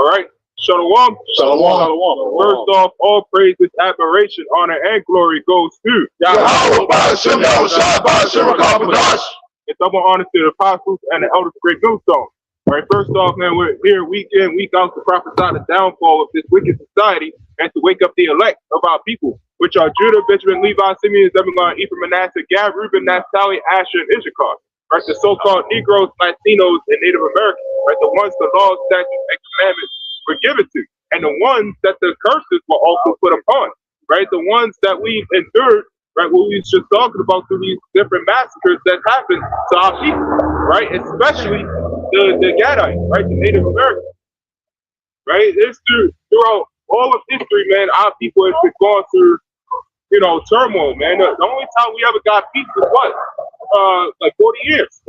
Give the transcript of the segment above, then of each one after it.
All right. Shalom. Shalom. First off, all praises, admiration, honor, and glory goes to Yahweh, Ba'ashem, Yahushua, Ba'ashem, Rakabadash. and double honor to the apostles and the elders of Great Millstone. All right, first off, man, we're here week in, week out to prophesy the downfall of this wicked society and to wake up the elect of our people, which are Judah, Benjamin, Levi, Simeon, Zebulun, Ephraim, Manasseh, Gad, Reuben, Naphtali, Asher, and Issachar. Right, the so-called Negroes, Latinos, and Native Americans. Right, the ones the laws, statutes, and commandments were given to, and the ones that the curses were also put upon. Right, the ones that we endured. Right, what we was just talking about through these different massacres that happened to our people. Right, especially the Gadites, right, the Native Americans. Right, it's throughout all of history, man. Our people have been going through, turmoil, man. The only time we ever got peace was what? Like 40 years.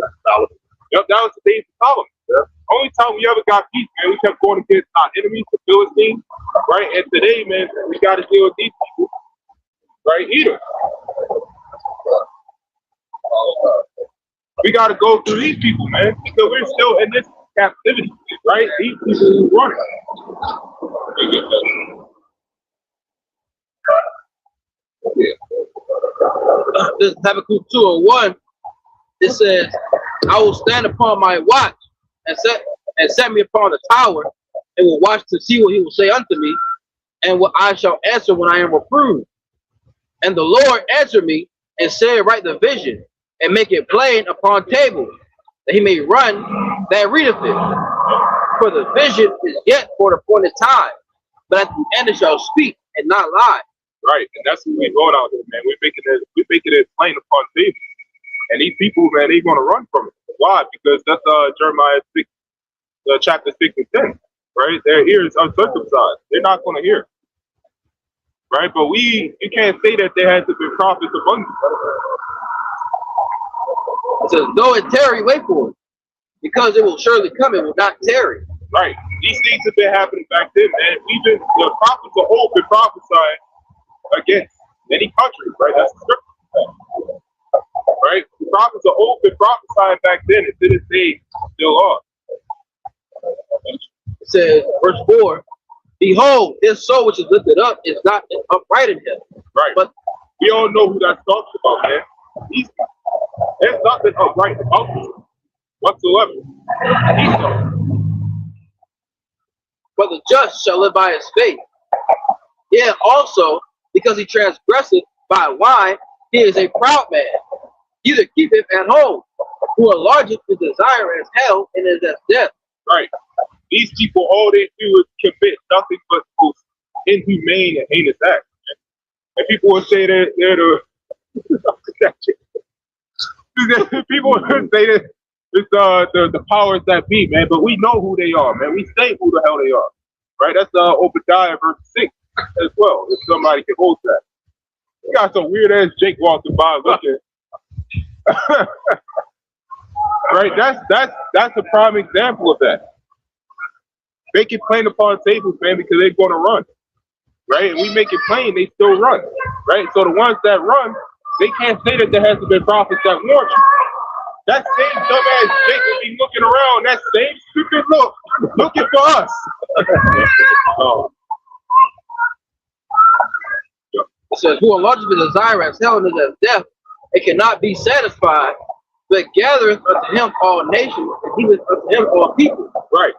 Yep, that was the days of Solomon. Yeah. Only time we ever got peace, man. We kept going against our enemies, the Philistines, right? And today, man, we got to deal with these people, right? Either. We got to go through these people, man, because we're still in this captivity, right? These people who run it. This Habakkuk 2:1, it says, I will stand upon my watch and set me upon the tower, and will watch to see what he will say unto me, and what I shall answer when I am reproved. And the Lord answered me and said, write the vision and make it plain upon tables, that he may run that readeth it. For the vision is yet for the appointed time, but at the end it shall speak and not lie. Right, and that's what we're going out here, man. We're making it plain upon tables. And these people, man, they're going to run from it. Why? Because that's Jeremiah 6, chapter 6 and 10, right? Their ears uncircumcised. They're not going to hear. Right? But you can't say that there has to be prophets among you. It says, though it tarry, wait for it, because it will surely come, it will not tarry. Right. These things have been happening back then, man. The prophets of old been prophesying against many countries, right? That's the scripture. Right? The prophets of old been prophesying back then, and to this day still are. It says, verse 4, behold, his soul which is lifted up is not upright in him. Right. But we all know who that talks about, man. There's nothing upright about him whatsoever. But the just shall live by his faith. Yeah, also, because he transgresseth by wine, he is a proud man. Either keep him at home, who enlargeth his desire as hell and is as death. Right. These people, all they do is commit nothing but most inhumane and heinous acts. And people will say that they're the people will say that it's the powers that be, man. But we know who they are, man. We say who the hell they are. Right? That's Obadiah verse 6 as well, if somebody can hold that. You got some weird ass Jake walking by looking. Right? That's a prime example of that. Make it plain upon tables, man, because they're going to run. Right? And we make it plain, they still run. Right? So the ones that run, they can't say that there has to be prophets that warn you. That same dumbass Jake will be looking around, that same stupid look, looking for us. Oh. It says, who enlarges his desire as hell and is as death, it cannot be satisfied, but gathereth unto him all nations, and he is unto him all people. Right.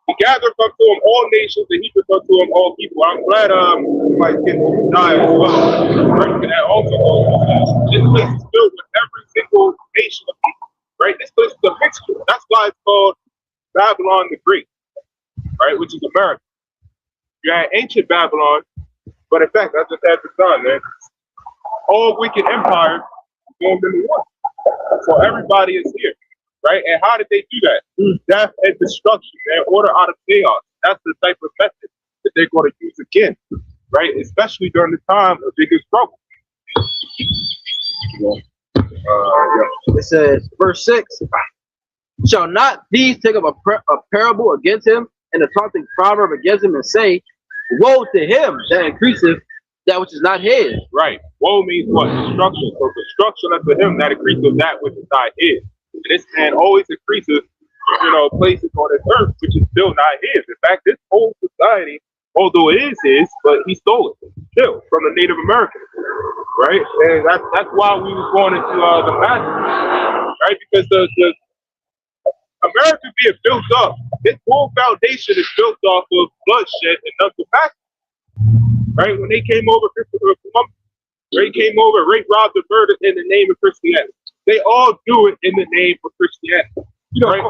He gathereth unto him all nations, and he is unto him all people. I'm glad somebody's getting Obadiah as well. Right? And that also goes, this place is filled with every single nation of people. Right? This place is a mixture. That's why it's called Babylon the Great, right? Which is America. You had ancient Babylon, but in fact, I just had this done, man. All wicked empires formed into one. So everybody is here, right? And how did they do that? Through death and destruction, man. Order out of chaos. That's the type of method that they're going to use again, right? Especially during the time of biggest struggle. It says, verse 6, shall not these take up a parable against him, and a taunting proverb against him, and say, woe to him that increaseth that which is not his. Right. Woe means what? Destruction. So destruction unto him that increaseth that which is not his. And this man always increases places on this earth, which is still not his. In fact, this whole society, although it is his, but he stole it still from the Native Americans, right? And that's why we was going into the massacre, right? Because the America being built up, its whole foundation is built off of bloodshed and knuckle massacre, right? When they came over, Christopher Columbus, they came over, raped, robbed, and murdered in the name of Christianity. They all do it in the name of Christianity. Right?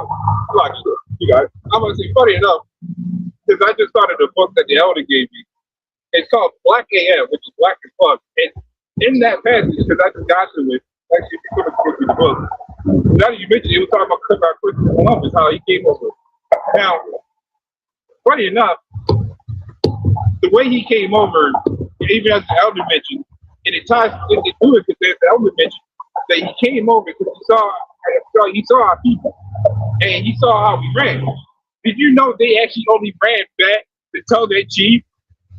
You got it. I'm gonna say, funny enough, because I just started a book that the elder gave me. It's called Black AF, which is Black and Fuck. And in that passage, because I just got to it, actually, if you could have looked through the book. Now that you mentioned it, was talking about Christopher Columbus, how he came over. Now, funny enough, the way he came over, even as the elder mentioned, and it ties into it because the elder mentioned that he came over because he saw our people and he saw how we ran. Did you know they actually only ran back to tell their chief?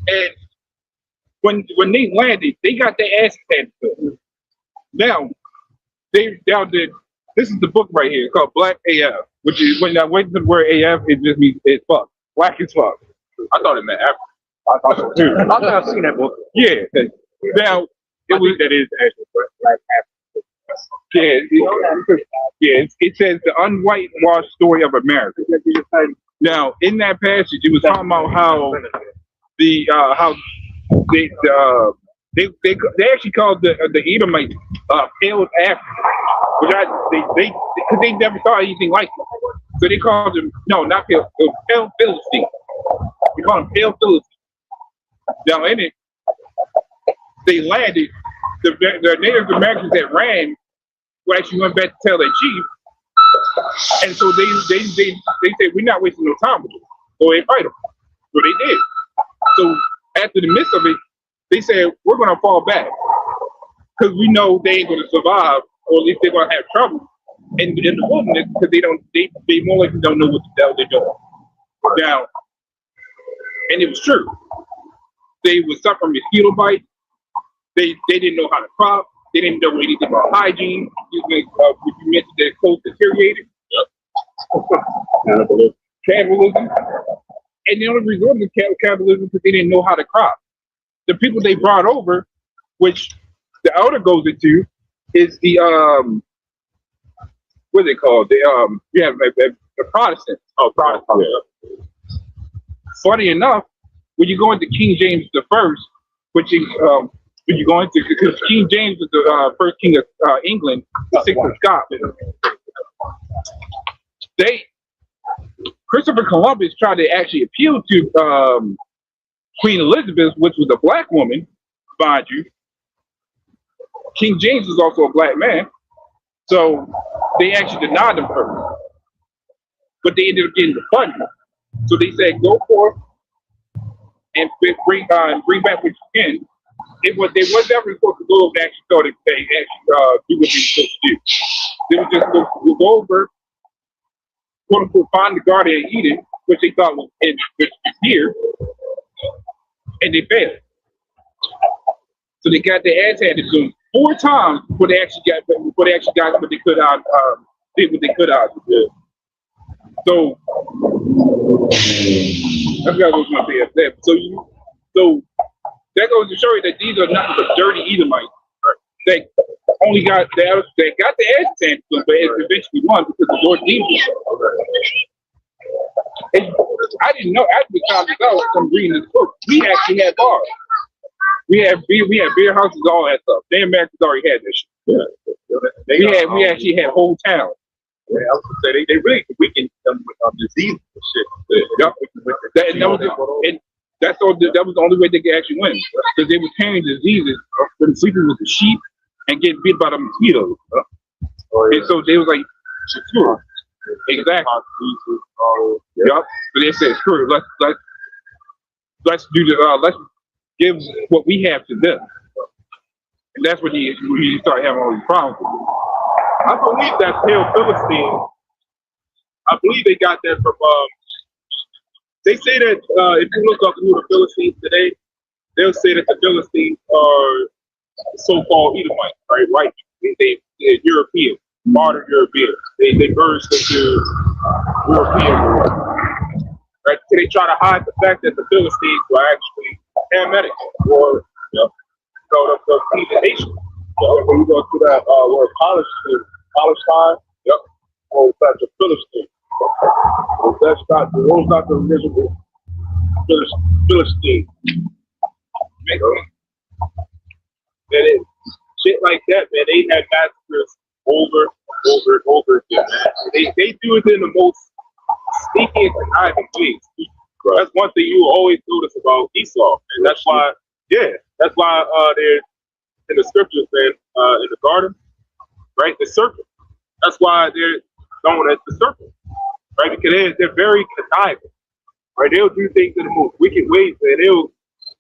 And when they landed, they got their asses handed to them. Now, this is the book right here called Black AF, which is when I went to the word AF, it just means it's fuck. Black is fuck. I thought it meant Africa. I thought so too. I think I've seen that book. Yeah. Now, That is actually Black Africa. It says the unwhitewashed story of America. Now, in that passage, it was talking about how they actually called the Edomites pale Africa, which because they never saw anything like it. So they called them not pale, pale Philistine. We call them pale Philistine. Now in it, they landed. The Native Americans that ran actually went back to tell their chief, and so they said, we're not wasting no time with you. Go ahead and fight them. So they did. So after the midst of it, they said, we're gonna fall back because we know they ain't gonna survive, or at least they're gonna have trouble in the wilderness because they more likely don't know what the hell they're doing. Now, and it was true. They would suffer from mosquito bites. They didn't know how to crop. They didn't know anything about hygiene. You mentioned that clothes deteriorated. Cannibalism. And they only resorted to cannibalism because they didn't know how to crop. The people they brought over, which the elder goes into, is the what are they called? The Protestants. Oh, Protestants. Yeah. Funny enough, when you go into King James the First, which is when you go into, because King James is the first king of England, the sixth of Scotland. Christopher Columbus tried to actually appeal to Queen Elizabeth, which was a black woman, mind you. King James was also a black man, so they actually denied them first. But they ended up getting the funding, so they said, "Go forth and bring back what you can." They was never supposed to go over and actually thought they actually do what they were supposed to do. They were just go over, quote unquote, find the Garden of Eden, which they thought was here, and they failed. So they got their ass handed to them 4 times before they actually got what they could out, did what they could out of it. So I forgot what I was going to say after that. So that goes to show you that these are not the dirty Edomites. They only got the ass handed to them, but it eventually won because the Lord needed them. I didn't know after the time ago from reading this book, we actually had bars. We had beer houses, all that stuff. The Americans already had this shit. Yeah. We actually had whole towns. Yeah, I was gonna say they really weakened them with disease and shit. That was the only way they could actually win, because they were carrying diseases from sleeping with the sheep and getting bit by the mosquitoes. And so they was like, sure, exactly. Yup. So they said, screw it, let's do the let's give what we have to them. And that's when he started having all these problems. I believe that pale Philistine. I believe they got that from. They say that if you look up who the Philistines today, they'll say that the Philistines are so-called Edomites, right? They're European, modern Europeans. They merged into European war. Right? So they try to hide the fact that the Philistines were actually Hamitic, or the heathen nation. When you go to that word Palestine, yep, or that's a Philistine. That's not the original Philistine. And it, shit like that, man, they had massacres over and over again, man. They do it in the most sneaky and conniving ways. Right. That's one thing you will always notice about Esau, and that's why they're in the scriptures, man, in the garden, right? The serpent. That's why they're known as the serpent, right? Because they're very conniving, right? They'll do things in the most wicked ways, and they'll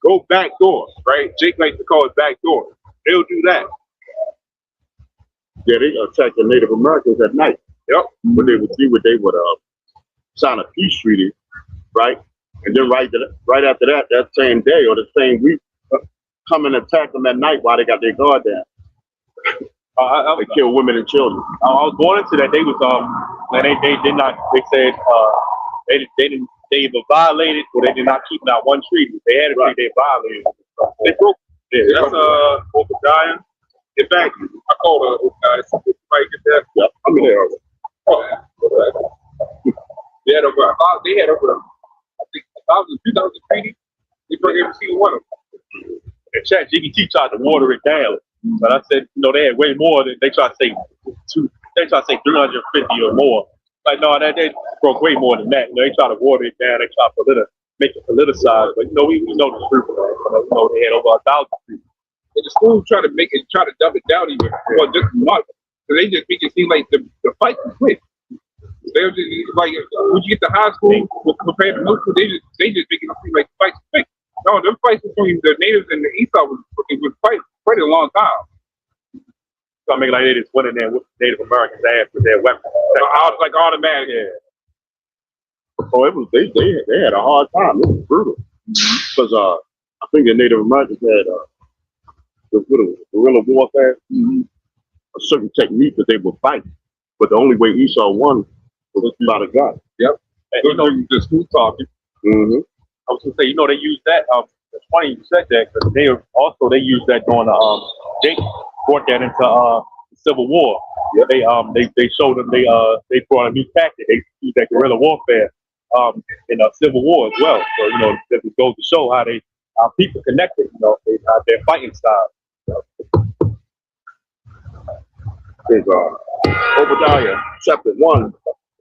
go back doors, right? Jake likes to call it back door. They'll do that. Yeah, they attack the Native Americans at night. Yep. When they would sign a peace treaty, right? And then right after that same day or the same week, come and attack them at night while they got their guard down. They kill women and children. I was going into that. They was they did not. They said they either violated or they did not keep out one treaty. They had a treaty. They violated. They broke. Yeah, that's Obadiah. In fact, I called Obadiah. Somebody get that. Yep, I'm in there. They had over. I think 1,000, 2,000 treaties. They broke every single one of them. And ChatGPT tried to water it down, but I said, they had way more. They tried to say 350 or more. Like, no, they broke way more than that. They tried to water it down. They tried to make it politicized. But we know the truth. They had over 1,000 treaties. And the school try to dumb it down even. Well, just not. So they just make it seem like the fight was quick. They were just like when you get to high school compared to middle school, they just make it seem like the fight's quick. No, them fights between the natives and the Esau was quite a long time. So I make like they just went in there with Native Americans' ass with their weapons. Like automatic. Yeah. So it was they had a hard time. It was brutal because I think the Native Americans had guerrilla warfare, a certain technique that they would fight, but the only way Esau won was by the gun. Yep. And the school talking. Mm-hmm. I was gonna say, they used that. It's funny you said that because they used that during the they brought that into the Civil War. Yep. They showed them they brought a new tactic. They used that guerrilla warfare in the Civil War as well. So that goes to show how people connected. Their fighting style. There's Obadiah chapter 1,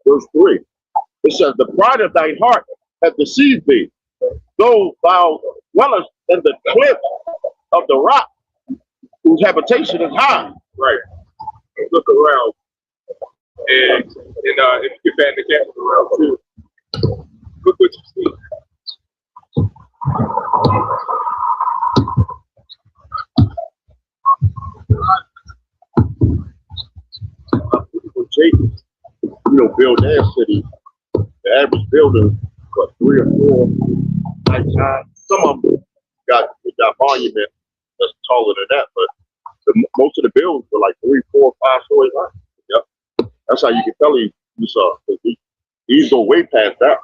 verse 3. It says, "The pride of thy heart hath deceived thee, though thou dwellest in the cliff of the rock, whose habitation is high." Right. Look around, and if you get back the camera around too, look what you see. When Jacob, build their city, the average building got 3 or 4 nights high. Some of them got monument that's taller than that, but most of the buildings were like 3, 4, 5 stories high. Yep. That's how you can tell Esau. He's go way past that.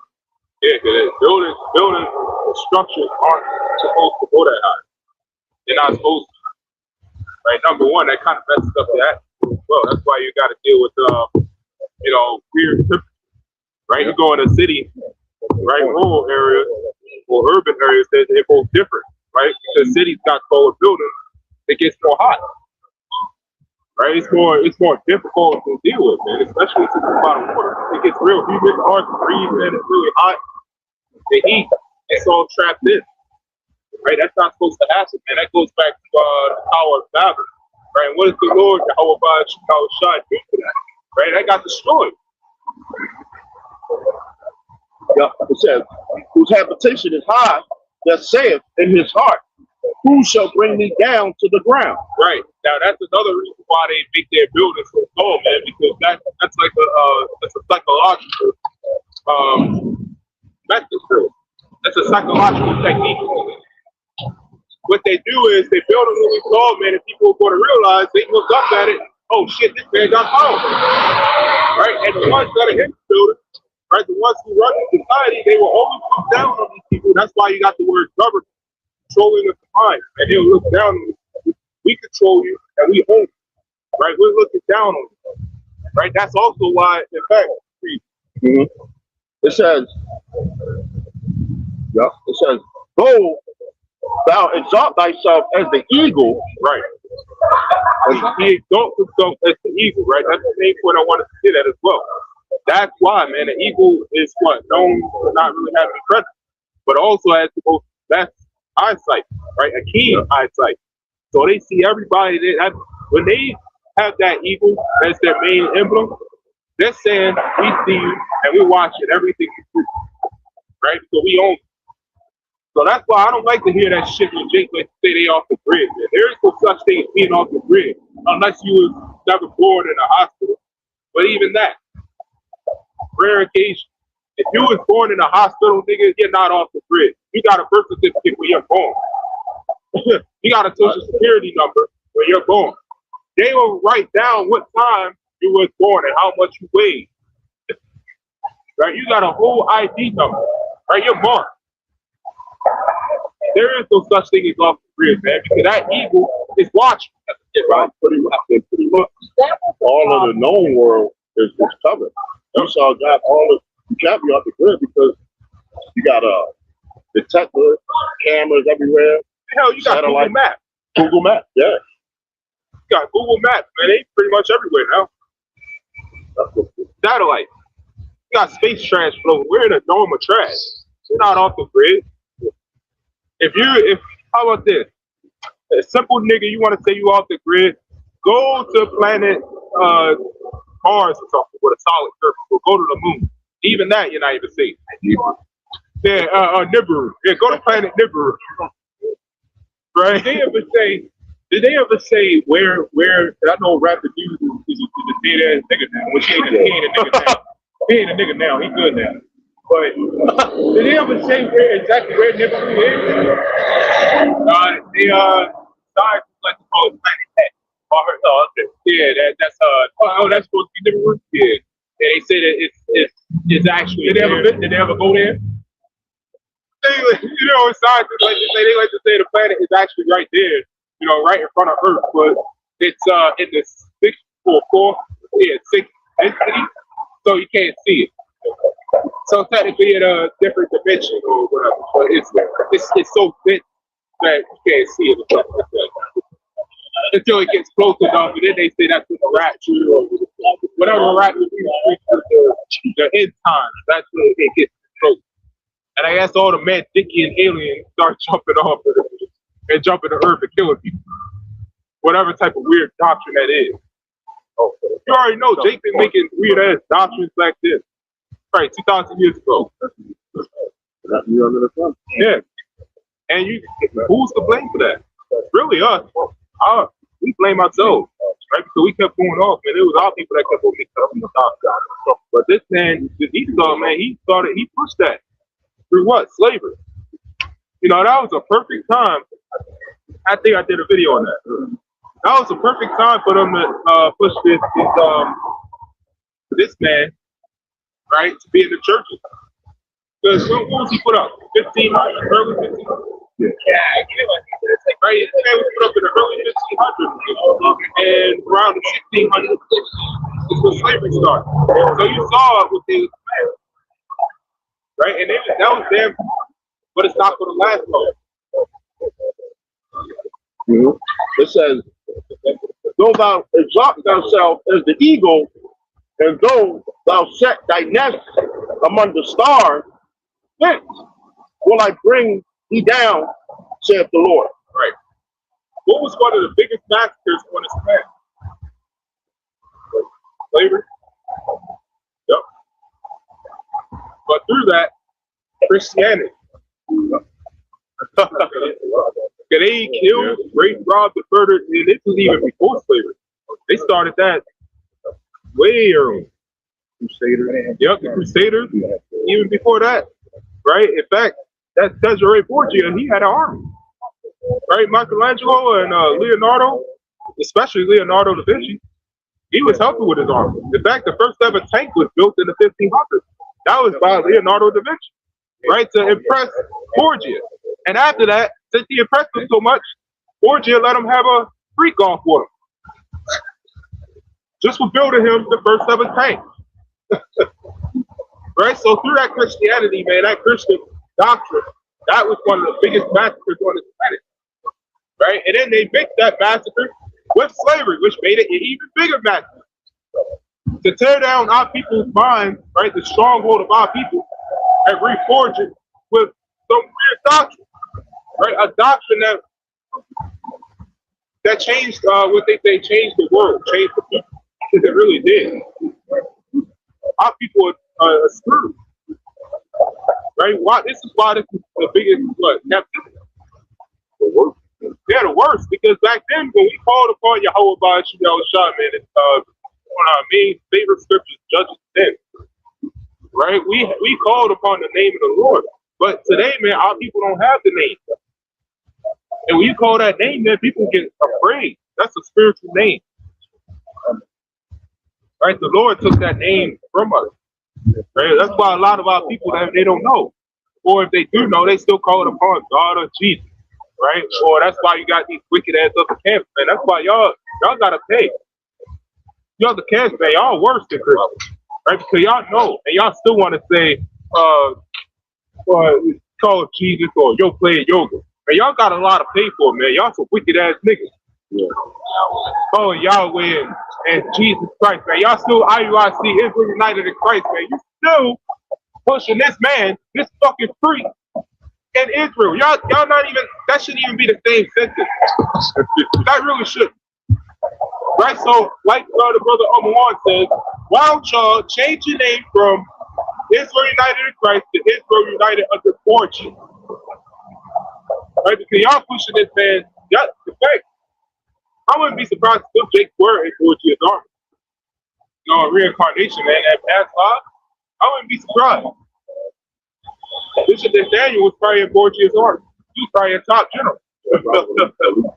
Yeah, because building structures aren't supposed to go that high. They're not supposed to. Right, number one, that kind of messes up the atmosphere as well. That's why you got to deal with weird temperatures. Right, you go in a city, right, rural areas or urban areas, they're both different, right? Because cities got taller buildings, it gets more hot. Right, it's more difficult to deal with, man. Especially since it's bottom water, it gets real humid, hard to breathe, and it's really hot. The heat, it's all trapped in. Right, that's not supposed to happen, man. That goes back to the Tower of Babel. Right, and what does the Lord Jehovah Shai do to that? Right, that got destroyed. Yep. It says, "Whose habitation is high, that saith in his heart, who shall bring me down to the ground?" Right. Now that's another reason why they make their buildings so tall, man, because that's like a psychological method. That's a psychological technique. What they do is they build them really tall, man, and people are going to realize they look up at it, oh shit, this man got power. Right? And the ones that are in the building, right, the ones who run the society, they will always look down on these people. That's why you got the word government, controlling the mind. And they'll look down on you. We control you and we own you, right? We're looking down on you, right? That's also why, in fact, it says, it says, go thou exalt thyself as the eagle. right? And he exalts himself as the eagle, right? That's the main point I wanted to get at as well. That's why, man, the eagle is what? Known for not really having a presence, but also has the most best eyesight, right? A keen eyesight. So they see everybody. When they have that eagle as their main emblem, they're saying, we see you and we're watching everything you do, right? So we own you. So that's why I don't like to hear that shit when Jake like to say they off the grid, man. There is no such thing as being off the grid, unless you was never born in a hospital. But even that, rare occasion. If you was born in a hospital, nigga, you're not off the grid. You got a birth certificate when you're born. You got a social security number when you're born. They will write down what time you was born and how much you weighed. Right? You got a whole ID number. Right? You're marked. There is no such thing as off the grid, man, because that eagle is watching. Right? Pretty much. All of the known world is covered. Esau got all of, you can't be off the grid because you got detectors, cameras everywhere. Hell, you got satellite. Google Maps. Google Maps, yeah. You got Google Maps, man. They pretty much everywhere now. Satellite. You got space trash floating. We're in a dome of trash. We're not off the grid. How about this? A simple nigga, you want to say you off the grid? Go to planet Mars or something with a solid surface, or go to the moon. Even that, you're not even safe. Yeah, Nibiru. Yeah, go to planet Nibiru. Right? Did they ever say where? I know Rapid News is a dead ass nigga now. Which he ain't a nigga now. He ain't a nigga now. He good now. But did they ever say exactly where Nibiru is? They scientists like to call it planet X. Yeah, that's that's supposed to be Nibiru. Yeah, and they say that it's actually. Did they ever go there? Scientists like to say the planet is actually right there, right in front of Earth, but it's in the sixth density, so you can't see it. So technically in a different dimension or whatever, but it's so thick that you can't see it until it gets close enough, and then they say that's when the rapture or whatever rapture the end time. That's when it gets close. And I guess all the Mandikian aliens start jumping off of it and jumping to Earth and killing people. Whatever type of weird doctrine that is. You already know Jake been making weird ass doctrines like this. Right, 2,000 years ago. Yeah. And who's to blame for that? Really us. We blame ourselves. Right? Because we kept going off, and it was our people that kept on mixing up in the top. But this man, Esau, man, he pushed that. Through what? Slavery. That was a perfect time. I think I did a video on that. That was a perfect time for them to push this man, right, to be in the churches. Because what was he put up? 1500, early 1500s? Yeah. Right, this man was put up in the early 1500s, and around the 1600s is when slavery started. So you saw what they was doing. Right, and that was them, but it's not for the last long. It says, though thou exalt thyself as the eagle, and though thou set thy nest among the stars, thence will I bring thee down, saith the Lord. Right. What was one of the biggest massacres on this planet? Slavery. Yep. But through that, Christianity. They killed, raped, robbed, and murdered, and this was even before slavery. They started that way early. Crusaders. Yep, the Crusaders. Even before that, right? In fact, that Cesare Borgia, he had an army. Right? Michelangelo and Leonardo, especially Leonardo da Vinci, He was helping with his army. In fact, the first ever tank was built in the 1500s. That was by Leonardo da Vinci, right, to impress Borgia. And after that, since he impressed him so much, Borgia let him have a freak off with him, just for building him the first ever tank. Right? So through that Christianity, man, that Christian doctrine, that was one of the biggest massacres on this planet. Right? And then they mixed that massacre with slavery, which made it an even bigger massacre. To tear down our people's minds, right, the stronghold of our people, and reforge it with some weird doctrine. Right? A doctrine that changed what they say changed the world, changed the people. Because it really did. Our people are screwed. Right? Why? This is why this is the biggest captivity. The worst. Yeah, the worst. Because back then, when we called upon Yahweh by Shah, man, it's one of our main favorite scriptures, Judges 10. Right? We called upon the name of the Lord. But today, man, our people don't have the name. And when you call that name, man, people get afraid. That's a spiritual name. Right? The Lord took that name from us. Right? That's why a lot of our people, they don't know. Or if they do know, they still call it upon God or Jesus. Right? Or that's why you got these wicked ass other camps, man. That's why y'all gotta pay. Y'all the camps, man, y'all worse than Christians. Right? Because y'all know, and y'all still want to say, call Jesus or yo play yoga. Man, y'all got a lot to pay for, man. Y'all some wicked ass niggas. Yeah. Oh, Yahweh and Jesus Christ, man. Y'all still IUIC, Israel United in Christ, man. You still pushing this man, this fucking freak in Israel. Y'all not even, that shouldn't even be the same sentence. That really shouldn't. Right? So, like the brother Omawan says, why don't y'all change your name from Israel United in Christ to Israel United under Borgia? Right? Because y'all pushing this man, that's the fact. I wouldn't be surprised if Jake were in Borgia's army. You know, reincarnation, man, that past life. I wouldn't be surprised. Bishop Nathaniel was probably in Borgia's army. He was probably a top general.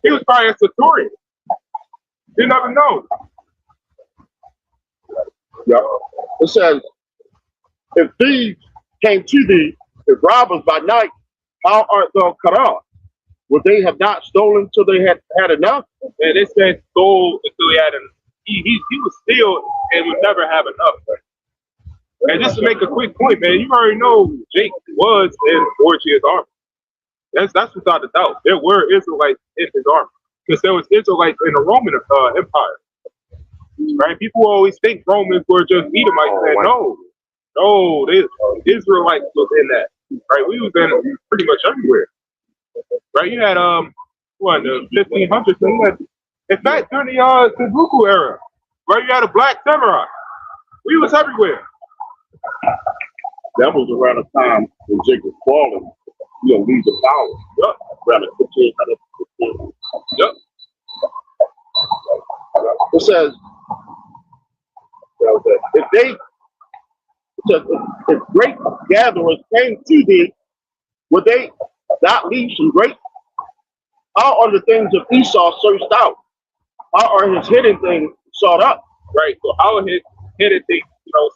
He was probably a centurion. You never know. Yeah. It says, if thieves came to thee, if robbers by night, how art thou cut off? Would they have not stolen till they had enough? And they said stole until he had enough. He would steal and would never have enough. And just to make a quick point, man, you already know Jake was in Borgia's army. That's without a doubt. There were Israelites in his army. Because there was Israelites in the Roman Empire. Right? People always think Romans were just Edomites. Man, no, Israelites was in that. Right? We was in pretty much everywhere. Right? You had the 1500s. In fact, during the Sengoku era, right? You had a black samurai. We was everywhere. That was around the time when Jake was falling, leave the power. Yep. Around the 1500s. Yep. It says, if great gatherers came to thee, would they not leave some great? How are the things of Esau searched out? How are his hidden things sought up? Right. So how are his hidden things,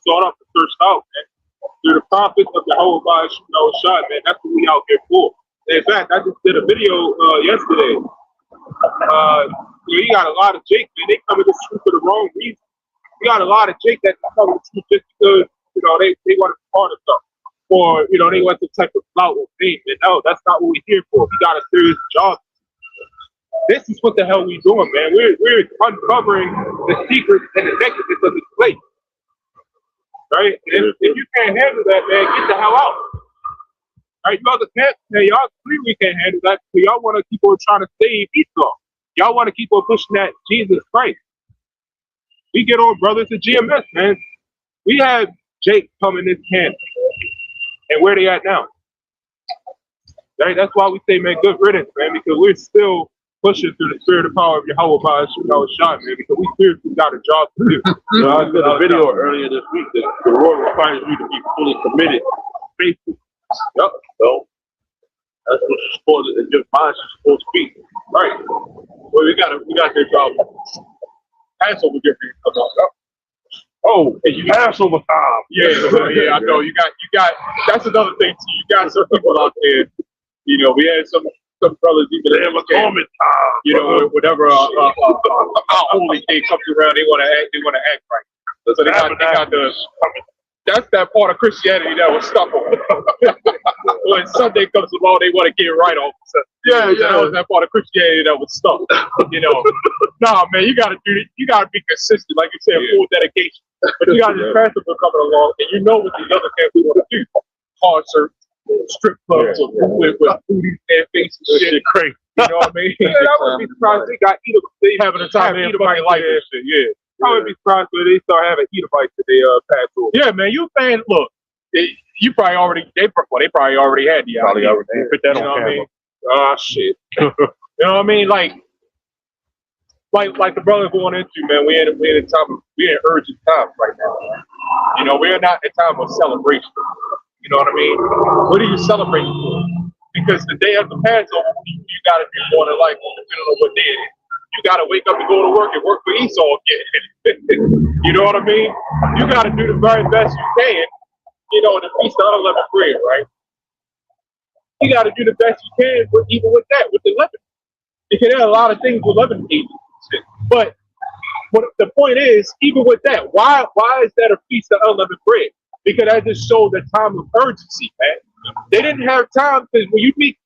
sought up and searched out, man? Through the prophets of Yahweh by Shah, man. That's what we out here for. In fact, I just did a video yesterday. You got a lot of Jake, man. They come to the truth for the wrong reason. You got a lot of Jake that come to the truth just because, they want to be part of something. Or, they want some type of clout or fame. And no, that's not what we're here for. We got a serious job. This is what the hell we doing, man. We're uncovering the secrets and the nakedness of this place. Right? And if you can't handle that, man, get the hell out. Right? You other camps, man, y'all clearly can't handle that. So y'all want to keep on trying to save Esau. Y'all want to keep on pushing that Jesus Christ. We get on brothers at GMS, man. We had Jake come in this camp. And where they at now? Right? That's why we say, man, good riddance, man, because we're still pushing through the spirit and power of Yahweh by Shah, man, because we seriously got a job to do. I did a video earlier this week that the Lord requires you to be fully committed, faithful. Yep. So that's what you're supposed to, your mind is supposed to be. Right. Well, we got their job. Passover gift coming up. Oh, and you Passover time. Yeah, I know. You got. That's another thing too. You got some people out there. You know, we had some brothers even They have a comment time. you know, whenever our holy day comes around, they want to act right. So they got the. That's that part of Christianity that was stuck on. When Sunday comes along, they want to get right off. That was that part of Christianity that was stuck. You know, nah, man, you gotta do it. You gotta be consistent, like you said, full dedication. But you got this Passover coming along, and you know what these other camps want to do: concerts, strip clubs, with booties and faces, shit crazy. You know what I mean? Yeah, I wouldn't be surprised if they got Edomite. Having a time in fucking life and shit. Yeah. I wouldn't be surprised if they start having Edomites at their Passover. Yeah, man, you saying, look, you probably already, they probably already had the Probably already put that you know on what I mean? camera. Ah, shit. You know what I mean? Like the brother going into, man, we're in urgent times right now. You know, we're not in a time of celebration. You know what I mean? What are you celebrating for? Because the day after Passover, you got to do more than like, depending on what day it is. You got to wake up and go to work and work for Esau again. You know what I mean? You got to do the very best you can, you know, the feast of unleavened bread, right? You got to do the best you can, even with that, with the leaven. Because there are a lot of things with leaven agents. But the point is, even with that, why is that a feast of unleavened bread? Because that just shows the time of urgency, man. They didn't have time, because when you make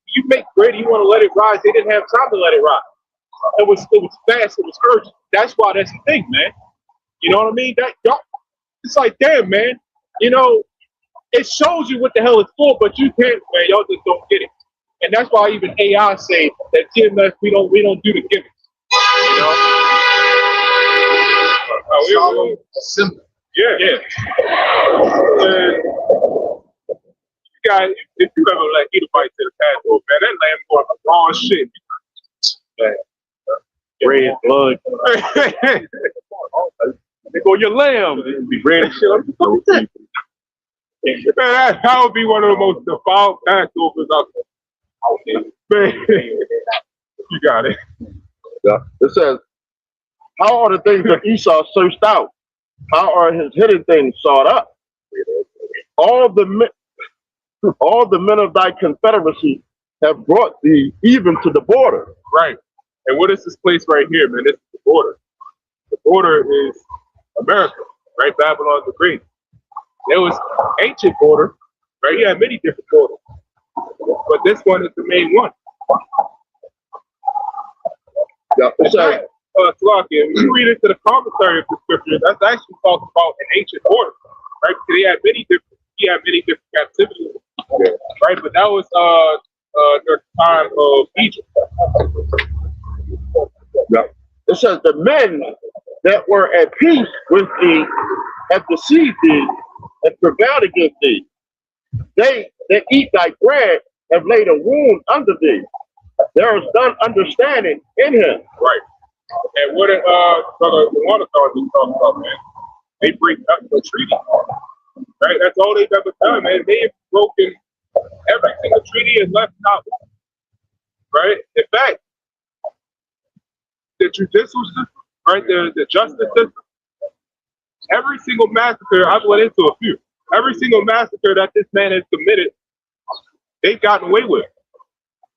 bread, you want to let it rise. They didn't have time to let it rise. It was fast. It was urgent. That's why that's the thing, man. You know what I mean? That y'all, it's like, damn, man. You know, it shows you what the hell it's for, but you can't, man. Y'all just don't get it, and that's why even AI say that TMS we don't do the gimmicks. You know, Simple. Yeah. You guys, if you ever let Edomite to the Passover, man, that lamb going to raw shit. Man. Red blood. They go your lamb. It'd be red and shit. Man, that would be one of the most defiled Passovers out there. Man, you got it. Yeah. It says, how are the things that Esau searched out? How are his hidden things sought up? All the men of thy confederacy have brought thee even to the border. Right. And what is this place right here, man? This is the border. The border is America, right? Babylon the Great. There was ancient border, right? You had many different borders, but this one is the main one. Yeah. So, Slovakia, if you read into the commentary of the scripture, that's actually talking about an ancient border, right? Because he had many different captivities, right? But that was during the time of Egypt. yeah. It says the men that were at peace with thee have deceived thee and prevailed against thee. They that eat thy bread have laid a wound under thee. There is none understanding in him. Right. And what Brother Wanathan was talking about, man, they break up the treaty. Right? That's all they've ever done, man. They've broken every single treaty and left out. Right? In fact, the judicial system, right? The justice system, every single massacre, I've went into a few. Every single massacre that this man has committed, they've gotten away with.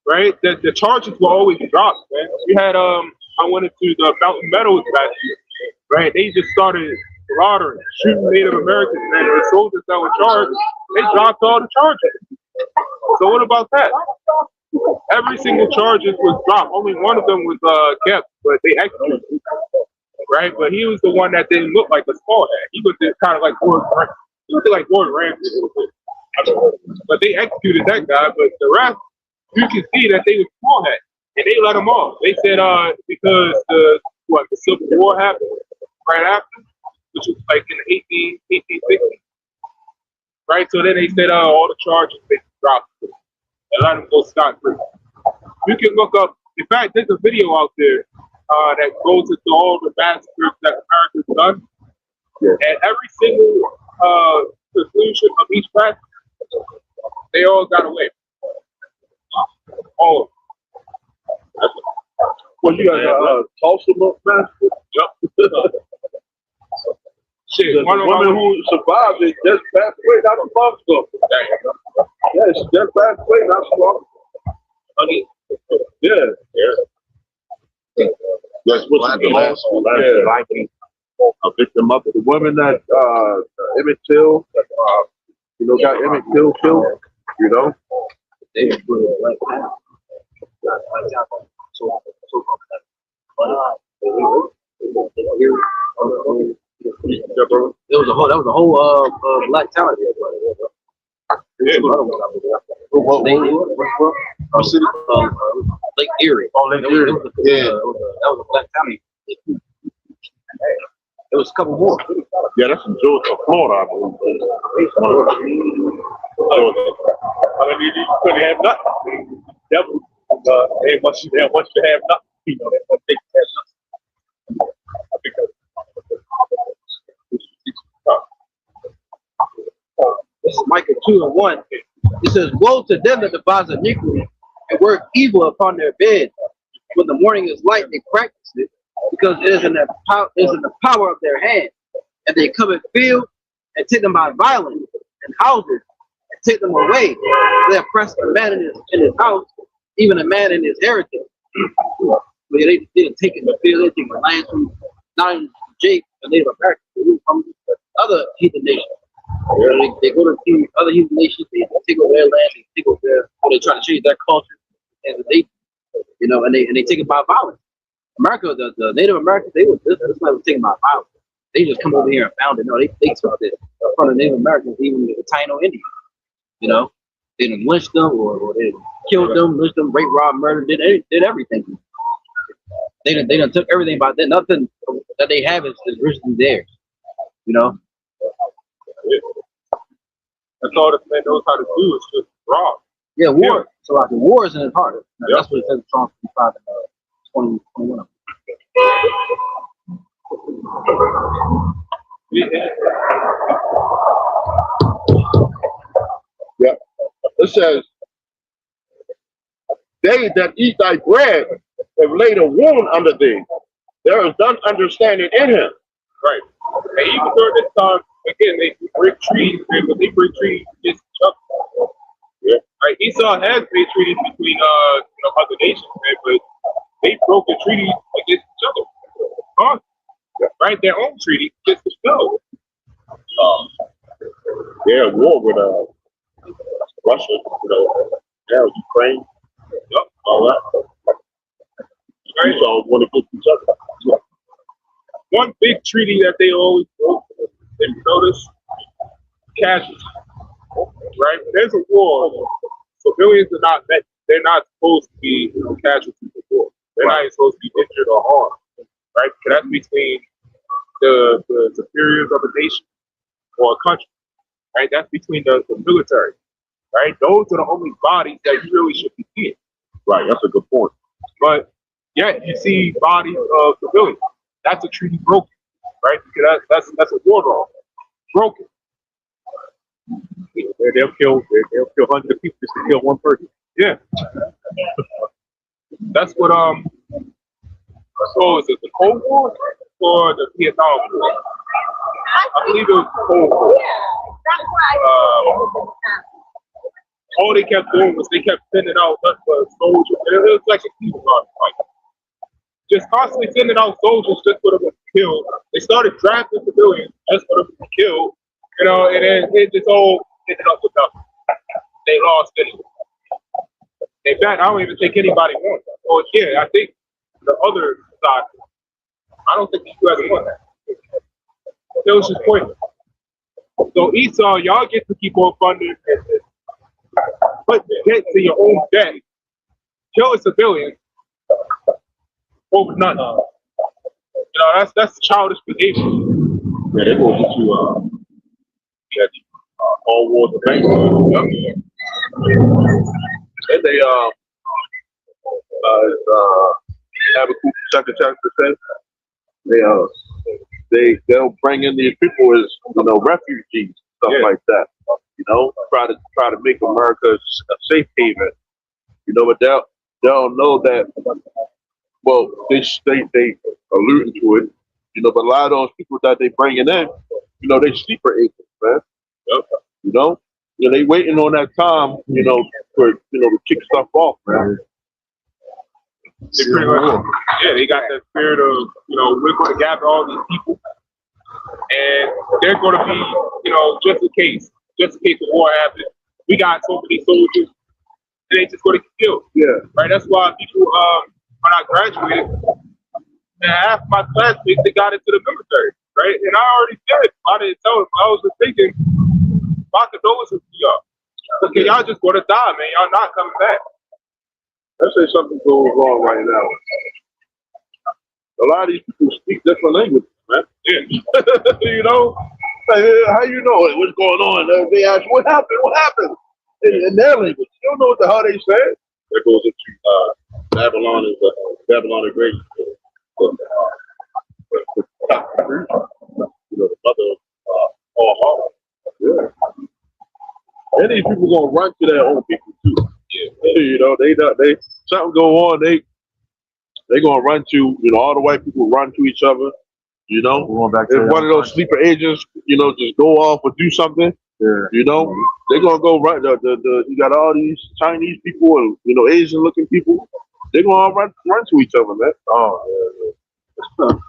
Right? The charges were always dropped, man. We had I went into the Mountain Meadows last year, right? They just started slaughtering, shooting Native Americans, man. The soldiers that were charged, they dropped all the charges. So what about that? Every single charges was dropped. Only one of them was kept, but they executed him, right? But he was the one that didn't look like a small hat. He was kind of like Gordon Ramsay. He looked like Gordon Ramsay a little bit. But they executed that guy. But the rest, you can see that they were small hat. And they let them off. They said because the Civil War happened right after, which was like in the 1860s, right? So then they said all the charges they dropped and let them go scot-free. You can look up. In fact, there's a video out there that goes into all the massacres that America's done, and every single conclusion of each massacre, they all got away. All of them. Well, you got Tulsa massacre. Yep. Shit, The one of woman who survived it just passed away not too long ago. Yeah, she just passed away not too long ago. Yeah. That's what's the last a victim of it. The woman that Emmett Till, got Emmett Till killed, They put it like that. That was a whole black talent. Lake Erie. Oh, Lake Erie. That was a black talent. There was a couple more. Yeah, that's in Georgia, Florida, I believe. I mean, you couldn't have nothing. Devil, they want you to have nothing. They want they can have nothing. This is Micah 2:1. It says, "Woe to them that devise iniquity and work evil upon their bed. When the morning is light, they practice it, because it is in the power of their hand. And they come and field and take them by violence, and houses and take them away. They oppress a man in his house, even a man in his heritage." They didn't take it in the field. They take the land from not even Jake, the Native Americans, they were from other heathen nations. They go to see other heathen nations. They take over their land. They take over or they try to change their culture, and and they take it by violence. America, the Native Americans, this was taken by violence. They just come over here and found it. No, they took it from the Native Americans, even the Taino Indians. They didn't lynch them or they killed them, lynched them, rape, rob, murder, did everything. They done took everything by that. Nothing that they have is originally theirs. That's all this man knows how to do is just rob. Yeah, war. So like the war is in his heart. That's what it says in Psalm 55 and 2021. Yeah. It says, "They that eat thy bread have laid a wound under thee. There is none understanding in him." Right. And even during this time, again, they break trees, and when they break trees, it's tough. Yeah. Right. Esau has made treaties between other nations, man, but they broke the treaty against each other. Right? Their own treaty against themselves. They're at war with Russia, Ukraine, all that. Right. So want to get each other. One big treaty that they always broke, if you notice, casualties. Right? There's a war. Civilians are not met. They're not supposed to be casualties of war. They're not even supposed to be injured or harmed. Right? Because that's between the superiors of a nation or a country. Right? That's between the military. Right? Those are the only bodies that you really should be seeing. Right, that's a good point. But yet you see bodies of civilians. That's a treaty broken, right? Because that's a war law. Broken. They'll kill hundreds of people just to kill one person. Yeah. That's what so is it the Cold War or the Vietnam War? I believe it was the Cold War. All they kept doing was they kept sending out soldiers. It was like a Cuban fight. Just constantly sending out soldiers just for them to be killed. They started drafting civilians just for them to be killed, and then it just all ended up with nothing. They lost anyway. In fact, I don't even think anybody won. Or yeah, I think the other side. I don't think the US won that. It was just pointless. So Esau, y'all get to keep on funding and put debt to your own debt, kill a civilian over nothing. That's childish behavior. Yeah, they go get you all wars of banks. And they have a second chapter says they'll bring in these people as refugees, stuff like that. Try to make America a safe haven. But they'll know that Well, they alluding to it, but a lot of those people that they bringing in, they sleeper agents, man. Yep. They waiting on that time, for to kick stuff off, man. They pretty much, they got that spirit of, we're going to gather all these people, and they're going to be, just in case the war happens, we got so many soldiers, and they just going to get killed. Yeah. Right. That's why people, when I graduated, and half my classmates, they got into the military. Right. And I already said, I didn't tell them. I was just thinking, my condolences to y'all. Okay, y'all just going to die, man. Y'all not coming back. Let's say something goes wrong right now. A lot of these people speak different languages, man. Yeah. Like, how you know it? What's going on? They ask, what happened? What happened? In their language. You don't know what the hell they said. That goes into Babylon the Great. The mother of all horror. Yeah. And these people gonna run to their own people too. Yeah. They something go on, they gonna run to, all the white people run to each other, Going back if one of those sleeper agents, just go off or do something, they're gonna go right. You got all these Chinese people and Asian looking people, they're gonna all run to each other, man. Oh, man.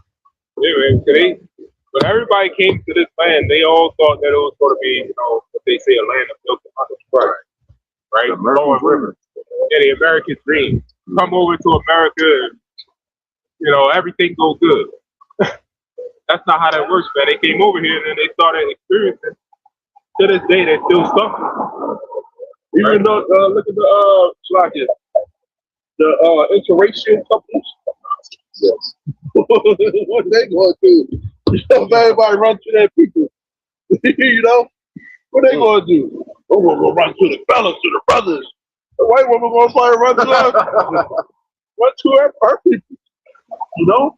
When everybody came to this land, they all thought that it was going to be, what they say, a land of milk and honey. Right? The American dream. Yeah, the American dream. Come over to America and, everything goes good. That's not how that works, man. They came over here and then they started experiencing. To this day, they're still suffering. Even though, look at the interracial couples. Yes. What they gonna do? Everybody run to their people. What they gonna do? We're gonna go run to the fellas, to the brothers. The white woman gonna probably run to us. Run to her people. Oh,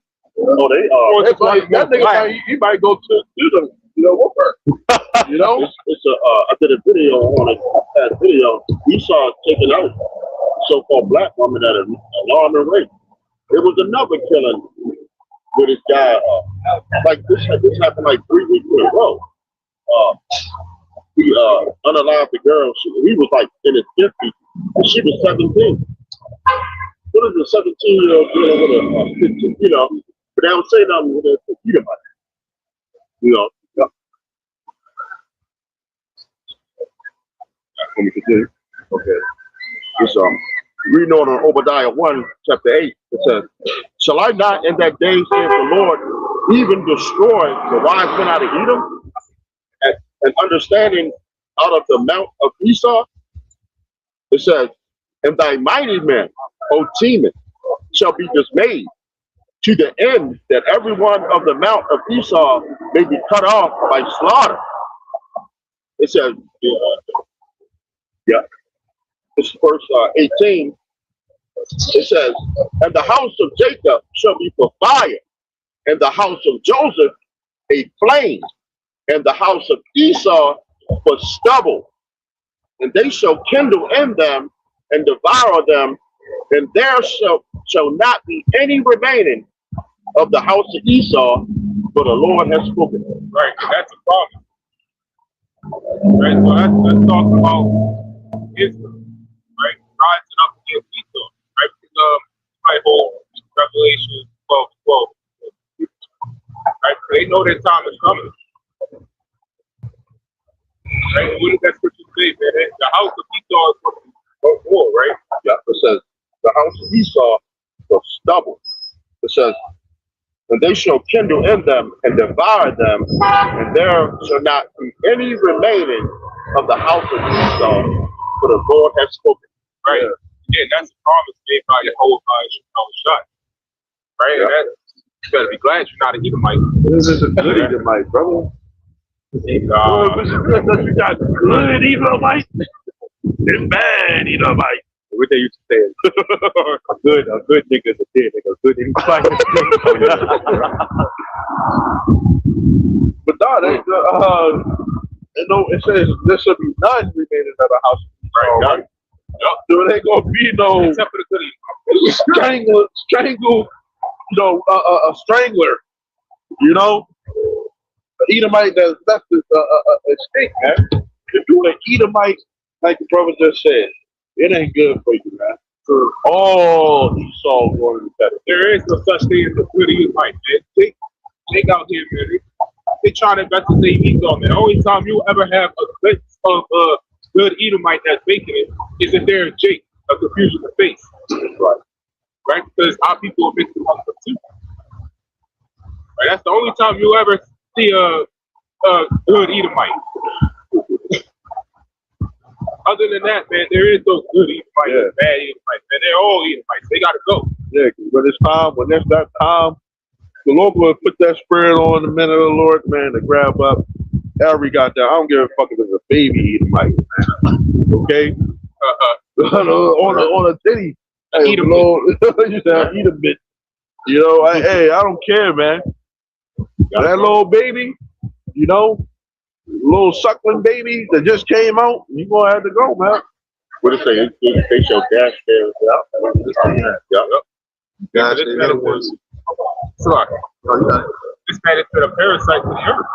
that nigga he might go to them. Whoop her. I did a video on that video. Esau taking out so-called black woman at a alarming rate. There was another killing with this guy. This happened like 3 weeks in a row. He unalived the girl. He was like in his 50s, and she was 17. What is a 17-year-old girl with a 15? But they don't say nothing with a 15 about it. Let me continue. Okay. It's reading on Obadiah 1, chapter 8. It says, "Shall I not in that day, saith the Lord, even destroy the wise men out of Edom, and understanding out of the mount of Esau?" It says, "And thy mighty men, O Teman, shall be dismayed, to the end that every one of the mount of Esau may be cut off by slaughter." It says, this is verse 18. It says, "And the house of Jacob shall be for fire, and the house of Joseph a flame, and the house of Esau for stubble. And they shall kindle in them and devour them, and there shall not be any remaining of the house of Esau, for the Lord has spoken." Right, that's a problem. Right, so that's talking about Israel, right? Rising up against Esau, right? Because my whole Revelation 12:12. Right? So they know their time is coming. Right? What does that scripture say, man? The house of Esau is for war, right? Yeah, it says the house of Esau for stubble. It says, "And they shall kindle in them and devour them, and there shall not be any remaining of the house of Esau, for the Lord has spoken." Right. Yeah, that's a promise made by the whole shot. Right? Yeah. And you better be glad you're not an Edomite. This is a good Edomite, brother. You got good Edomite. It's bad Edomite. What they used to say, a good nigga is a dead nigga. A good nigga. But no, it says there should be none remaining of the house. Right. There ain't gonna be no. Except for the goodies. strangle, a strangler, Edomite that's left extinct, man. If you an Edomite, like the brother just said, it ain't good for you, man. All Esau going to better. There is no such thing as a good Edomite, man. They out here, man. They try to invest in their Esau, man. The only time you ever have a good of a good Edomite that's making it is if they're a Jake, a confusion of face. Right? Because our people are mixed amongst them too. Right? That's the only time you ever see a good Edomite. Other than that, man, there is no good Edomite and bad Edomite, man. They're all Edomites. They gotta go. Yeah, when it's that time, the Lord will put that spirit on the men of the Lord, man, to grab up every goddamn. I don't give a fuck if it's a baby Edomite, man. Okay? On a titty. Hey, Eat a Lord, you said eat a bit. I don't care, man. That little baby, little suckling baby that just came out, you gonna have to go, man. What it say? They show dash there. Yep. Dash there was. Sorry. This man has been a parasite to the earth.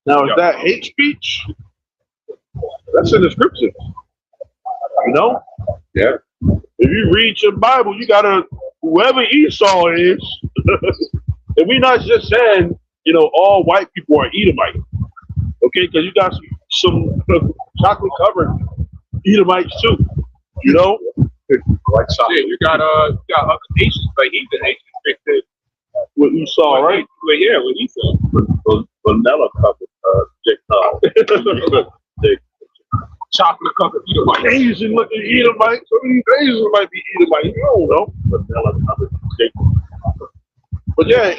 Now, is that hate speech? That's in the scriptures. Yeah. If you read your Bible, you gotta, whoever Esau is, and we're not just saying, all white people are Edomite. Okay, because you got some chocolate covered Edomites too. White chocolate. Yeah, you got other nations, like heathen nations, that with Esau, right? With Esau. Vanilla covered chocolate covered Edomite. Asian looking Edomite. Some of these Asians might be Edomite. You don't know. Vanilla covered. But yeah,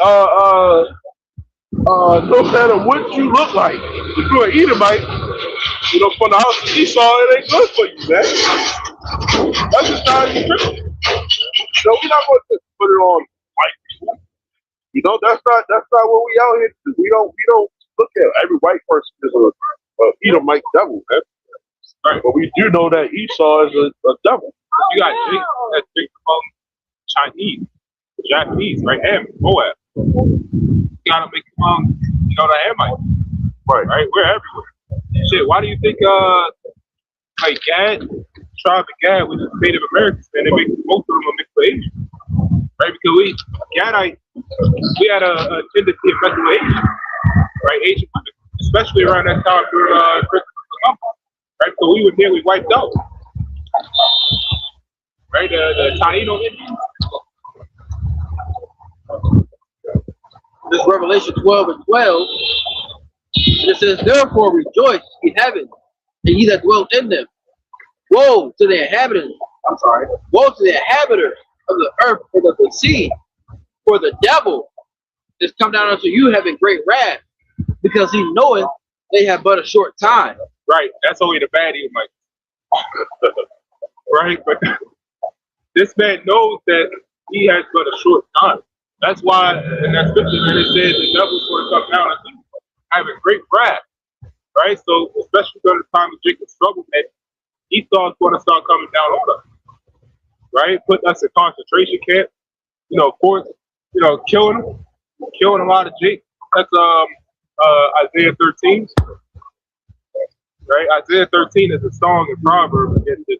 no matter what you look like, if you're an Edomite, from the house of Esau, it ain't good for you, man. That's just how you Christian. We're not going to put it on white people. That's not what we out here to do. We don't look at every white person as a Edomite devil, man. Right. But we do know that Esau is a devil. You got Jake among Chinese, Japanese, right? And Moab. You gotta make them the Hamites. Right? We're everywhere. Shit, why do you think like Gad, tribe of Gad, which is Native Americans, and they make most of them a mixed with Asian. Right? Because we had a tendency of messing with Asian. Right? Asian women. Especially around that time during Christmas and Columbus. Right? So we were nearly wiped out. Right? The Taino Indians. This Revelation 12 and 12, and it says, therefore rejoice in heaven, and ye that dwell in them. Woe to the inhabitants, woe to the inhabitants of the earth and of the sea, for the devil is come down unto you having great wrath, because he knoweth they have but a short time. Right, that's only the bad Edomite. Right, but this man knows that he has but a short time. That's why in that scripture that it says the devil's going to come down and having great wrath. Right, so especially during the time of Jacob's struggle, man, Esau's going to start coming down on us. Right, putting us in concentration camp. Of course, killing them out of Jacob. That's Isaiah 13. Right? Isaiah 13 is a song and proverb against this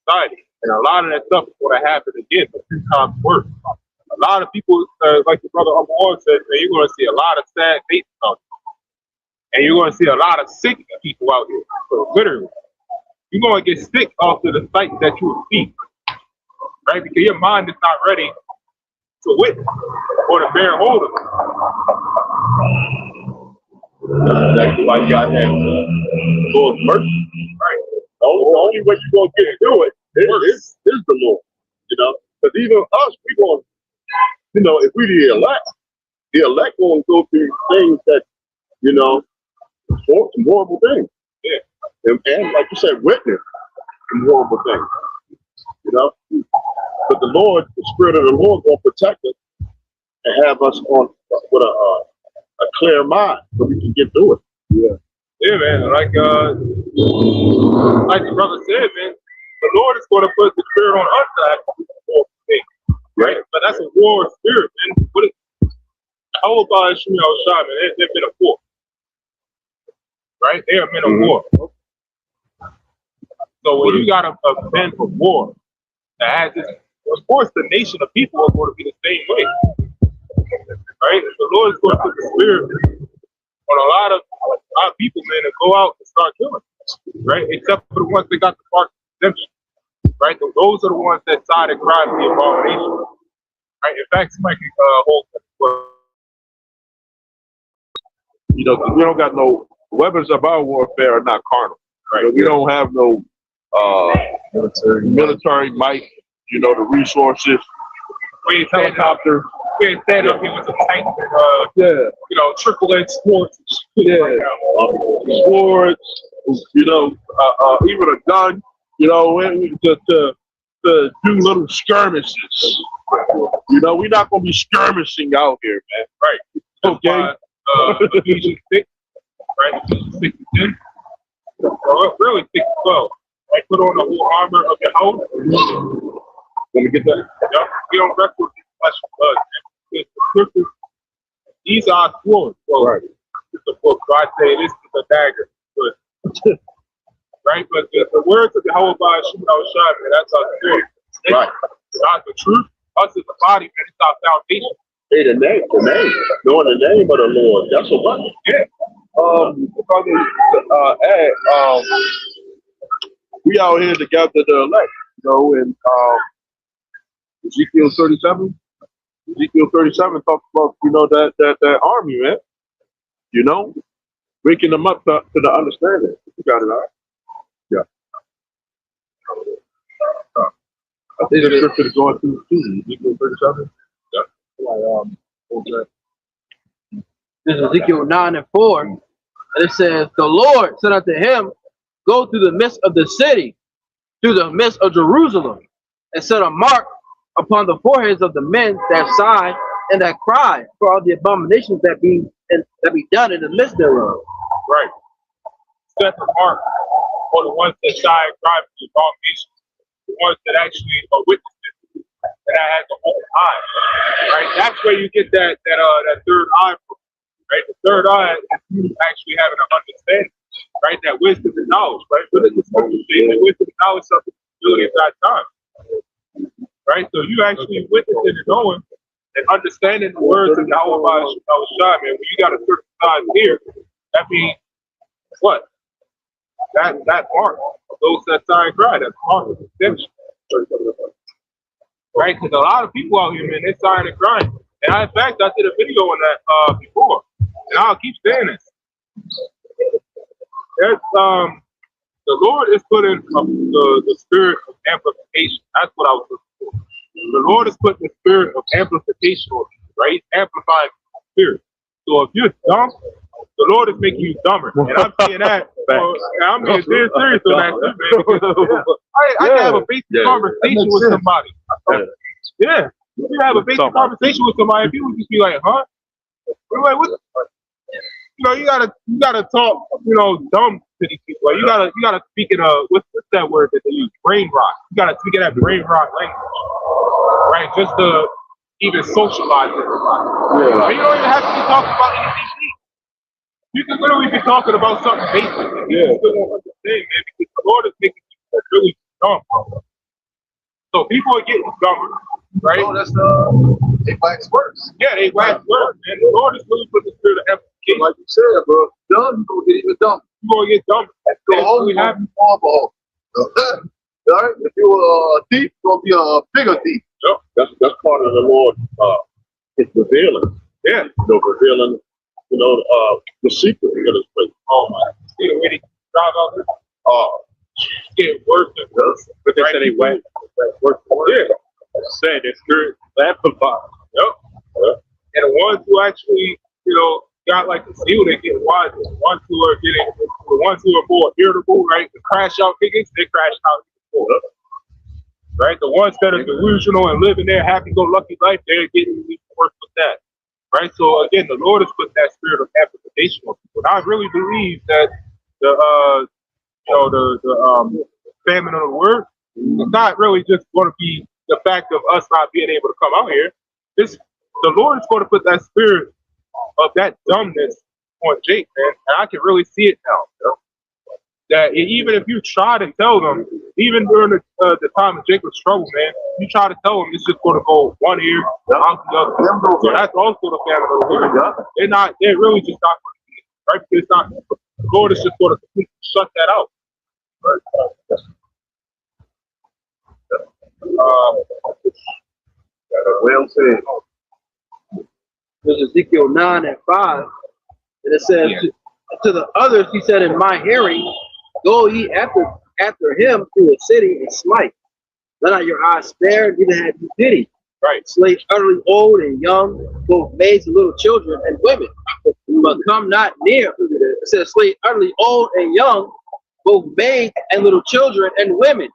society. And a lot of that stuff is going to happen again, but 2 times worse. A lot of people, like the brother Uncle Ward said, man, you're going to see a lot of sad faces out here. And you're going to see a lot of sick people out here. So literally, you're going to get sick off of the sight that you will see. Right? Because your mind is not ready to witness or to bear hold of it. That's exactly why you got that Lord's mercy. Right. The only way you're going to get through it is the Lord. Because even us, we're going, if we the elect going to go through things that, some horrible things. Yeah. And like you said, witness some horrible things. But the Lord, the Spirit of the Lord, going to protect us and have us on with a clear mind so we can get through it. Yeah, man. Like like the brother said, man, the Lord is going to put the spirit on us to actually war things, right? But that's a war spirit, man. What is, how about Shimei Shai, man? They've been a war, right? They have been a war. So when you got a men of war that has this, of course, the nation of people are going to be the same way, right? The Lord is going to put the spirit on a lot of people, man, to go out and start killing, right? Except for the ones that got the part of redemption, right? Those are the ones that side and cry for the abomination, right? In fact, somebody can hold. You know, 'cause we don't got no weapons of our warfare are not carnal. Right? You know, we don't have no military might. You know, the resources. We ain't helicopter. We ain't stand up here with some tanks and you know, AAA sports. Swords. You know, even a gun. You know, to do little skirmishes. You know, we're not gonna be skirmishing out here, man. Right. Okay. Ephesians 6, right? Ephesians 6 and 10. Or really 6 and 12. Right? Put on the whole armor of your house. Let me get that. Yep. We don't wrestle with flesh and blood. Man. The scriptures, these are swords. So Right. it's a book. So I say this is a dagger. But, right? But the words of the whole body, Shimon Shai, man, that's our spirit. Right. Not the truth. Us as a body, man, it's our foundation. Hey, the name, knowing the name of the Lord, that's a weapon. Yeah. We out here together to elect, you know, and Ezekiel 37. Ezekiel 37 talks about, you know, that army, man. You know, waking them up to the understanding. You got it, all right? Yeah. I think the scripture is going through Ezekiel 37. Yeah. This is Ezekiel 9 and 4. And it says, the Lord said unto him, go through the midst of the city, through the midst of Jerusalem, and set a mark upon the foreheads of the men that sigh and that cry for all the abominations that be done in the midst thereof. Right. Set the mark for the ones that shy and cry for the abominations, the ones that actually are witnesses, that has an open eye. Right? That's where you get that third eye from. Right? The third eye is you actually having an understanding. Right? That wisdom and knowledge. Right? What is the scripture saying? That wisdom and knowledge of the ability of that time. Right? So you actually witnessing and knowing and understanding the words of Yahweh Shai, man. When you got a certain size here, that means what? That mark. Those that sigh and cry, that's part of the redemption. Right? Because a lot of people out here, man, they're sighing and crying. And in fact, I did a video on that before. And I'll keep saying this. There's, the Lord is putting the spirit of amplification. That's what I was looking for. The Lord is putting the spirit of amplification on you, right? Amplifying the spirit. So if you're dumb, the Lord is making you dumber. And I'm seeing that. And I'm being dead serious on that too, man. Because, I can have a basic conversation with somebody. Yeah. You can have a basic conversation with somebody and people just be like, huh? You're like, what? You know, you gotta talk, you know, dumb to these people. Like, you gotta speak in what's that word that they use? Brain rot. You gotta speak in that brain rot language, right? Just to even socialize with everybody. Yeah. Like, you don't even have to be talking about anything deep. You can literally be talking about something basic. And you still won't understand, man, because the Lord is making people really dumb. So people are getting dumber, right? Oh, that's they wax worse. Yeah, they wax worse, man. The Lord is really putting the spirit of amplification. Like you said, bro, dumb, you're gonna get even dumb. You're gonna get dumb. Go home, you have alcohol. All right? If you're a thief, you're gonna be a bigger thief. Yep. That's part of the Lord. It's revealing. Yeah. You know, revealing, you know, the secret of this place. Oh my. See the way they drive out there? Oh. It's getting worse and worse. But they said they went worse and worse. Yeah. Said that spirit amplified. Yep. And the ones who actually, you know, got like the seal, they get wiser. The ones who are more irritable, right? The crash out niggas, they crash out before. Right? The ones that are delusional and living their happy-go-lucky life, they're getting worse with that. Right? So again, the Lord has put that spirit of amplification on people. And I really believe that the famine of the word. It's not really just going to be the fact of us not being able to come out here. It's the Lord is going to put that spirit of that dumbness on Jake, man, and I can really see it now. That even if you try to tell them, even during the time of Jacob's trouble, man, you try to tell them it's just going to go one ear out the other. So that's also the famine of the word. They're really just not going to see it, right? Because it's not. The Lord is just going to completely shut that out. Right? Well said. There's Ezekiel 9 and 5, and it says, to the others, he said, in my hearing, go ye after him through the city and smite. Let not your eyes spare, neither have you pity. Right. Slay utterly old and young, both maids and little children and women. But come not near. It says, slay utterly old and young, both maids and little children and women.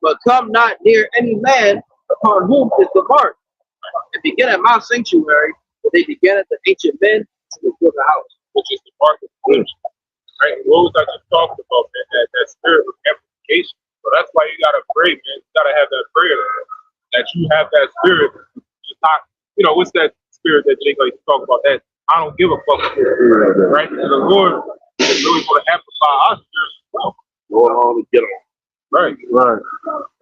But come not near any man upon whom is the mark. And begin at my sanctuary, but they began at the ancient men to build the house. Which is the mark of the right? What was I just talking about, man? That spirit of amplification. So that's why you gotta pray, man. You gotta have that prayer that you have that spirit. Just not, what's that spirit that Jake likes to talk about? That I don't give a fuck, right? And the Lord is really going to amplify our spirit as well. Lord, on to get them. Right.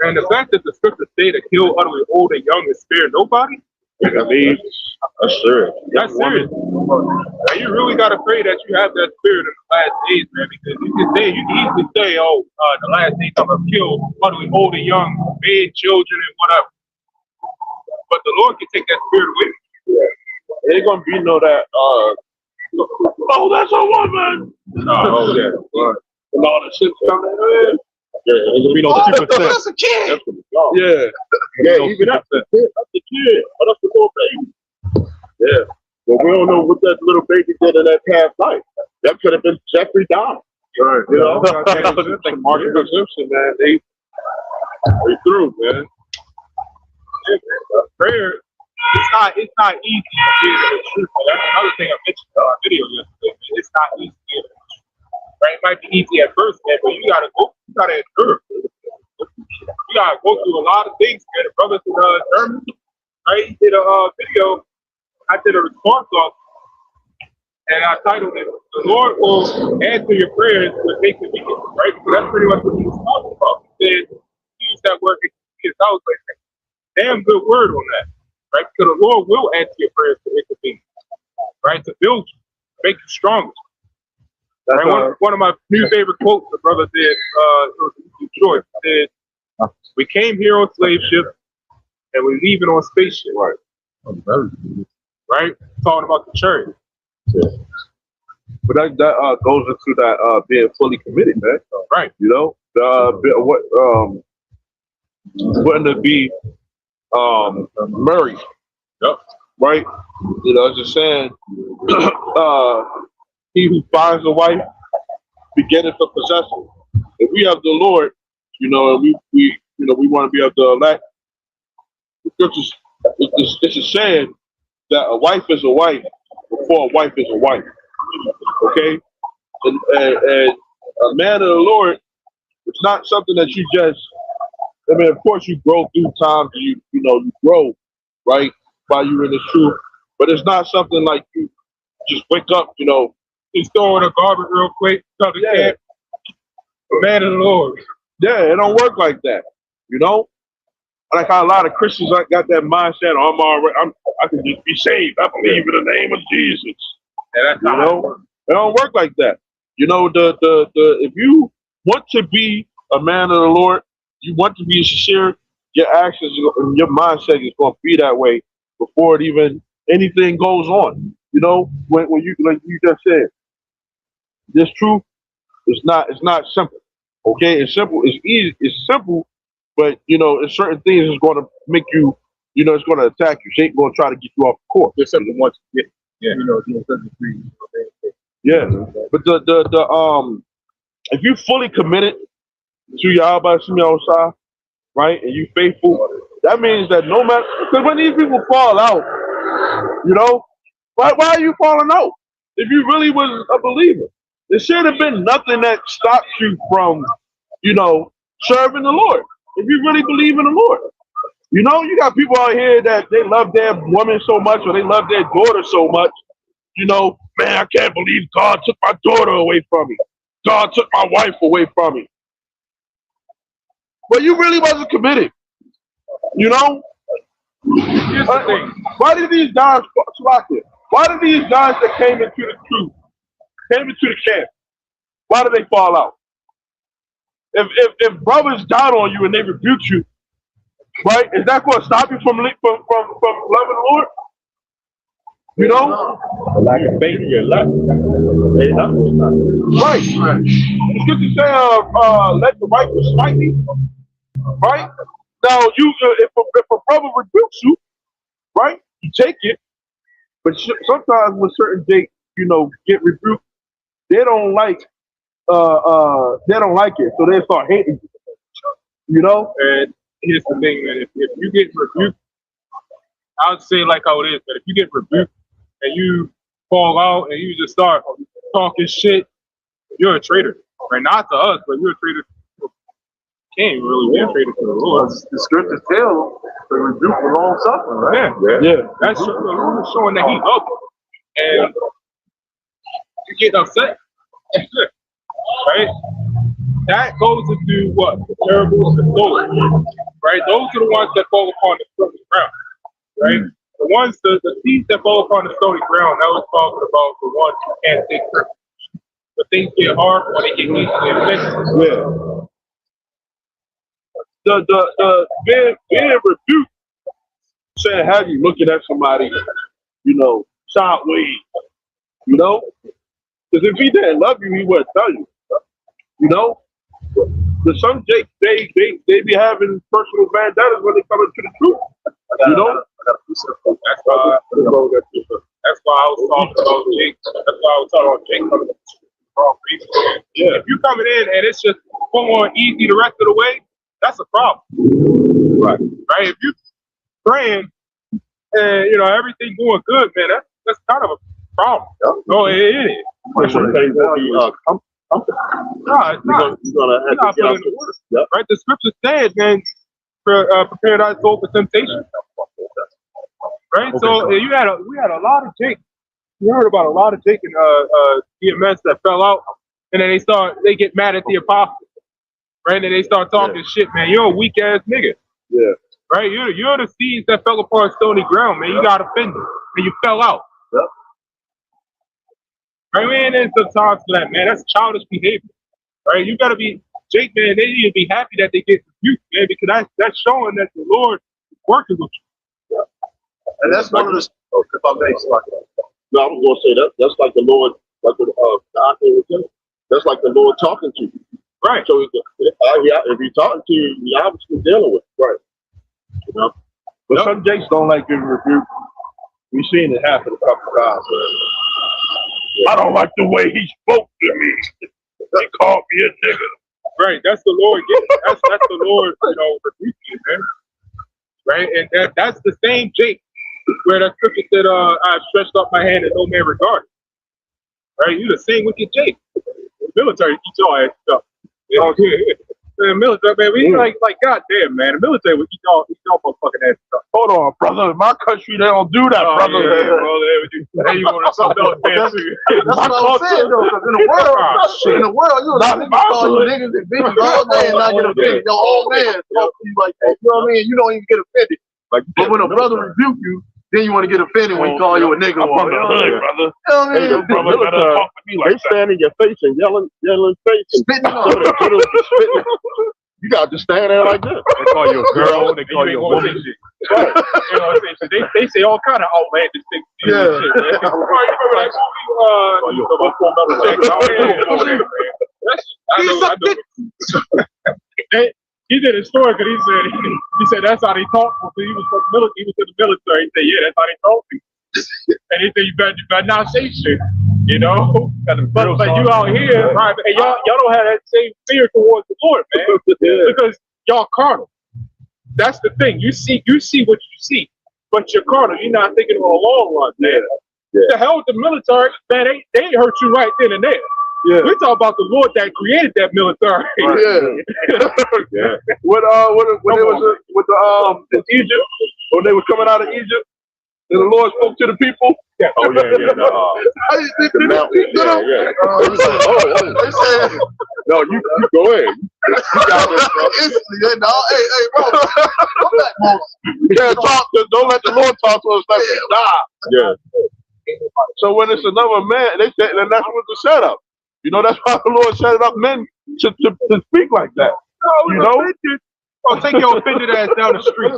And the fact that the scriptures say to kill utterly old and young and spare nobody. I mean, that's serious. That's serious. Now you really got to pray that you have that spirit in the last days, man, because you can easily say, the last days I'm going to kill utterly old and young, men, children, and whatever. But the Lord can take that spirit away. Yeah. Ain't gonna be that. Oh, that's a woman. Oh, yeah. Right. And all the shit coming in. Yeah, ain't gonna be no super sense. That's a kid. Yeah, even that's the kid. But that's the little baby. Yeah. But we don't know what that little baby did in that past life. That could have been Jeffrey Dahmer. Right. Like Martin Simpson, man. They through, man. Prayer, it's not easy to get the truth. That's another thing I mentioned in our video yesterday. It's not easy to get the truth. Right? It might be easy at first, man, but you gotta endure. You gotta go through a lot of things, man. The brother from Germany, right? He did a video. I did a response off, and I titled it, "The Lord will answer your prayers with make the weekend," right? So that's pretty much what he was talking about. He said, use that word, I was like, damn good word on that, right? Because the Lord will answer your prayers to intervene, right? To build you, make you stronger. Right? One of my new favorite quotes the brother did, it was Detroit, said, "We came here on slave ships and we're leaving on spaceship." Right? Talking about the church. Yeah. But that goes into that being fully committed, man. Right. Wouldn't it be Murray? Yep. Right? Just saying, he who finds a wife beginneth a possession. If we have the Lord, and we want to be able to elect, the scriptures, it's saying that a wife is a wife before a wife is a wife. Okay? And a man of the Lord, it's not something that you just, of course you grow through times and you grow, right, while you're in the truth. But it's not something like you just wake up, Just throw in a garbage real quick. Yeah. A man of the Lord. Yeah, it don't work like that, Like how a lot of Christians got that mindset, I can just be saved. I believe in the name of Jesus. And that's not it don't work like that. If you want to be a man of the Lord, you want to be sincere, your actions and your mindset is going to be that way before anything goes on. When you, like you just said, this truth is not simple. Okay, it's simple, it's easy, it's simple, but in certain things it's going to make you, it's going to attack you. It's going to try to get you off the course. There's something once you get, yeah. But the if you fully committed to Yahweh Shemiyah, right, and you faithful, that means that no matter, because when these people fall out, why are you falling out? If you really was a believer, There should have been nothing that stops you from, serving the Lord. If you really believe in the Lord. You got people out here that they love their woman so much or they love their daughter so much. Man, I can't believe God took my daughter away from me. God took my wife away from me. But you really wasn't committed. Here's the thing. Why did these guys that came into the truth, came into the camp, why did they fall out? If brothers got on you and they rebuked you, right, is that going to stop you from loving the Lord? The lack of faith in your life. Right. The scripture say, let the righteous smite me. Right? Now, if a brother rebukes you, right, you take it. But sometimes when certain jakes, get rebuked, they don't like it, so they start hating you. And here's the thing, man. If you get rebuked, I would say like how it is, but if you get rebuked and you fall out and you just start talking shit, you're a traitor. Right? Not to us, but you're a traitor. Can't really be a traitor to the Lord. The scriptures tell the rebuke for long suffering, right? Yeah. That's the Lord is showing that He loves you. And you get upset. Right? That goes into what? The parables and stories. Right? Those are the ones that fall upon the stony ground. Right? The ones, the seeds that fall upon the stony ground, that was talking about the ones who can't take privilege. But things get hard when they get easily offended. Yeah. The being rebuked shouldn't have you looking at somebody, sideways. Because if he didn't love you, he wouldn't tell you. The some Jakes, they be having personal vendettas when they come into the truth. That's why I was talking about Jake. That's why I was talking about Jake coming in the wrong reason. Yeah. If you coming in and it's just going easy the rest of the way, that's a problem. Right. Right. If you praying and everything going good, man, that's kind of a problem. No, it is. No, it's not. You're gonna have to get out the word. Yep. Right. The scripture said, man, prepare thy soul for temptation. Right. Okay, so we had a lot of Jake. We heard about a lot of Jake and GMS that fell out, and then they get mad at the apostles. Right, and they start talking shit, man. You're a weak ass nigga. Yeah. Right, you're the seeds that fell upon stony ground, man. You got offended and you fell out. Yep. Right, we ain't in some times for that, man. That's childish behavior. Right, you gotta be Jake, man. They need to be happy that they get rebuked, man, because that's showing that the Lord is working with you. Yeah. And that's one of the. No, I was gonna say that's like the Lord, like that's like the Lord talking to you. Right. So if he's talking to you, you're obviously dealing with it. Right. But some Jakes don't like getting rebuked. We've seen it happen a couple times. I don't like the way he spoke to me. They called me a nigga. Right. That's the Lord. That's the Lord. Rebuking, man. Right. And that's the same Jake where that scripture said, "I stretched out my hand and no man regarded." Right. You the same wicked Jake. The military keep your ass up. Oh yeah. The military, man, we like goddamn, man. The military would eat y'all motherfucking ass up. Hold on, brother. In my country, they don't do that, brother. Yeah, you want to something else, man? That's what I was saying, though. Because in the world, you know, call you niggas and bitches all day and not get offended. Your old man talk to you like that. You know what I mean? You don't even get offended. But when a brother rebuke you, then you want to get offended when he call you a nigga. I'm from the hood, brother. You know what I mean? Your brother better talk to me like they stand in your face and yelling face and spitting on you. You got to stand there like this. They call you a girl. They call you a woman. Right. You know what I'm saying? They say all kind of outlandish things. Yeah. Shit, man. You remember that movie? He did a story because he said that's how they talk. He was from the military. He was in the military. He said, yeah, that's how they talk. And he said, you better not say shit, But you out here, right? And y'all don't have that same fear towards the Lord, man, because y'all carnal. That's the thing. You see what you see, but you're carnal. You're not thinking of a long run, man. Yeah. The hell with the military, man. They hurt you right then and there. Yeah. We talk about the Lord that created that military. Yeah. When they was with the in Egypt, when they were coming out of Egypt, and the Lord spoke to the people. Oh yeah. The mountain. Yeah. They was like, they said, no, you go ahead. You got this, bro. Instantly, no, hey, bro, come back, Moses. You can't talk to. Don't let the Lord talk to us like we die. Yeah. So when it's another man, they say, and that's what the setup. You know, that's why the Lord set it up men to speak like that. You know? Oh, take your offended ass down the street.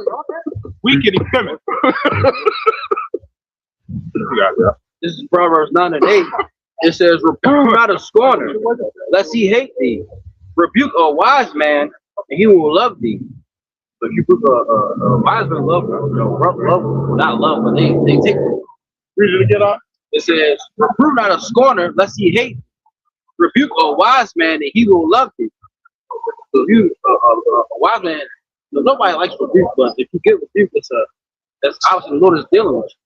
Weak and effeminate. This is Proverbs 9 and 8. It says, reprove not a scorner, lest he hate thee. Rebuke a wise man, and he will love thee. So if you rebuke a wise man, love, not love, but they take it. Read it again, It says, reprove not a scorner, lest he hate thee. Rebuke a wise man, and he will love thee. So if you, a wise man, nobody likes rebuke, but if you get rebuke, that's obviously the Lord is dealing with you,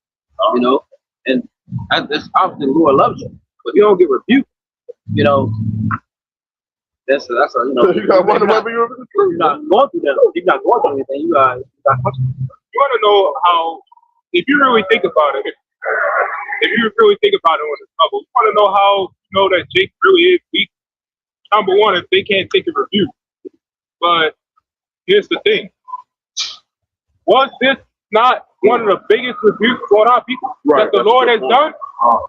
you know, and that's obviously the Lord loves you. But if you don't get rebuked, you know, that's a, you know, you got wonder whether you're the truth. you're not going through that. You're not going through anything. You got You want to know how, if you really think about it, if you really think about it on this level, you want to know how you know that Jake really is weak. Number one, if they can't take a rebuke. But here's the thing. Was this not one of the biggest rebukes on our people that the Lord has done?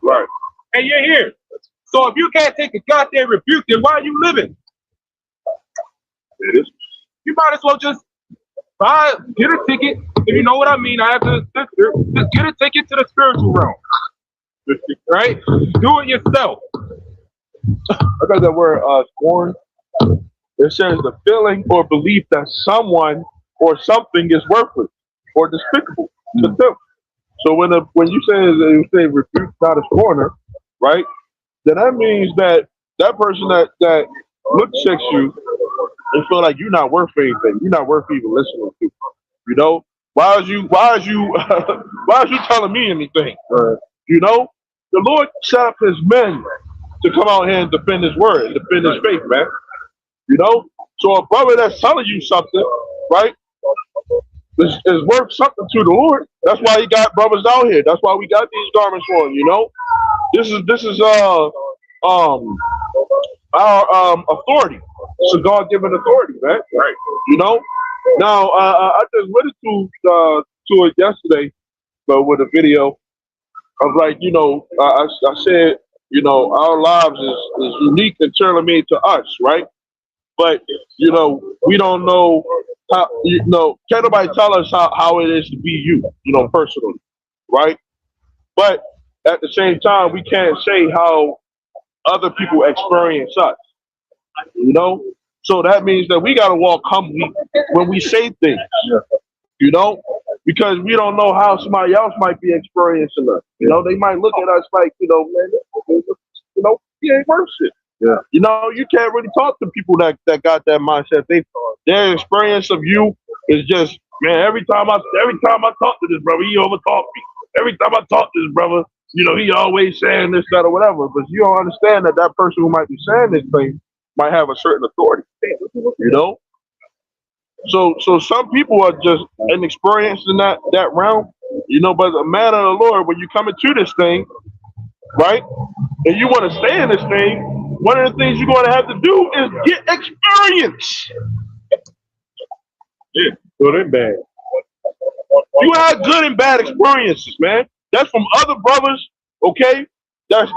Right. And you're here. So if you can't take a goddamn rebuke, then why are you living? It is. You might as well just get a ticket. If you know what I mean, I have to just get a ticket to the spiritual realm. Right? Do it yourself. I got that word scorn. It says the feeling or belief that someone or something is worthless or despicable to them. So when you say rebuke not a scorner, right? Then that means that person that looks at you and feel like you're not worth anything. You're not worth even listening to. You know? Why is you telling me anything? You know? The Lord set up his men to come out here and defend his word and defend his faith, man. You know? So a brother that's telling you something, right, is worth something to the Lord. That's why he got brothers out here. That's why we got these garments on, you know? This is our authority. It's a God-given authority, man. Right. You know? Now I just went to it yesterday, but with a video of like, you know, I said, you know, our lives is unique and tailor-made to us, right? But, you know, we don't know how, you know, can't nobody tell us how it is to be you know, personally, right? But at the same time, we can't say how other people experience us, you know? So that means that we got to walk humbly when we say things, you know? Because we don't know how somebody else might be experiencing us. You know, they might look at us like, you know, man, you know, he ain't worth it. Yeah. You know, you can't really talk to people that got that mindset. Their experience of you is just, man, every time I talk to this brother, he overtalk me. Every time I talk to this brother, you know, he always saying this, that, or whatever. But you don't understand that person who might be saying this thing might have a certain authority. You know? So some people are just inexperienced in that realm, you know, but the man of the Lord, when you come into this thing, right, and you want to stay in this thing, one of the things you're going to have to do is get experience. Yeah, good and bad. You have good and bad experiences, man. That's from other brothers, okay, that's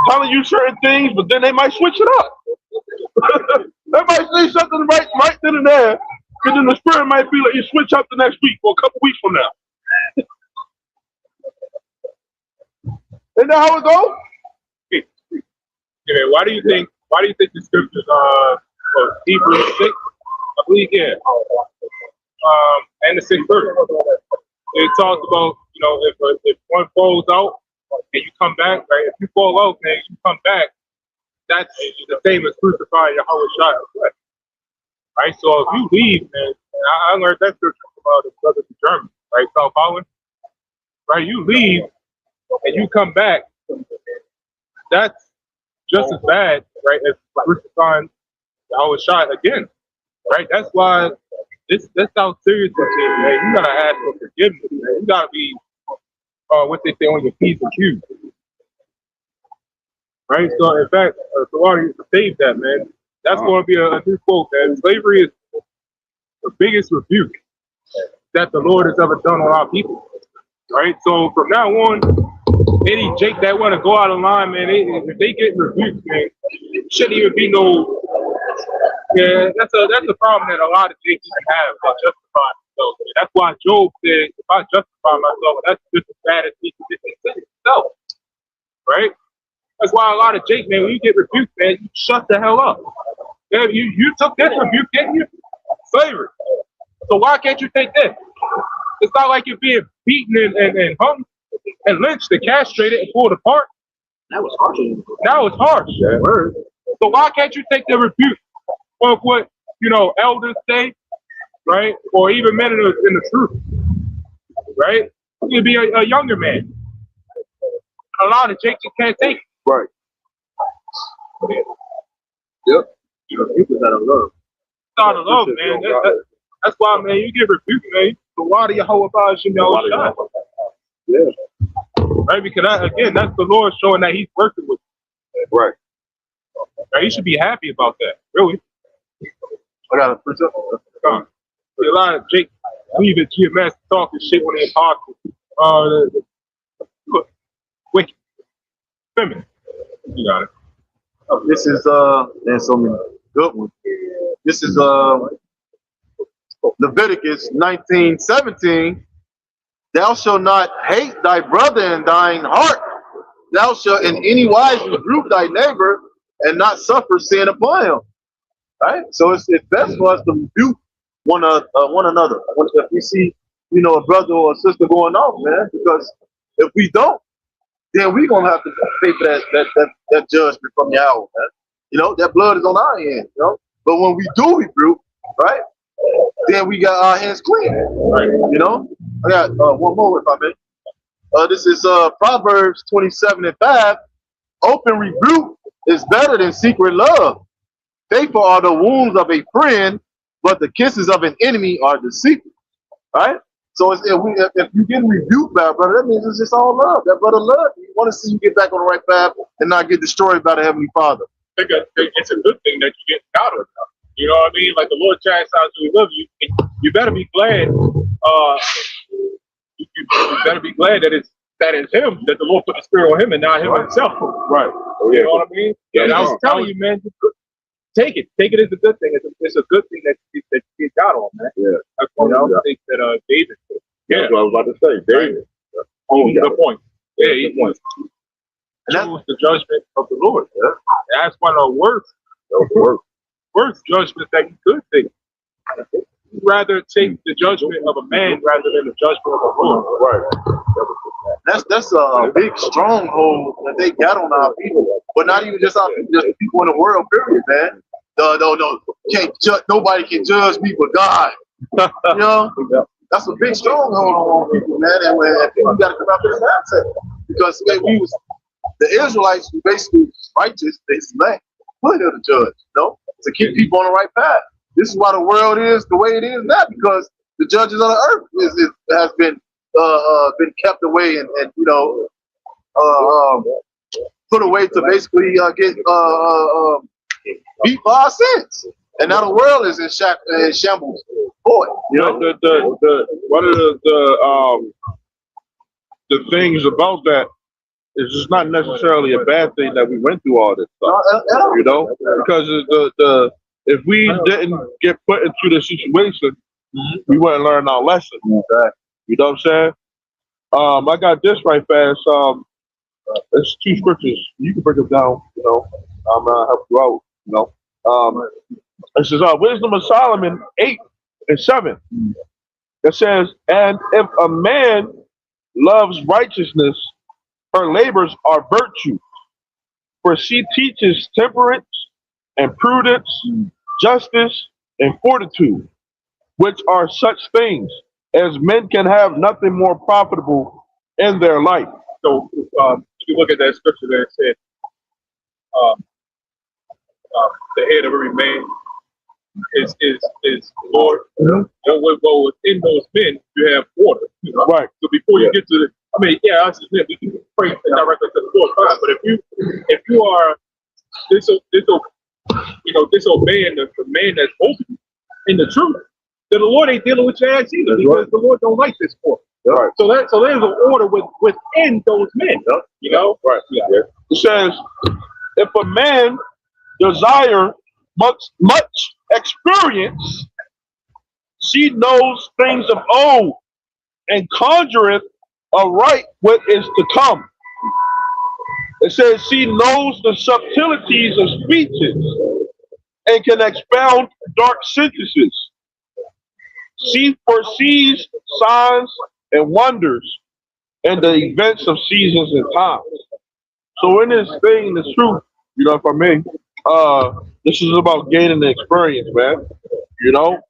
telling you certain things, but then they might switch it up. They might say something right then and there, and then the spirit might be like, you switch up the next week or a couple weeks from now. Isn't that how it goes? Yeah, why do you think the scriptures Hebrews 6, I believe, yeah. And the 6th verse. It talks about, you know, if one falls out and you come back, right? If you fall out and you come back, that's the same as crucifying Yahweh Shai. Right? So if you leave, man, I learned that scripture about the brothers in Germany, right? South Holland. Right? You leave and you come back, that's just as bad, right, as crucifying Yahweh Shai again, right? That's why that's how serious this is, man. You gotta ask for forgiveness, man. You gotta be what they say on your P's and Q's, right? So in fact, Tawari used to save that, man. That's going to be a new quote, man. Slavery is the biggest rebuke that the Lord has ever done on our people, right? So from now on, any Jake that want to go out of line, man, if they get rebuked, man, it shouldn't even be no. Yeah, that's a problem that a lot of Jakes have about justifying themselves. Man. That's why Job said, "If I justify myself, that's just as bad as he can himself." Right? That's why a lot of Jake, man, when you get rebuked, man, you shut the hell up. Yeah, you took this rebuke, didn't you? Slavery. So why can't you take this? It's not like you're being beaten and hung and lynched and castrated and pulled apart. That was harsh. Now it's harsh. Yeah. So why can't you take the rebuke of what, elders say, right? Or even men in the truth, right? You could be a younger man. A lot of Jakes just can't take it. Right. Yep. People gotta love. It's out of love, man. That's why, man, you get rebuked, man. So why do you hold about shot? Yeah. Right? Because that's the Lord showing that He's working with you. Right. Right? You should be happy about that, really. I got a precept. See a lot of Jake leaving GMS talking shit when they apostle. Wicked. Feminine. You got it. This is there's so many good ones. This is Leviticus 19:17. Thou shalt not hate thy brother in thine heart. Thou shalt in any wise rebuke thy neighbor and not suffer sin upon him. Right? So it's best for us to rebuke one another. If we see, a brother or a sister going off, man, because if we don't, then we're gonna have to pay for that judgment from Yahweh, man. That blood is on our hands, But when we do rebuke, right, then we got our hands clean. Right. I got one more if I may. This is Proverbs 27:5. Open rebuke is better than secret love. Faithful are the wounds of a friend, but the kisses of an enemy are deceitful. Right? So if you get rebuked by a brother, that means it's just all love. That brother loves you. He want to see you get back on the right path and not get destroyed by the Heavenly Father. I think it's a good thing that you get out of it. You know what I mean? Like the Lord chastises you, love you. You better be glad. You better be glad that it's Him, that the Lord put the Spirit on Him and not Him himself. Right. You know what I mean? Yeah, and I was telling you, man, take it. Take it as a good thing. It's a good thing that you get God on, man. Yeah. That's what I think that David. Yeah. That's what I was about to say. David. Oh, good point. Yeah, he won. And that was the judgment of the Lord. Yeah. That's one of the worst judgments that you could take. You'd rather take the judgment of a man rather than the judgment of a Lord. Right. That's a big stronghold that they got on our people, but not even just our people, just people in the world. Period, man. No, nobody can judge me but God. That's a big stronghold on people, man. And people got to come out with that mindset because the Israelites were basically righteous. They slack. We're here to judge, to keep people on the right path. This is why the world is the way it is now, because the judges of the earth has been kept away and put away to basically get beat for our sins. And now the world is in shambles. Boy, One of the things about that is it's not necessarily a bad thing that we went through all this stuff, because if we didn't get put into the situation, we wouldn't learn our lesson. Okay. You know what I'm saying? I got this right fast. It's 2 scriptures. You can break them down. I'm gonna help you out. It says Wisdom of Solomon 8:7. It says, and if a man loves righteousness, her labors are virtue, for she teaches temperance and prudence, justice and fortitude, which are such things as men can have nothing more profitable in their life. So if you look at that scripture there, it said, the head of every man is the Lord. And well, within those men, you have order. You know? Right. So before you get to the, I mean, yeah, us as men, we can pray directly to the Lord, fine. But if you are disobeying the man that's over you in the truth, then the Lord ain't dealing with your ass either, because the Lord don't like this order. Right. So there's an order within those men. You know. Right. Yeah. It says, if a man desire much experience, she knows things of old, and conjureth aright what is to come. It says she knows the subtleties of speeches and can expound dark sentences. She foresees signs and wonders and the events of seasons and times. So in this thing, the truth, you know, if I may, this is about gaining the experience, man. You know,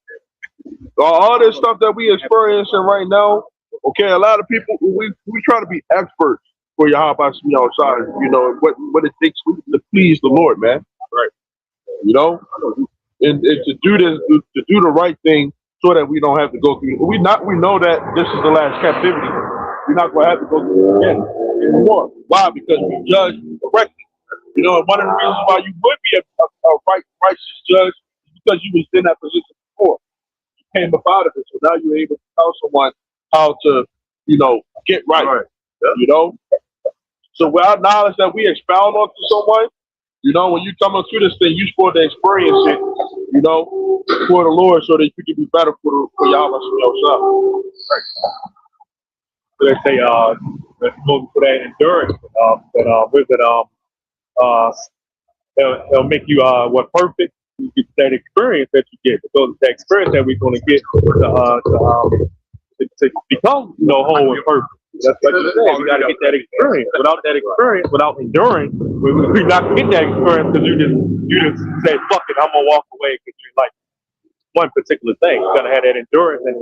all this stuff that we experiencing right now. Okay, a lot of people we try to be experts for Yahweh outside. You know what it takes to please the Lord, man. Right. You know, and to do this, to do the right thing, so that we don't have to go through. We know that this is the last captivity. We're not going to have to go through it again anymore. Why? Because we judge correctly. You know, and one of the reasons why you would be a righteous judge is because you was in that position before. You came up out of it, so now you're able to tell someone how to, you know, get right. You know, so with our knowledge that we expound onto someone, you know, when you come up through this thing, you're supposed to experience it, you know, for the Lord, so that you can be better for Yahweh yourself. Right. So they say, let's go for that endurance. It'll make you perfect. You get that experience that you get. So the experience that we're going to get to become, you know, whole and perfect. That's like you said, we got to get that experience. Without that experience, without enduring, we're not going to get that experience, because you just say, fuck it, I'm going to walk away because you like one particular thing. You got to have that endurance, and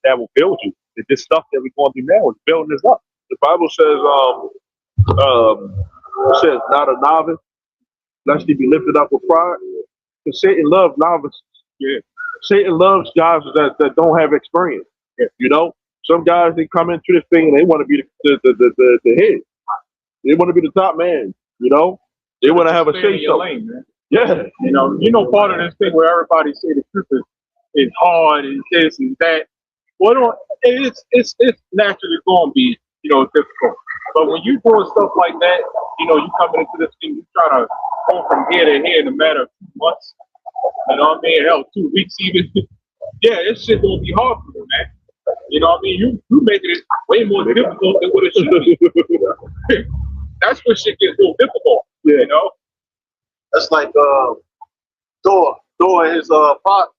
that will build you. This stuff that we're going through now is building us up. The Bible says, it says, not a novice, lest he be lifted up with pride. Because Satan loves novices. Yeah. Satan loves guys that don't have experience. Yeah. You know, some guys, they come into this thing and they want to be the head. They want to be the top man. You know, they want to have a say so. Yeah. You know, part of this thing where everybody say the truth is hard and this and that. Well, it's naturally going to be, you know, difficult. But when you doing stuff like that, you know, you coming into this thing, you try to go from here to here in a matter of 2 months. You know what I mean? Hell, 2 weeks even. Yeah, this shit gonna be hard for you, man. You know what I mean? You making it way more difficult than what it should be. That's when shit gets so difficult. Yeah. You know? That's like Thor and his pot.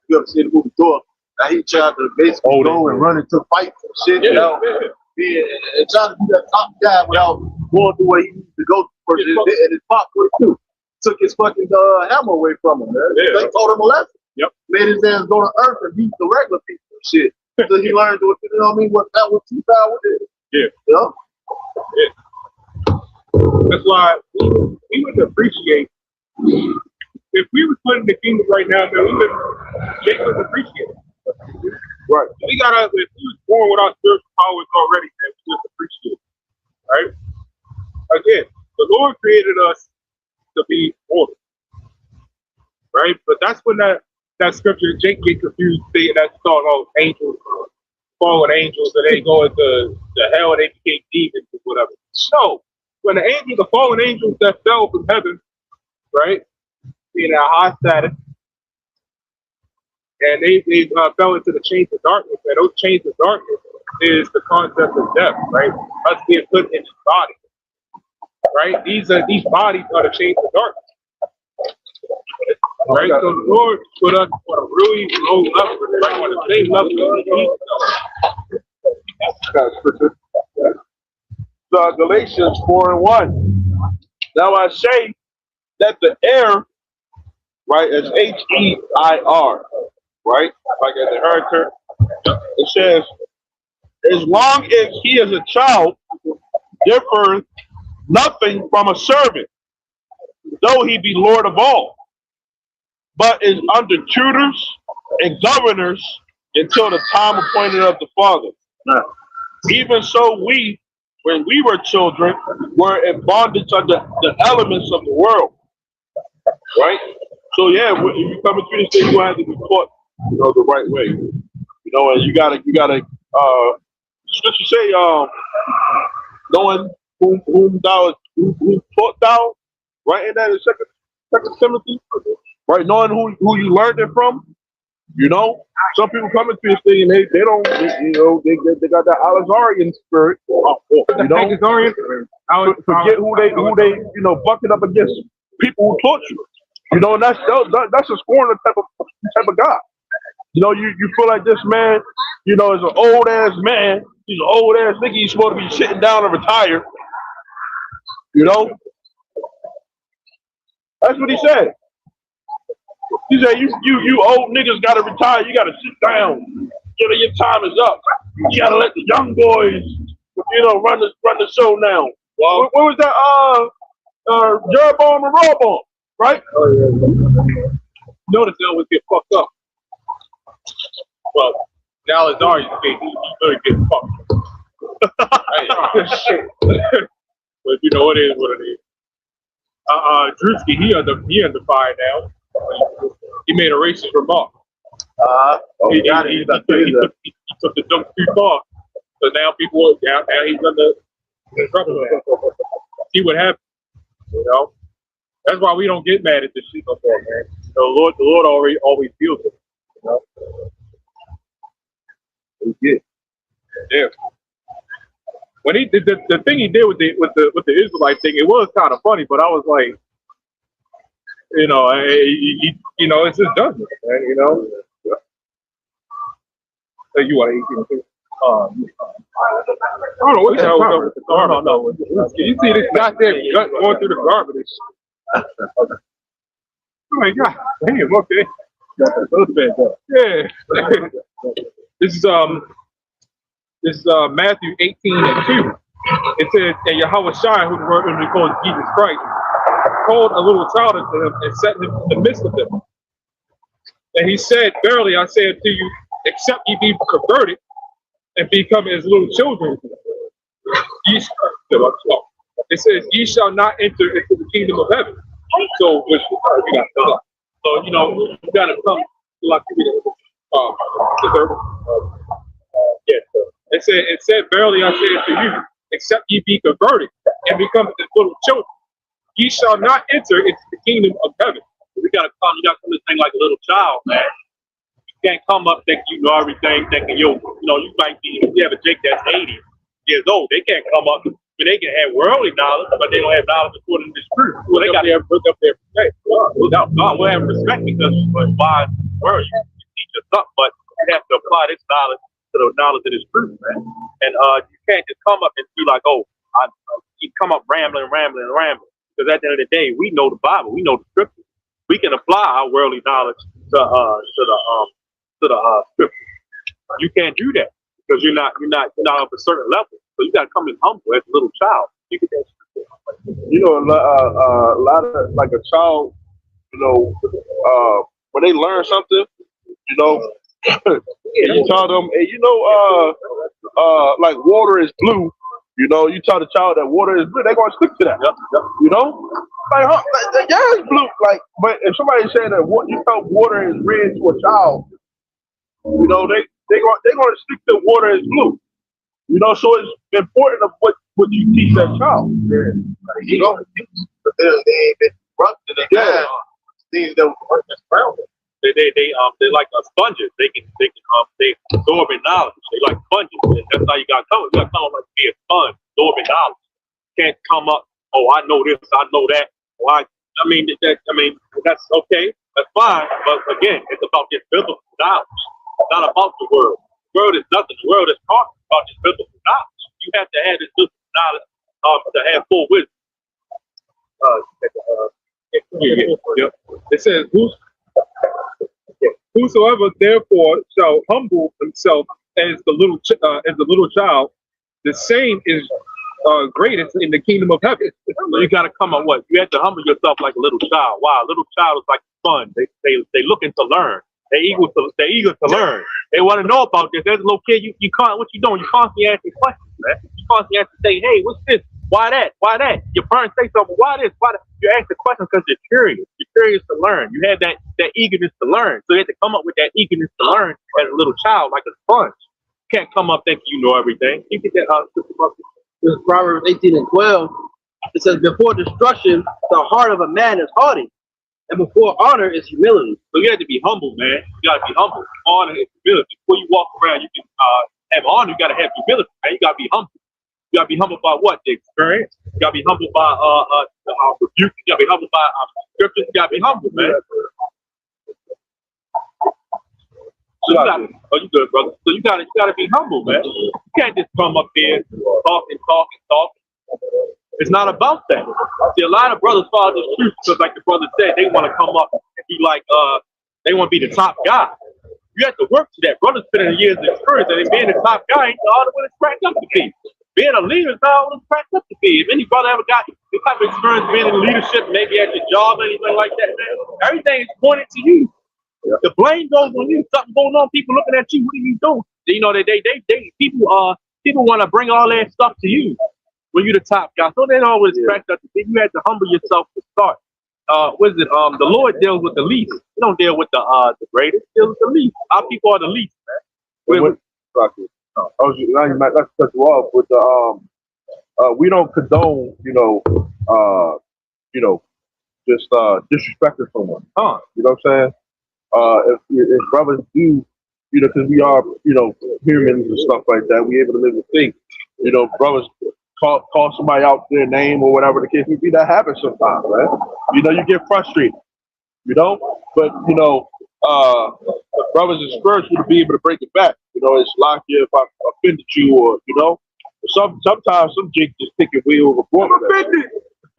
You ever seen the movie Thor? Now he tried to basically go and run into fights and shit. Yeah, you know? Yeah, and trying to be that top guy without going through where he needs to go for and his pop what he do. Took his fucking hammer away from him, man. Yeah. They told him a lesson. Yep. Made his ass go to Earth and beat the regular people and shit. So he learned what, you know what I mean, what that was 2 power is. Yeah. Yeah. That's why we would appreciate if we were put in the kingdom right now, man, we would appreciate it. Right. We gotta, if we was born with our spiritual powers already, man, we just appreciate it. Right? Again, the Lord created us to be order. Right? But that's when that scripture, Jake get confused, thinking that's talking about angels, fallen angels, and they go into the hell and they became demons or whatever. No. When the angels, the fallen angels that fell from heaven, right, being at a high status, and they fell into the chains of darkness, and those chains of darkness is the concept of death, right? Us being put in this body, right? These bodies are the chains of darkness, right? So the Lord put us on a really low level, right? On the same level. Galatians 4:1. Now I say that the heir, right, as H-E-I-R, right, like as a inheritor, it says, as long as he is a child, differeth nothing from a servant, though he be Lord of all. but is under tutors and governors until the time appointed of the Father. Even so, we, when we were children, were in bondage under the elements of the world. Right? So yeah, if you come into this thing, you have to be taught, the right way. And you gotta, scripture say, knowing whom who taught thou, right? In that in second Timothy, right? Knowing who you learned it from. Some people come into this thing and they don't, they got that Alizarian spirit. Forget who they bucking up against people who taught you. And that's a scorner type of guy. You feel like this man, is an old ass man. He's an old ass nigga. He's supposed to be sitting down and retired. That's what he said. He said, you old niggas gotta retire. You gotta sit down. Your time is up. You gotta let the young boys, run the show now. Well, what was that? Jeroboam and Rehoboam, right? Oh, yeah. Notice they always get fucked up. Well, now it's ours. You really get fucked. Shit. But it is what it is. Drewski, he under fire now. He made a racist remark. He took the joke too far. So now people now he's under trouble. See what happens. That's why we don't get mad at this shit no more, man. The Lord always feels it. Yeah. Yeah. When he did the thing he did with the Israelite thing, it was kind of funny, but I was like, it's just judgment, man. So you want to eat? I don't know what the hell was up with the garbage. No. You see this goddamn gut going through the garbage? Oh my God! Damn. Okay. Yeah. This is Matthew 18:2. It says, and Yahweh Shai, who the word is called Jesus Christ, called a little child unto him and set him in the midst of them. And he said, verily I say unto you, except ye be converted and become as little children, it says, ye shall not enter into the kingdom of heaven. So, you gotta come like it said, verily I say unto you, except ye be converted and become as little children, ye shall not enter into the kingdom of heaven. You gotta come to this thing like a little child, man. You can't come up thinking you know everything, thinking you might be, if you have a Jake that's 80 years old, they can't come up, but they can have worldly knowledge, but they don't have knowledge according to this truth. Well, they got to put up their respect. God will have respect because it's wise word. You teach us up, but you have to apply this knowledge to the knowledge of this truth, man. And you can't just come up and be like, you come up rambling. Because at the end of the day, we know the Bible, we know the scripture. We can apply our worldly knowledge to the scripture. You can't do that because you're not of a certain level. So you gotta come in humble as a little child. You get that scripture. A lot of like a child, when they learn something, you tell them, hey, like water is blue. You tell the child that water is blue, they're gonna stick to that. Like, yeah, it's blue. Like, but if somebody's saying that you tell water is red to a child, they're gonna stick to water is blue. So it's important of what you teach that child. Yeah. But they ain't been corrupted. Things that were around them. They're like sponges. They absorb knowledge. They like sponges. And that's how you got to come. You got to come like be a sponge, absorbing knowledge. You can't come up. Oh, I know this. I know that. That's okay. That's fine. But again, it's about this biblical knowledge. It's not about the world. The world is nothing. The world is talking about this biblical knowledge. You have to have this biblical knowledge to have full wisdom. It says, whosoever therefore shall humble himself as the little child, the same is greatest in the kingdom of heaven. So you gotta come on what? You have to humble yourself like a little child. Wow, a little child is like fun. They looking to learn. They're eager to learn. They want to know about this. As a little kid, you can't. What you doing? You constantly asking questions, man. You constantly have to say, hey, what's this? Why that? Why that? Your parents say something. Why this? Why that? You ask the question because you're curious. You're curious to learn. You have that eagerness to learn. So you have to come up with that eagerness to learn as a little child, like a sponge. You can't come up thinking you know everything. You get that. This is Proverbs 18 and 12. It says, before destruction, the heart of a man is haughty, and before honor is humility. So you have to be humble, man. You gotta be humble. Honor and humility. Before you walk around, you can have honor. You gotta have humility, man. You gotta be humble. You gotta be humbled by what? The experience. You gotta be humbled by rebuke. You gotta be humbled by scriptures. You gotta be humble, man. So you gotta, oh, you good, brother. So you gotta be humble, man. You can't just come up here talk. It's not about that. See, a lot of brothers follow this truth because, like the brother said, they want to come up and be like, they want to be the top guy. You have to work to that. Brothers spending years of experience, and being the top guy ain't all the way it's cracked up to be. Being a leader is not all it's cracked up to be. If any brother ever got this type of experience being in leadership, maybe at your job or anything like that, man, everything is pointed to you. Yeah. The blame goes on you. Something going on, people looking at you. What are you doing? You know, people want to bring all that stuff to you when you're the top guy. So they always cracked up to be. You had to humble yourself to start. What is it? The Lord deals with the least. He don't deal with the greatest. He deals with the least. Our people are the least, man. Let's cut you off with the we don't condone, just disrespecting someone. You know what I'm saying? If brothers do, because we are, humans and stuff like that, we able to live and think. Brothers call somebody out their name or whatever the case may be. That happens sometimes, right? You get frustrated, but brothers is spiritual to be able to break it back. It's like if I offended you, or sometimes some jigs just pick your wheel overboard. I'm offended.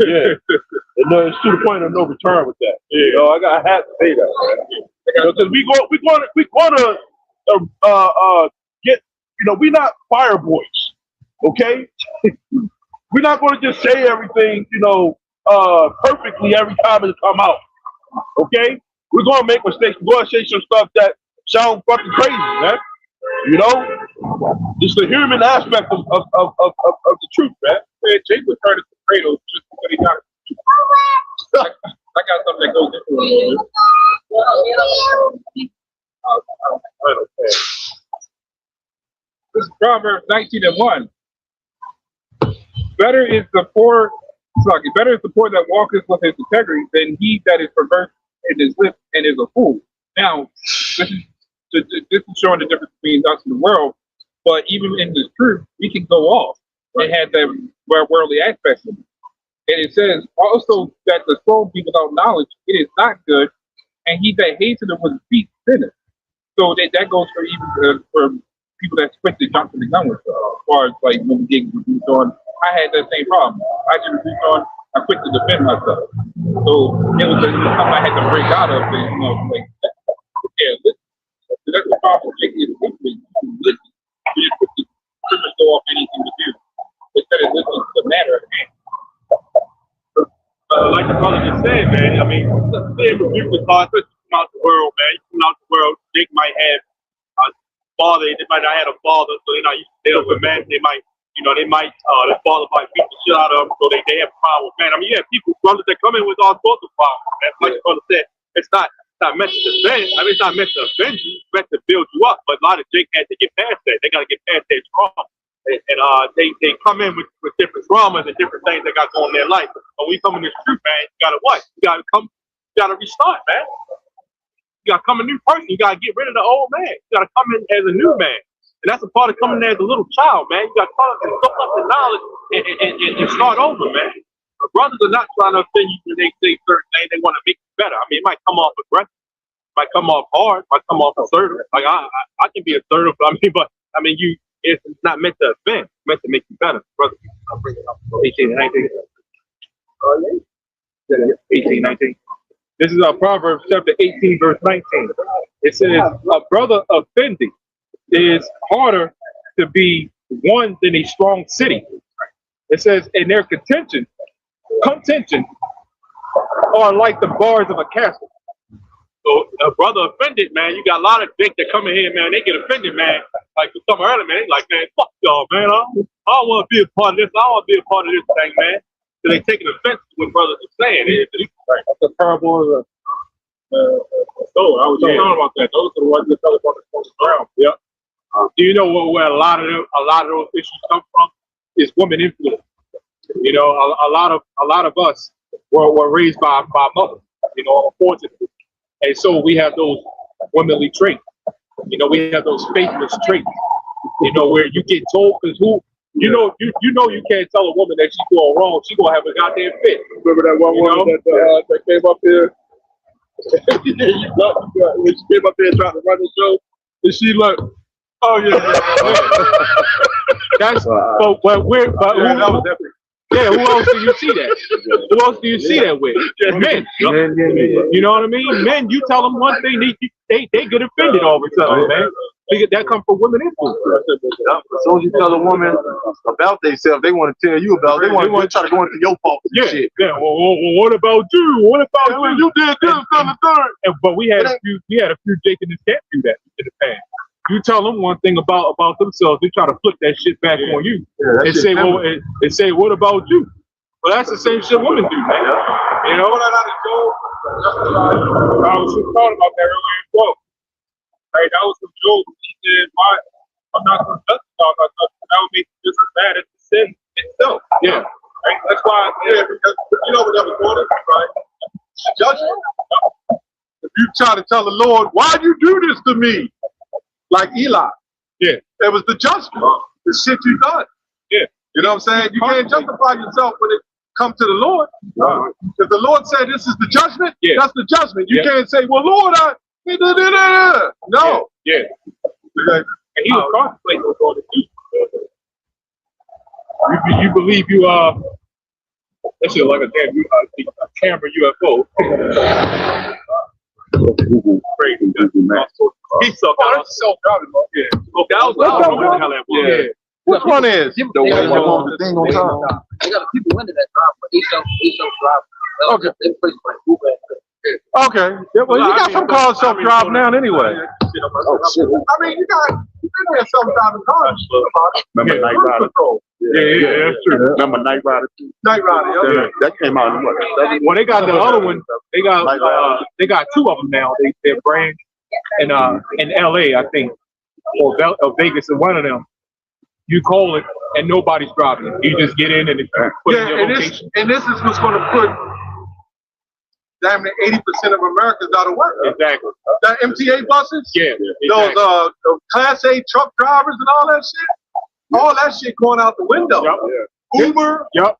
Yeah, it's to the point of no return with that. Yeah, I have to say that, because we gonna get. We're not fire boys, okay? We're not gonna just say everything, perfectly every time it come out, okay? We're gonna make mistakes. We're gonna say some stuff that sound fucking crazy, man. It's the human aspect of the truth, man. Jake was turned into Kratos just because he got I got something that goes into it. This is Proverbs 19 and 1. Better is the poor that walketh with his integrity than he that is perverse in his lips and is a fool. Now, this is showing the difference between us and the world, but even in this truth, we can go off and have that worldly aspect of it. And it says also that the soul be without knowledge, it is not good, and he that hates it with his feet sinneth. So that goes for even for people that's quick to jump to the gun with, as far as like when we get reduced on. I had that same problem. I get reduced on, I quit to defend myself. So it was something I had to break out of, like, listen. So that's the problem. Listen. You just put the pretty much go off anything to do. Instead of listening to the matter at hand. Like the brother just said, man, I mean, being rebuked is hard, especially from out the world, man. You come out the world, they might have a father, they might not have a father, so they're not used to dealing with men. They might, their father might beat the shit out of them, so they have a problem with men. I mean, you have people, brothers that come in with all sorts of problems, man. Like the brother said, it's not meant to defend. I mean, it's not meant to offend you. It's meant to build you up. But a lot of Jake had to get past that. They got to get past that trauma. And they come in with different traumas and different things they got going in their life. But we come in this truth, man, you gotta what? You gotta restart, man. You gotta come a new person. You gotta get rid of the old man. You gotta come in as a new man. And that's a part of coming in as a little child, man. You gotta come and soak up the knowledge and start over, man. The brothers are not trying to offend you when they say certain things. They want to make you better. I mean, it might come off aggressive, it might come off hard, it might come off assertive. Like I can be assertive, but it's not meant to offend. It's meant to make you better. Brother, I'll bring it up. 18 and 19. 18, 19. This is Proverbs chapter 18, verse 19. It says, a brother offending is harder to be won than a strong city. It says, and their contention are like the bars of a castle. So a brother offended, man. You got a lot of dick that come in here, man. They get offended, man. Like for some earlier, man. They like, man, fuck y'all, man. I don't want to be a part of this. I don't want to be a part of this thing, man. So they taking offense to what brothers are saying. That's the parable of I was just talking about that. Those are the ones that tell about the ground. Yep. Do you know where a lot of those issues come from? Is woman influence. You know, a lot of us were raised by mothers. You know, unfortunately, and so we have those womanly traits. You know, we have those faithless traits. You know, where you get told because you know you can't tell a woman that she's doing wrong. She's gonna have a goddamn fit. Remember that one woman that came up here? When she came up there trying to run the show, and she like, oh yeah. That's but who was epic. Yeah, who else do you see that? Who else do you see that with? Men. You know what I mean? Men, you tell them one thing, they get offended all the time, man. That comes from women influence. As soon as you tell a woman about themselves, they want to tell you about it. They want to try to go into your fault and shit. Yeah. Well, what about you? What about you? You did this, the third. But we had a few Jake in this camp do that in the past. You tell them one thing about themselves, they try to flip that shit back on you and say, what about you? Well, that's the same shit women do, man. You know? I was just talking about that earlier as well. Right, that was some joke. He said, I'm not going to justify myself. That would make it just as bad as the sin itself. Yeah. Right? That's why, because you know what that was going to, right? Judgment. If you try to tell the Lord, why'd you do this to me? Like Eli. Yeah. It was the judgment. The shit you done. Yeah. You know what I'm saying? You can't justify yourself when it comes to the Lord. If the Lord said this is the judgment, that's the judgment. You can't say, well, Lord, no. Yeah. And he was contemplating what's going to do. You believe you that shit like a damn a camera UFO. Crazy. He's so self-driving. Yeah. Okay, I was wondering how that was. Yeah. Which one is? The thing on top. They got people into that drive, but each self-drive. Okay. They place like Google. Okay. Yeah, well, you got some cars self-driving now anyway. Oh, shit. I mean, you been there self-driving cars. Remember Night Rider? Yeah, that's true. Remember Night Rider? Night Rider, Yeah. That came out in what? Well, they got the other one. They got two of them now. They're brand in LA, I think, or Vegas, and one of them. You call it, and nobody's driving it. You just get in and put in your location. And this is what's going to put damn near 80% of Americans out of work. Exactly. The MTA buses. Yeah. Those Class A truck drivers and all that shit. All that shit going out the window. Yep. Uber. Yep.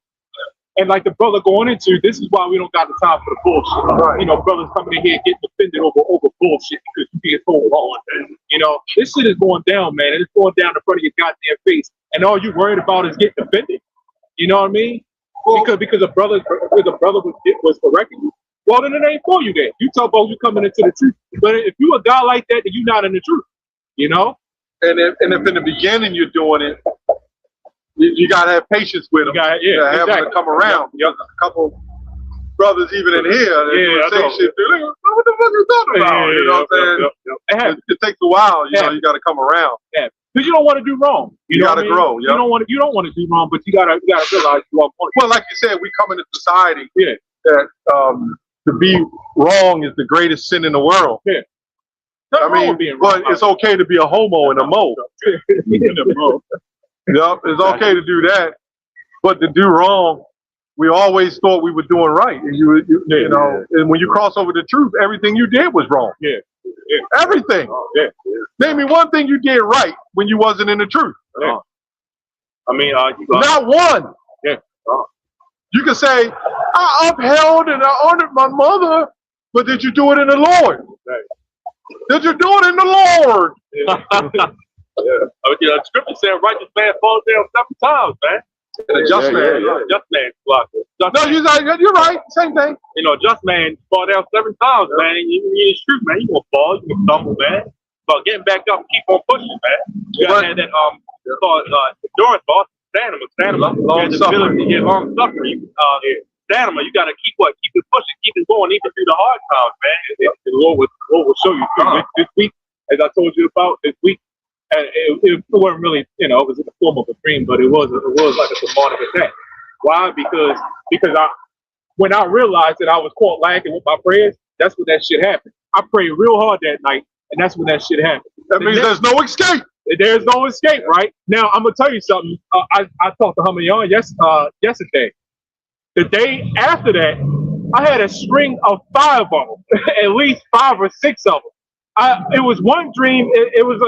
And like the brother going into, this is why we don't got the time for the bullshit. Right. You know, brothers coming in here getting offended over bullshit because you get told wrong. You know, this shit is going down, man. And it's going down in front of your goddamn face. And all you worried about is getting offended. You know what I mean? Because a brother was correcting you. Well, then it ain't for you then. You talk about you coming into the truth. But if you a guy like that, then you're not in the truth. You know? And if in the beginning you're doing it, you gotta have patience with them. Have them to come around. Yep. There's a couple brothers even in here that say shit. What the fuck are you talking about? You know what I'm saying? It takes a while. You know, you gotta come around. Yeah. Because you don't want to do wrong. You gotta grow. You don't want to do wrong, but you gotta realize you are. Well, like you said, we come into society that to be wrong is the greatest sin in the world. Yeah. I mean, but it's okay to be a homo and a mo. Yep, it's okay to do that, but to do wrong, we always thought we were doing right. And you know, and when you cross over the truth, everything you did was wrong. Yeah. Everything. Name me one thing you did right when you wasn't in the truth. I mean, not one. You can say, I upheld and I honored my mother, but did you do it in the Lord? Did you do it in the Lord? The scripture said, righteous man falls down 7 times, man. And a just man. Just man. You're right. Same thing. You know, just man fall down 7 times, man. It's true, man. You gonna fall, you gonna stumble, man. But getting back up, keep on pushing, man. You gotta have that endurance, boss. Stamina, long suffering. Yeah, long suffering. Stamina, you gotta keep it pushing, keep it going, even through the hard times, man. The Lord will show you. This week, as I told you about this week, and it wasn't really, it was in the form of a dream, but it was like a demonic attack. Why? Because when I realized that I was caught lacking with my prayers, that's when that shit happened. I prayed real hard that night, and that's when that shit happened. That means there's no escape. There's no escape, right? Now, I'm going to tell you something. I talked to Hamayan yesterday. The day after that, I had a string of 5 of them, at least 5 or 6 of them. It was one dream. It was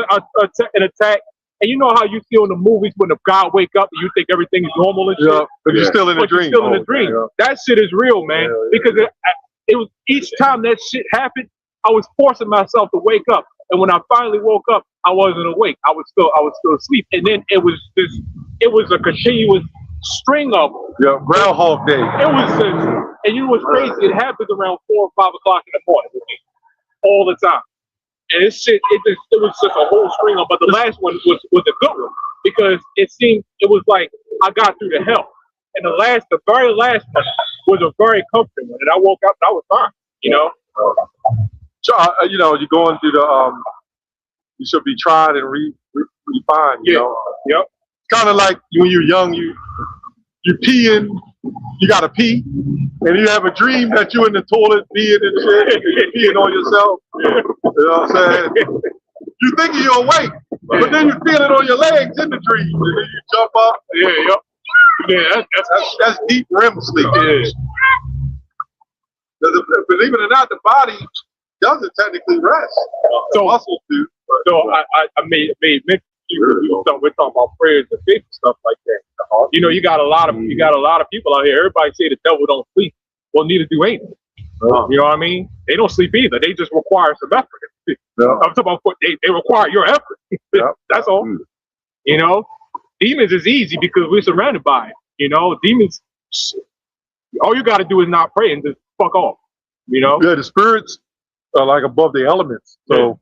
an attack. And you know how you feel in the movies when the guy wake up and you think everything is normal and shit? Yeah, but you're still in the dream. You're still in the dream. Yeah. That shit is real, man. Because it was each time that shit happened, I was forcing myself to wake up. And when I finally woke up, I wasn't awake. I was still asleep. And then it was a continuous string of them. Yeah, Groundhog Day. It was and you know what's crazy? It happens around 4 or 5 o'clock in the morning with me all the time. And it was just a whole string of, but the last one was a good one because it was like I got through the hell. And the very last one was a very comforting one. And I woke up and I was fine, So, you're going through you should be tried and refined, you know. Yep. It's kind of like when you're young, you peeing, you got to pee, and you have a dream that you're in the toilet peeing and shit, you're peeing on yourself. Yeah. You know what I'm saying? You think you're awake, but then you feel it on your legs in the dream, and then you jump up. Yeah, that's deep REM sleep. Yeah. Believe it or not, the body doesn't technically rest. The muscles do. So I made mention to you. We're talking about prayers and faith and stuff like that. You got a lot of people out here. Everybody say the devil don't sleep. Well, neither do angels. You know what I mean? They don't sleep either. They just require some effort. I'm talking about they require your effort. That's all. Demons is easy because we're surrounded by it. Demons. All you got to do is not pray and just fuck off. Yeah, the spirits are like above the elements. So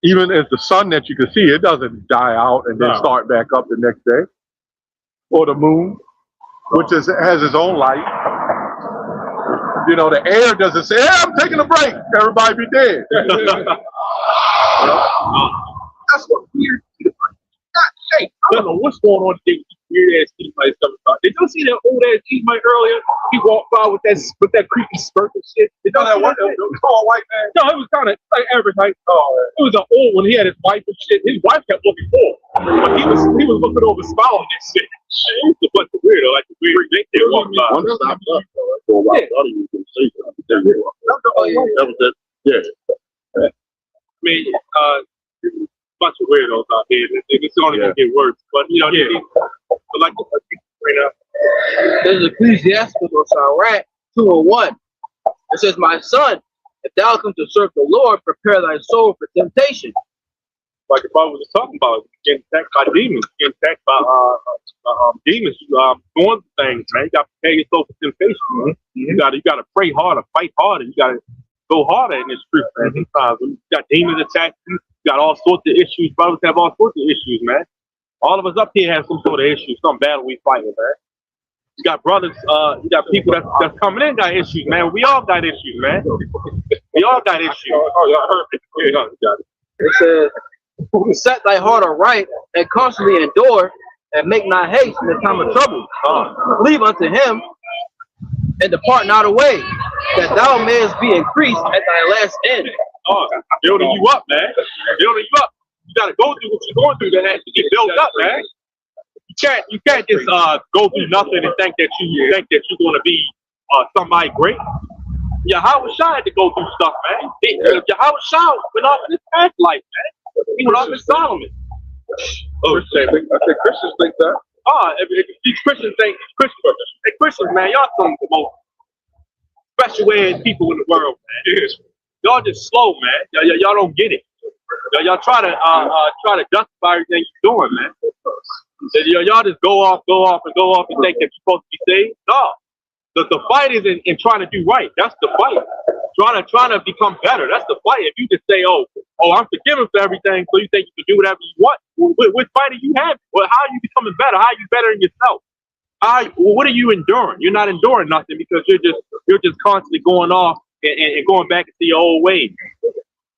even if the sun that you can see, it doesn't die out and then start back up the next day. Or the moon, which has its own light. The air doesn't say, "Hey, I'm taking a break. Everybody be dead." That's what weird. Hey, I don't know what's going on today with these weird ass Edomites stuff. Did you see that old ass Edomite earlier? He walked by with that creepy skirt and shit. Did you see that? Tall white man. No, it was kind of like average height. It was an old one. He had his wife and shit. His wife kept looking for him, but he was looking over, smiling and shit. It was a bunch of weirdo, like the weird thing they walked by. One stopped up. For a while, I thought he was going to say something. That was that. Yeah. I mean, bunch of weirdos out here. It's only gonna get worse. But but like right now. There's Ecclesiasticus Sirach 2:1. It says, "My son, if thou come to serve the Lord, prepare thy soul for temptation." Like the Bible was talking about, getting attacked by demons, getting attacked by demons, doing things, man. You gotta prepare yourself for temptation, man. You gotta pray harder, fight harder, you gotta go harder in this truth, man. Sometimes when you got demons attacking you, got all sorts of issues. Brothers have all sorts of issues, man. All of us up here have some sort of issues, some battle we fighting, man. You got brothers, you got people that's coming in got issues, man. We all got issues, man. We all got issues. Y'all heard me. Yeah, you got it. It says, "Set thy heart aright and constantly endure, and make not haste in the time of trouble. Cleave unto him and depart not away, that thou mayest be increased at thy last end." Building you up, man. Building you up. You gotta go through what you're going through to actually get built up, man. You can't just go through nothing and think that you're gonna be somebody great. Yahweh Shai had to go through stuff, man. Yahweh Shai went off in his past life, man. He went off in Solomon. I think Christians think that. If these Christians think Christians, man, y'all some of the most special ed people in the world, man. Y'all just slow, man. Y'all don't get it. Y'all try to justify everything you're doing, man. Y'all just go off and think that you're supposed to be saved. No. The fight is in trying to do right. That's the fight. Trying to become better. That's the fight. If you just say, oh, I'm forgiven for everything, so you think you can do whatever you want, what fight are you having? Well, how are you becoming better? How are you bettering yourself? What are you enduring? You're not enduring nothing because you're just constantly going off and going back into your old ways.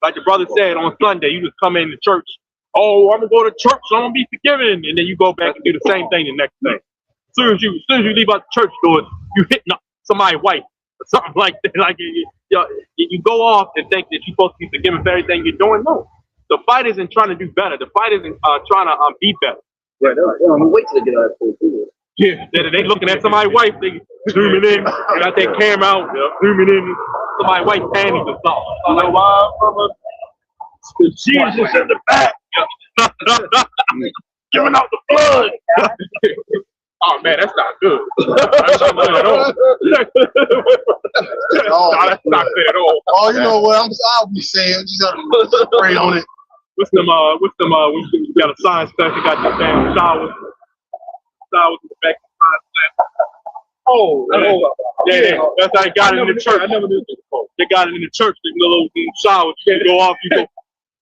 Like the brother said on Sunday, you just come into church. Oh, I'm gonna go to church, so I'm gonna be forgiven, and then you go back and do the same thing the next day. As soon as you leave out the church doors, you hitting up somebody's wife or something like that. Like you go off and think that you're supposed to be forgiven for everything you're doing. No, the fight isn't trying to do better. The fight isn't trying to be better. Right. Wait till they get out of school. Yeah, they looking at somebody's wife, they zooming in, and got that camera out, zooming in somebody's wife panties or something. You know why, brother? Jesus in the back. Giving out the blood. Oh man, that's not good. That's not good at all. That's not good at all. Oh, you know what? I'll be saying, just gotta spray on it. What's them, when you got a science class, you got the damn showers in the back of the science class. Oh, yeah. That's how I got it in the church. I never knew this before. They got it in the church, the little showers. You can go off, you go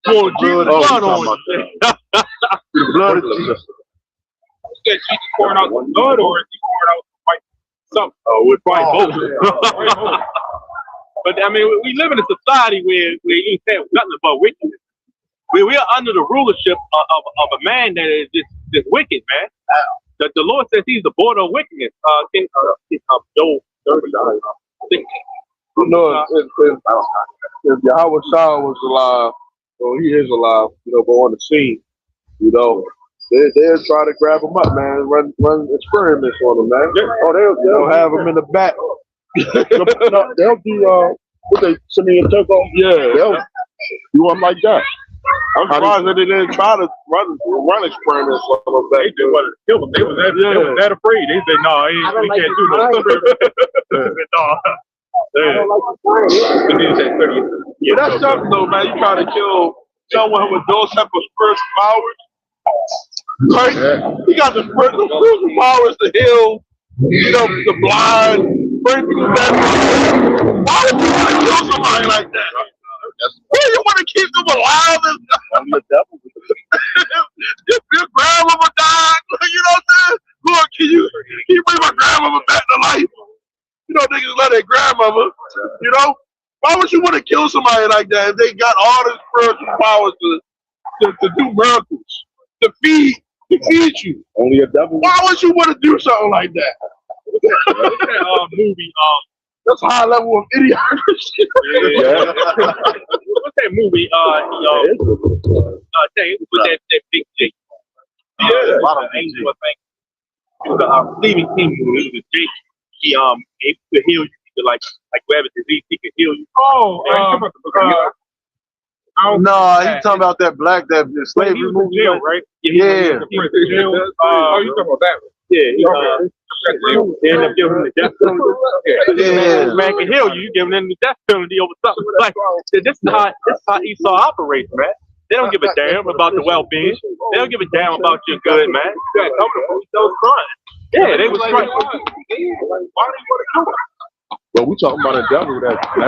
pour Jesus blood on it. The blood is Jesus. Is Jesus pouring out the blood, or is he pouring out like something? Oh, we're probably both. But I mean, we live in a society where you can't have nothing but wickedness. We are under the rulership of a man that is just wicked, man. The Lord says he's the border of wickedness. Joel 30. You know, if Yahweh Shah was alive, or he is alive, go on the scene, they'll try to grab him up, man, run experiments on him, man. Oh, they'll have him in the back. They'll do what they send me in Turco. Yeah, they'll do him like that. I'm surprised that they didn't try to run experiments on them. They just wanted to kill him. They was that afraid. They said, no, we can't do no experiment. Yeah, that's something though, man. You try to kill someone with those type of spiritual powers. Right? He got the spiritual powers to heal, the blind, bring people back. Why would you want to kill somebody like that? Why you want to keep them alive? Your grandmama died. You know what I'm saying? Lord, can you bring my grandmama back to life? Niggas love their grandmama. Why would you want to kill somebody like that if they got all the spiritual powers to do miracles, to feed you? Only a devil. Why would you want to do something like that? That movie, that's a high level of idiocracy. Yeah. what's that movie? With that big Jake. Yeah, a lot of Angel, I think. It was a Stephen King movie. It was Jake. He able to heal you. He could like grab a disease. He could heal you. Oh, no, you talking about that slavery he was movie, in jail, right? Yeah. you talking about that one? Yeah, they end up giving him the death penalty. Yeah. Man can heal you, giving him the death penalty over something. Like this is how Esau operates, man. They don't give a damn about the well-being. They don't give a damn about your good, man. They was crying. Yeah, they was crying. Why do you want to kill them? But we talking about a devil that's the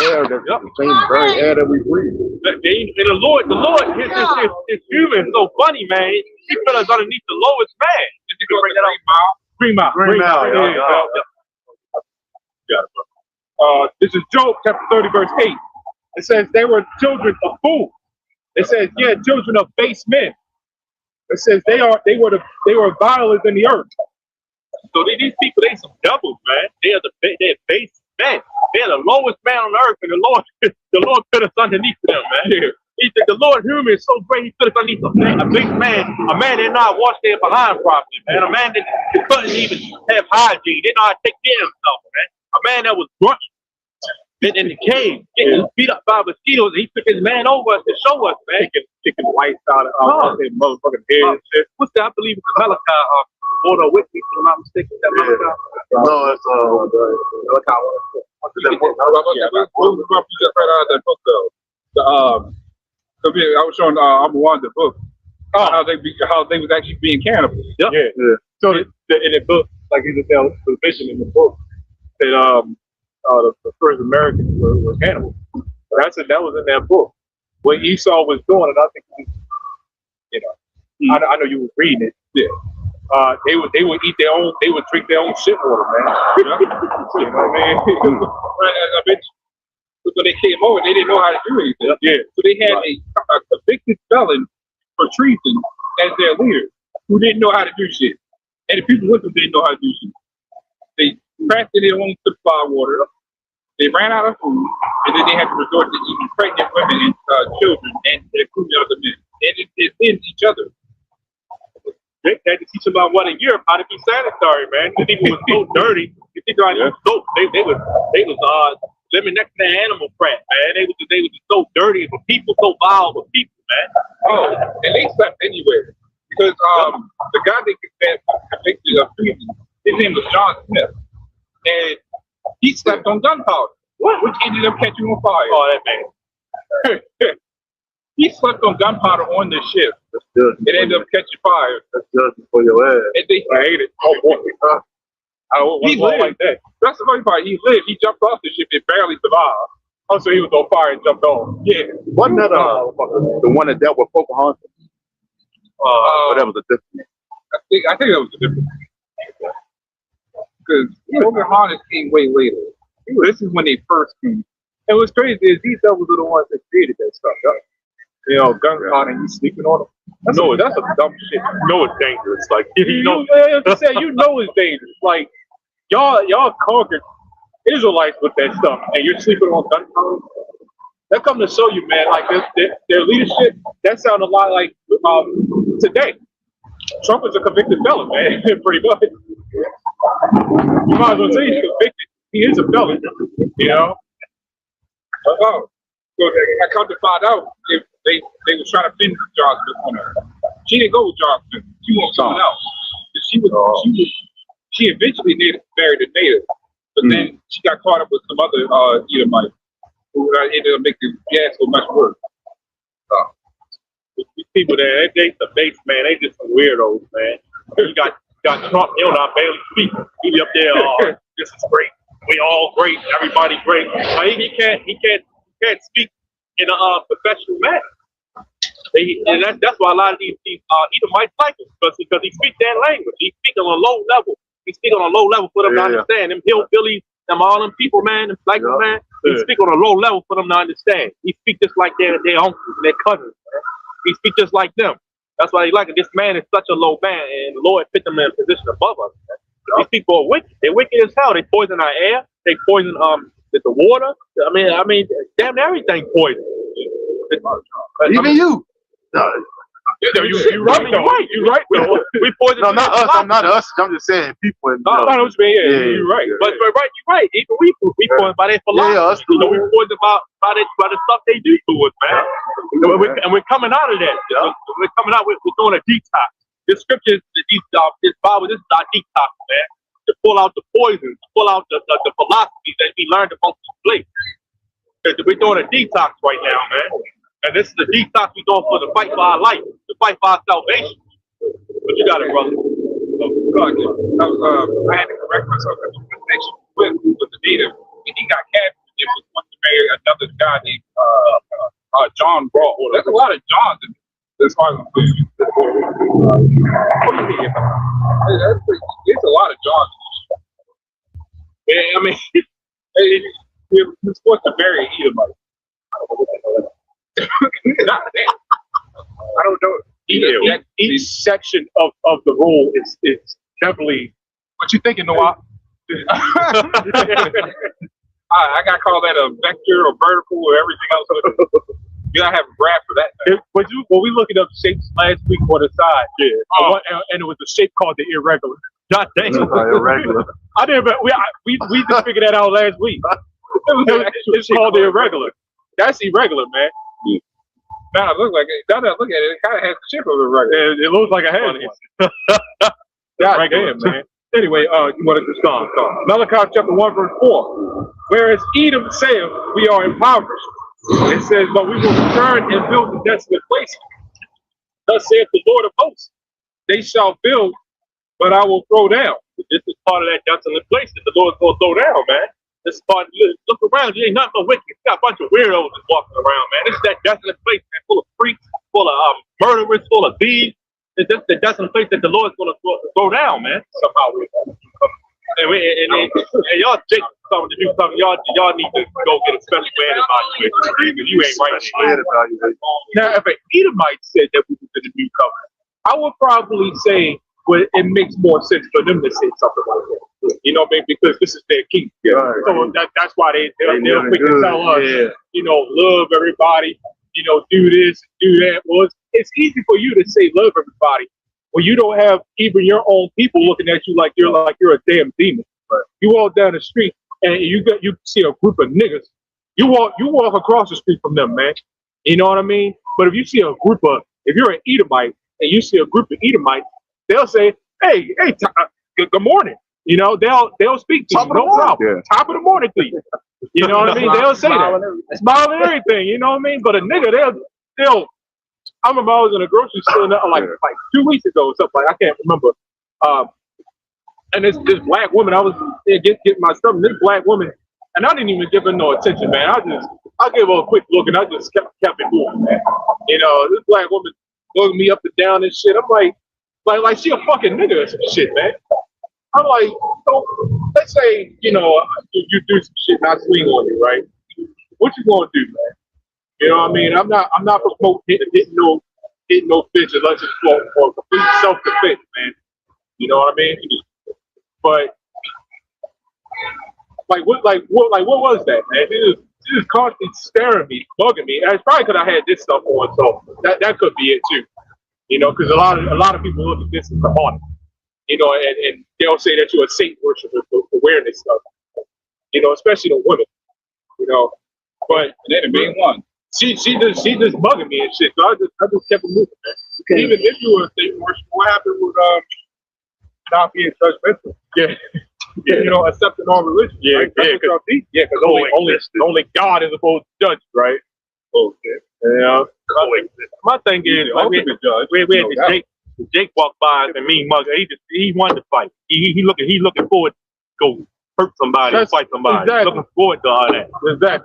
air, that's the same very air that we breathe. And the Lord, his human is so funny, man. He put us underneath the lowest man. Did you go bring that out? Green Mile. Yeah. This is Job chapter 30, verse 8. It says they were children of fools. It says, children of base men. It says they were vilest in the earth. So these people, they some devils, man. They're base men. They're the lowest man on earth, and the Lord put us underneath them, man. He said the Lord human is so great, he put us underneath a big man, a man that not wash their behind properly, man. A man that couldn't even have hygiene. They know how to take care of himself, man. A man that was drunk in the cave, getting beat up by mosquitoes, and he took his man over to show us, man. Kicking whites out of their motherfucking head and shit. What's that? I believe it's Malachi, order with me, if I'm not mistaken. That Malachi. No, it's Malachi. I was showing Abu the book how they was actually being cannibals. Yep. Yeah. So in the book, like he just tells the vision in the book, that the first Americans were cannibals. That was in that book. What Esau was doing, and I think you know, I know you were reading it. Yeah. They would eat their own. They would drink their own shit water, man. You know what I mean? I bet you, when they came over, they didn't know how to do anything. Yeah. So they had a convicted felon for treason as their leader, who didn't know how to do shit, and the people with them didn't know how to do shit. They crafted their own supply water. They ran out of food, and then they had to resort to eating pregnant women and children, and including other men. And it ends each other. They had to teach them about what in Europe how to be sanitary, man. The people was so dirty. You think about soap. They was living next to the animal crap, man. They was just so dirty for people, so vile for people, man. Oh, and they slept anywhere because the guy that convicted of treason, his name was John Smith, and he slept on gunpowder, which ended up catching on fire. Oh, that man. He slept on gunpowder on the ship. It ended up catching fire. That's judgment for your ass. And I hate it. Oh boy. He lived like that. That's the funny part. He lived. He jumped off the ship and barely survived. Oh, so he was on fire and jumped on. Yeah. Wasn't that the one that dealt with Pocahontas? But that was a different. I think that was a different because Pocahontas came way later. This is when they first came. And what's crazy is these devils are the ones that created that stuff. You know, gunpowder and you sleeping on them. That's some dumb shit. You know it's dangerous. Like you know it's dangerous. Like y'all conquered Israelites with that stuff, and you're sleeping on gunpowder. That come to show you, man. Like their leadership. That sounds a lot like today. Trump is a convicted felon, man. Pretty much. You might as well say he's convicted. He is a felon. You know. Oh, so I come to find out if they were trying to pin John Smith on her. She didn't go with John Smith. She went with someone else. She eventually married a native, but then she got caught up with some other Edomite who ended up making gas so much worse. These people there, they the base, man. They just some weirdos, man. You got Trump, he'll not barely speak. He be up there, this is great. We all great. Everybody great. But he can't speak in a professional manner. And that's why a lot of these Edomites like him because he speaks their language. He speaks on a low level. He speaks on a low level for them to understand. Them hillbillies, them all them people, man, them black man. He speak on a low level for them to understand. He speak just like their uncles and their cousins. Man. He speak just like them. That's why he like it. This man is such a low man, and the Lord put them in a position above us. Man. These people are wicked. They're wicked as hell. They poison our air. They poison the water. I mean, damn everything poison. Even you. You're right though. You're right though. We poison. No, not us. I'm not us. I'm just saying people. No, you're right. But you're right. Even we poison by their philosophy. We poison by the stuff they do to us, man. And we're coming out of that. We're coming out. We're doing a detox. This scripture, this Bible, this is our detox, man. To pull out the poisons, to pull out the philosophies that we learned amongst the place. We're doing a detox right now, man. And this is the detox we're doing for the fight for our life, the fight for our salvation. But you got it, brother. I had to correct myself because the connection with the native, and he got captured. It was one to marry another guy named John Brawl. There's a lot of Johns in this far as what do you mean? There's a lot of Johns. I mean, you're supposed to marry Edomite. I don't know. Each section of the rule is definitely. What you thinking, Noah? I got to call that a vector or vertical or everything else. You gotta have a graph for that. When we looked up shapes last week on the side, and it was a shape called the irregular. God dang it. Irregular. I didn't. We just figured that out last week. It's called the irregular. That's irregular, man. Now I look at it, it kind of has the shape of a regular. It looks like a head. God damn, man. Anyway, you wanted to start. Malachi chapter 1, verse 4. Whereas Edom saith, we are impoverished. It says, but we will return and build the desolate places. Thus saith the Lord of hosts, they shall build, but I will throw down. This is part of that desolate place that the Lord's gonna throw down, man. This is part. Look around, you ain't nothing but wicked. You got a bunch of weirdos just walking around, man. This is that desolate place, man, full of freaks, full of murderers, full of thieves. It's just the desolate place that the Lord's gonna throw down, man. Somehow. And y'all take something to do something. Y'all need to go get a special bad evaluation because you ain't right. Now, if an Edomite said that we was in the new covenant, I would probably say, well, it makes more sense for them to say something like that. You know what I mean? Because this is their king. Yeah, so that's why they'll quick to tell us, you know, love everybody, you know, do this, do that. Well, it's easy for you to say love everybody when you don't have even your own people looking at you like you're a damn demon. Right. You walk down the street and you see a group of niggas. You walk across the street from them, man. You know what I mean? But if you see if you're an Edomite and you see a group of Edomites, they'll say, hey, good morning. You know, they'll speak to you, no problem. Yeah. Top of the morning to you. You know what I mean? They'll say that. Smile and everything, you know what I mean? But a nigga, they'll I remember I was in a grocery store like 2 weeks ago or something, like I can't remember. And this black woman, I was getting my stuff, and this black woman, and I didn't even give her no attention, man. I gave her a quick look, and I just kept it moving, man. You know, this black woman looking me up and down and shit. I'm like she a fucking nigga or some shit, man. I'm like, so let's say, you know, you do some shit and I swing on you, right? What you gonna do, man? You know what I mean? I'm not promoting hitting no bitch unless it's for complete self-defense, man. You know what I mean? But what was that, man? She was constantly staring at me, bugging me. And it's probably because I had this stuff on, so that could be it too. You know, because a lot of people look at this as demonic. You know, and they'll say that you're a Satan worshiper for wearing this stuff. You know, especially the women. You know, but they're the main one. She just bugging me and shit. So I just kept it moving, man. Okay. Even if you were a Satan worshiper, what happened with not being judgmental? Yeah. Yeah, you know, accepting all religion. Yeah, right? Because only God is supposed to judge, right? Okay. Yeah. My thing is, we had Jake walked by and mean mugger. He wanted to fight. He looking forward to go hurt somebody, fight somebody. Exactly. Looking forward to all that. Is that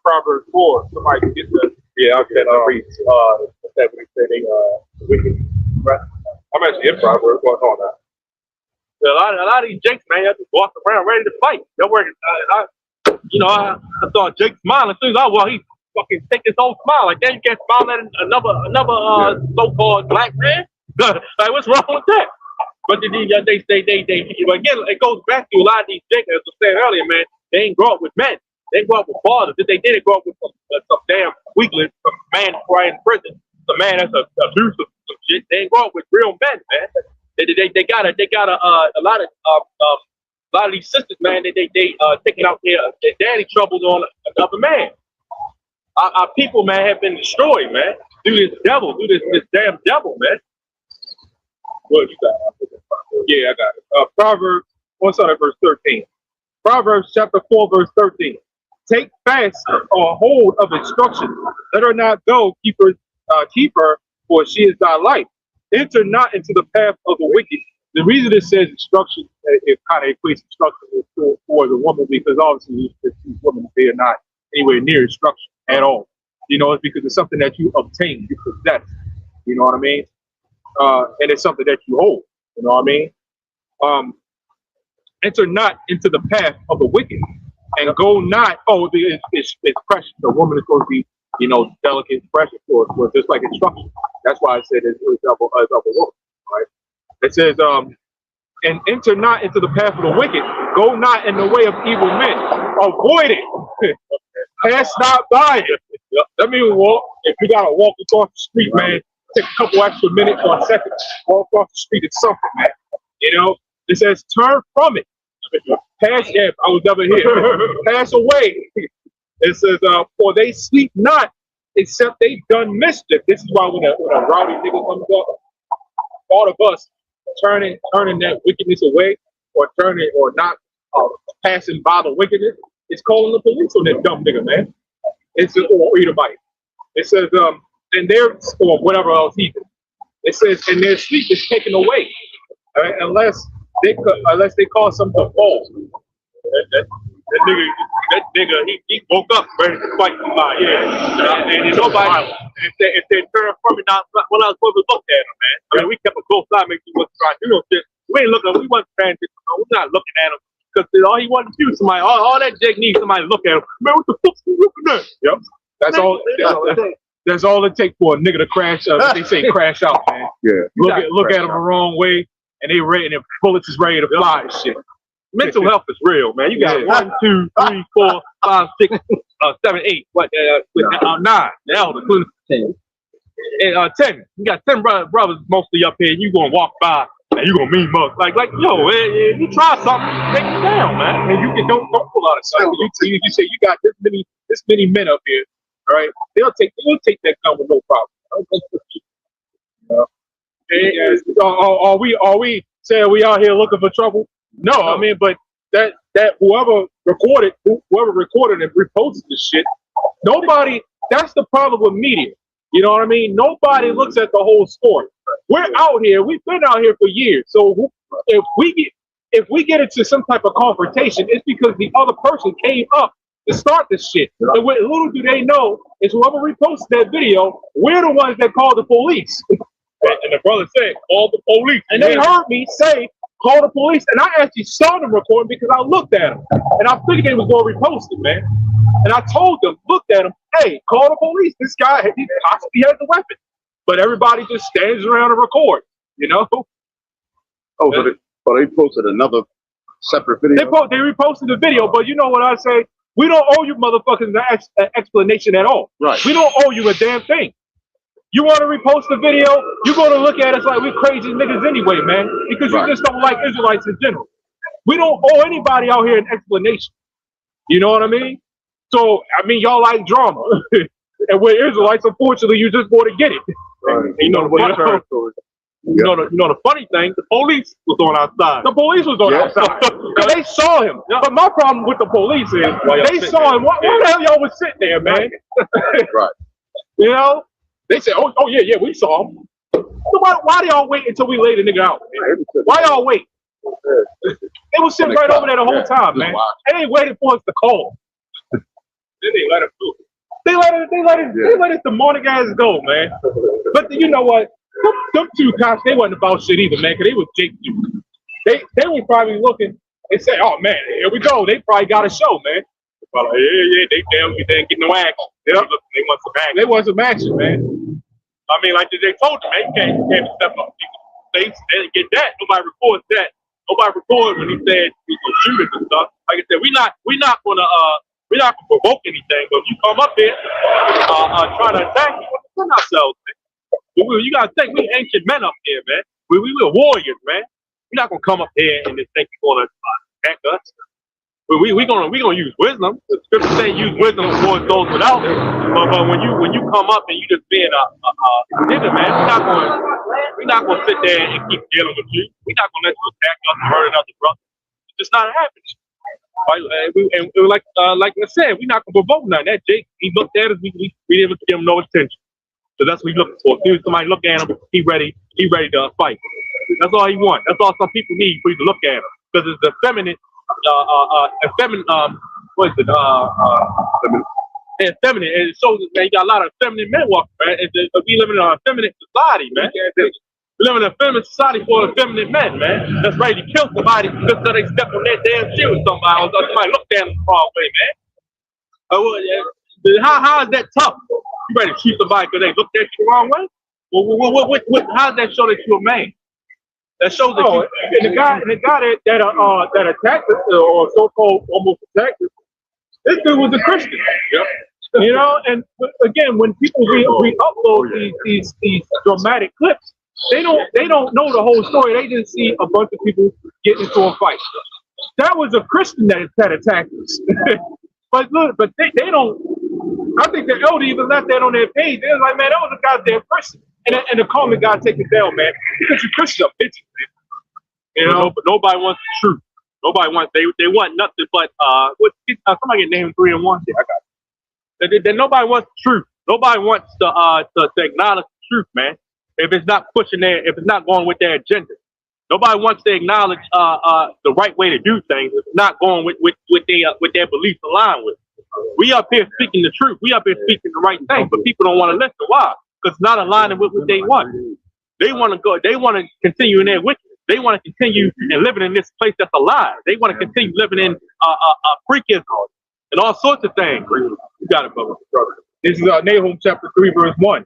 Proverbs 4? Somebody can get that. Yeah, I'll read that we say they wicked. Right? I'm actually in Proverbs. What's on that? A lot of these Jakes, man, they just walk around ready to fight. They're working. I saw Jake smiling as soon as he fucking take his own smile. Like, then you can't smile at another so-called black man. Like, what's wrong with that? But they again, it goes back to a lot of these Jakes, as I said earlier, man. They ain't grow up with men. They grow up with fathers. If they did, grow up with some damn weakling, some man right in prison, some man that's abusive, some shit. They ain't grow up with real men, man. They got a lot of these sisters, man. They taking out their daddy troubles on another man. Our people, man, have been destroyed, man. Through this damn devil, man. What you got? Yeah, I got it. Proverbs, what's on it, verse 13? Proverbs chapter 4, verse 13. Take fast or hold of instruction. Let her not go. Keep her, for she is thy life. Enter not into the path of the wicked. The reason it says instruction, it kind of equates instruction for the woman, because obviously these women, they are not anywhere near instruction at all. You know, it's because it's something that you obtain, you possess. You know what I mean? And it's something that you hold. You know what I mean? Enter not into the path of the wicked, and go not. It's precious. The woman is supposed to be, you know, delicate, precious for just like instruction. That's why I said it's of a woman, right? It says, and enter not into the path of the wicked. Go not in the way of evil men. Avoid it. Pass not by it. That means walk. If you gotta walk across the street, man, take a couple extra minutes or a second. Walk across the street. It's something, man. You know. It says, turn from it. Pass. Yeah, I was never here. Pass away. It says, for they sleep not, except they done mischief. This is why when a rowdy nigga comes up, all of us turning that wickedness away, or turning or not passing by the wickedness, it's calling the police on that dumb nigga, man. It's or Edomite. It says, and their or whatever else he did. It says, and their sleep is taken away, unless unless they call something false. That nigga, he woke up ready to fight somebody. Yeah, and nobody. If they turn from me, not when I was supposed to look at him, man. I mean, we kept a close eye, make sure he wasn't trying to do no shit. We ain't looking. We wasn't trying to. We're not looking at him because all he wanted to do, somebody, all that Jake needs, somebody to look at him. Man, what the fuck you looking at? Yep, that's all. That's all it takes for a nigga to crash. They say crash out, man. Yeah. Look at him the wrong way, and they ready, and bullets is ready to fly and shit. Mental health is real, man. You got 1, 2, 3, 4, 5, 6, 7, 8. What? 9. Now the 10. And 10. You got 10 brothers mostly up here. And you gonna walk by and you gonna mean mug like yo. If you try something, take it down, man. And you can don't pull out of sight. You say you got this many men up here. All right, they'll take that gun with no problem. Are we saying we out here looking for trouble? No, I mean, but that whoever recorded and reposted this shit, nobody. That's the problem with media. You know what I mean? Nobody looks at the whole story. We're out here. We've been out here for years. So if we get into some type of confrontation, it's because the other person came up to start this shit. And what little do they know is whoever reposted that video, we're the ones that called the police. And the brother said, call the police. And they heard me say, call the police. And I actually saw them recording because I looked at them. And I figured they was going to repost it, man. And I told them, looked at them, hey, call the police. This guy, he possibly has a weapon. But everybody just stands around and records, you know? Oh, so they posted another separate video? They reposted the video, but you know what I say? We don't owe you motherfuckers an explanation at all. Right. We don't owe you a damn thing. You want to repost the video, you're going to look at us like we're crazy niggas anyway, man, because you just don't like Israelites in general. We don't owe anybody out here an explanation. You know what I mean? So, I mean, y'all like drama. And we're Israelites, unfortunately, you just want to get it. Right. You know the funny thing, the police was on our side. The police was on our side. Because they saw him. But my problem with the police is, they saw him. Why the hell y'all was sitting there, man? Right. You know? They said, oh yeah, we saw him. So why do y'all wait until we lay the nigga out? Why y'all wait? They was sitting right over there the whole time, man. They ain't waiting for us to call. Then they let him do it. They let his demonic ass go, man. But you know what? Them two cops, they wasn't about shit either, man, because they was Jake dudes. They were probably looking, they said, oh man, here we go. They probably got a show, man. They didn't get no action. They want some action. They want some action, man. I mean, like they told you, man, you can't step up people's face. They didn't get that. Nobody records that. Nobody recorded when he said he was shooting and stuff. Like I said, we're not gonna provoke anything. But if you come up here trying to attack you, we're defend ourselves, man. You gotta think we ancient men up here, man. We were warriors, man. We're not gonna come up here and just think you're gonna attack us. But we gonna use wisdom. The scripture say use wisdom towards those without it. But when you come up and you just being a nigga, man, we're not gonna sit there and keep dealing with you. We're not gonna let you attack us and hurt another brother. It's just not happening. And like I said, we're not gonna provoke nothing. That Jake, he looked at us, we didn't give him no attention. So that's what he looking for. As soon as somebody look at him, he ready to fight. That's all he wants. That's all some people need for you to look at him. Because it's the feminine. What is it? Feminine. And it shows us, man, you got a lot of feminine men walking, man. We live in a feminine society, man. We live in a feminine society for feminine men, man. That's ready to kill somebody just so they step on that damn shoe with somebody, or somebody looked at them the wrong way, man. How is that tough? You ready to shoot somebody because they looked at you the wrong way? How does that show that you're a man? That shows that the guy that attacked us, or so-called almost attacked us, this dude was a Christian. Yep. You know, and again, when people re-upload these dramatic clips, they don't know the whole story. They just see a bunch of people getting into a fight. That was a Christian that attacked us. But look, they don't. I think the elder even left that on their page. They was like, man, that was a goddamn Christian. And the comment guy take it down, man. Because you Christian bitches, man. You know, but nobody wants the truth. Nobody wants, they want nothing but, somebody get named 3 and 1. Yeah, I got it. Then nobody wants the truth. Nobody wants to acknowledge the truth, man. If it's not pushing if it's not going with their agenda. Nobody wants to acknowledge the right way to do things. It's not going with their beliefs aligned with. We up here speaking the truth. We up here speaking the right thing, but people don't want to listen. Why? Because it's not aligning with what they want. They want to go. They want to continue in their wickedness. They want to continue and living in this place that's a lie. They want to continue living in freakism and all sorts of things. You got it, brother. This is Nahum chapter 3, verse 1.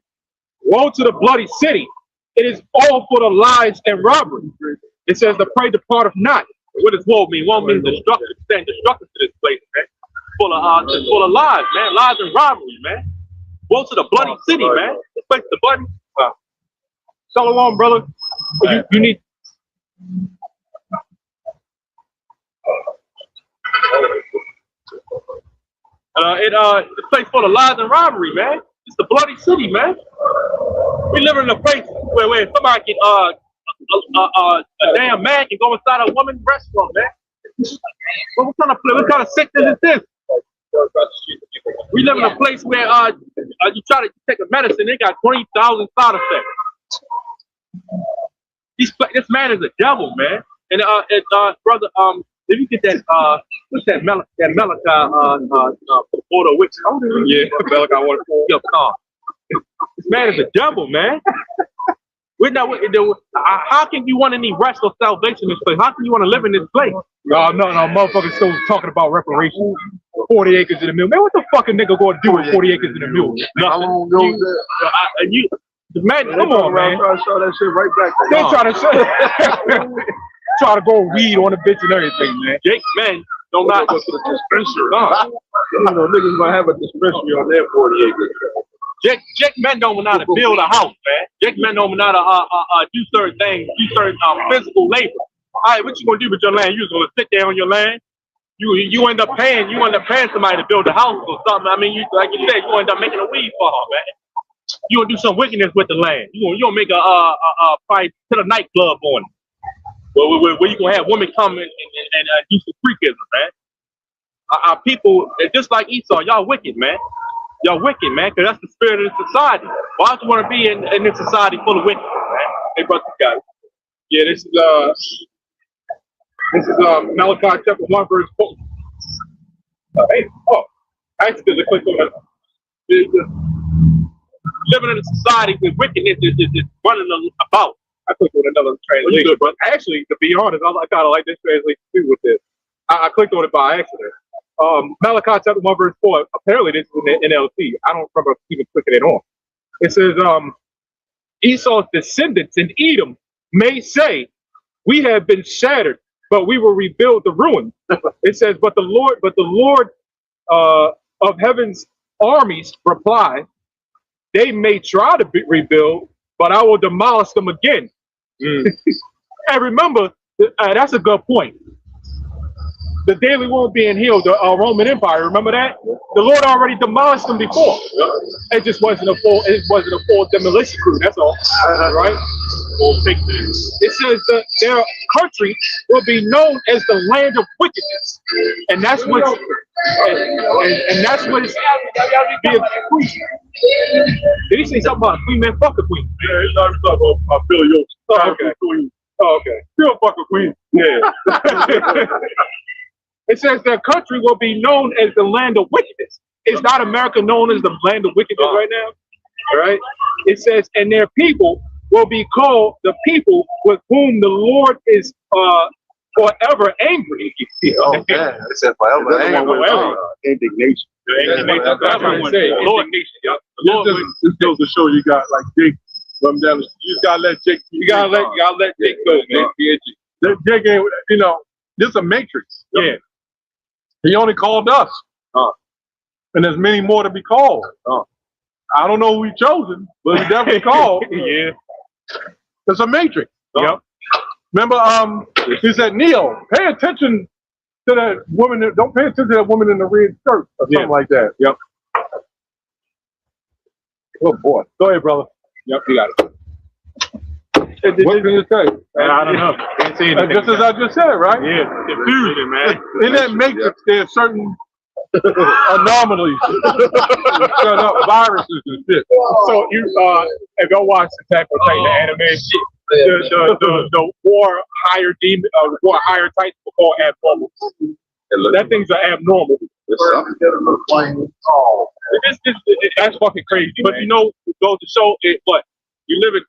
Woe to the bloody city. It is all full of lies and robbery. It says the prey departeth not. What does woe mean? Woe means destruction. Stand destruction to this place, man. Full of lies, man. Lies and robbery, man. Woe to the bloody city, man. This place, the bloody. Shalom, brother. You need. This place full of lies and robbery, man. It's the bloody city, man. We live in a place where somebody can a damn man can go inside a woman's restaurant, man. What kind of sickness is this? We live in a place where you try to take a medicine, they got 20,000 side effects. This man is a devil, man. And brother, if you get that what's that Malachi photo with yeah, Malachi want to your car. This man is a devil, man. We're not. How can you want any rest or salvation in this place? How can you want to live in this place? No, motherfuckers still talking about reparations. 40 acres in the middle. Man, what the fucking nigga going to do with 40 acres in the middle? How long ago was that? Man, come on, man. Try to show that shit right back. They try to go read on the bitch and everything, man. Jake, man, don't not go to the dispensary. You know, niggas gonna have a dispensary on their 40 acres. Jake men don't know how to build a house, man. Jake men don't know how to do certain things, do certain physical labor. All right, what you gonna do with your land? You just gonna sit there on your land? You end up paying somebody to build a house or something. I mean, like you said, you end up making a weed farm, man. You gonna do some wickedness with the land. You gonna make a probably put a nightclub on it. Where you gonna have women come and do some freakism, man. Our people, just like Esau, y'all wicked, man. Y'all wicked, man, because that's the spirit of the society. Why don't you want to be in this society full of wickedness, man? Hey, brother, guys. Yeah, this is Malachi chapter 1, verse 4. I accidentally clicked on that. Living in a society with wickedness is running about. I clicked on another translation, but actually, to be honest, I kind of like this translation too with this. I clicked on it by accident. Malachi chapter 1, verse 4. Apparently, this is in the NLT. I don't remember even clicking it on. It says, Esau's descendants in Edom may say, "We have been shattered, but we will rebuild the ruins." It says, but the Lord of heaven's armies reply, "They may try to rebuild, but I will demolish them again." And remember, that's a good point. The daily wound being healed, the Roman Empire. Remember that? The Lord already demolished them before. It just wasn't a full demolition crew. That's all, right? It says that their country will be known as the land of wickedness, and that's what it's being preached. Did he say something about a queen? Man, fuck a queen. Yeah, he's not talking about Billy Ocean. Oh, okay. Queen. Oh, okay. Still fuck a queen. Yeah. It says their country will be known as the land of wickedness. Is not America known as the land of wickedness right now? All right. It says, and their people will be called the people with whom the Lord is forever angry. Oh, man. It said forever angry. Indignation. That's what I say. Lord nation, This goes to show you got like Jake. You just gotta let Jake. You gotta let Jake go, man. Jake ain't, this is a matrix. Yeah. He only called us. And there's many more to be called. I don't know who he chosen, but he definitely called. Yeah. It's a matrix. Yep. Remember, he said, Neo, pay attention to that woman. Don't pay attention to that woman in the red skirt or something like that. Yep. Oh boy. Go ahead, brother. Yep, you got it. What can you say? Man, I don't know. Can't see anything. Just as I just said, right? Yeah, confusion, man. In that matrix, there's certain anomalies, viruses and shit. So you, if y'all watch Attack on Titan, the anime, The four higher demon, four higher types were called abnormal. That things are abnormal. That's fucking crazy. But you know, it goes to show it. What you live in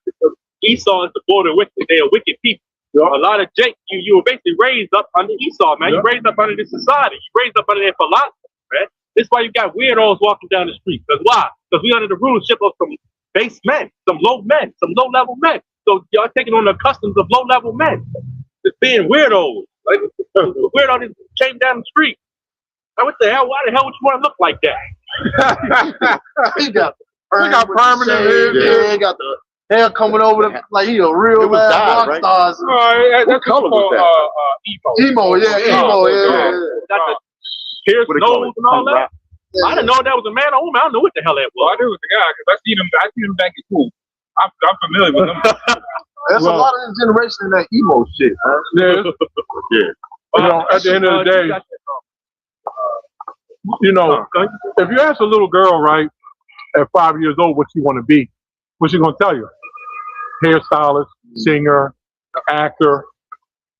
Esau is the border wicked. They are wicked people. A lot of Jake, you were basically raised up under Esau, man. You raised up under this society. You raised up under their philosophy, man. This is why you got weirdos walking down the street. Because why? Because we under the rulership of some base men, some low-level men. So y'all taking on the customs of low-level men. Just being weirdos. Like, weirdo just came down the street. Now, what the hell? Why the hell would you want to look like that? He got permanent hair. Yeah, he got the hair coming over the, like he a real rock right? star. That's color was emo. Emo, yeah. Got the pierced nose and all that. I didn't know that was a man or woman. I don't know what the hell that was. I knew it was a guy because I seen him back in school. I'm familiar with him. There's a lot of this generation in that emo shit, man. Yeah. You know, at the end of the day, you know, if you ask a little girl, right, at 5 years old what she want to be, what's she gonna tell you? Hairstylist, singer, actor,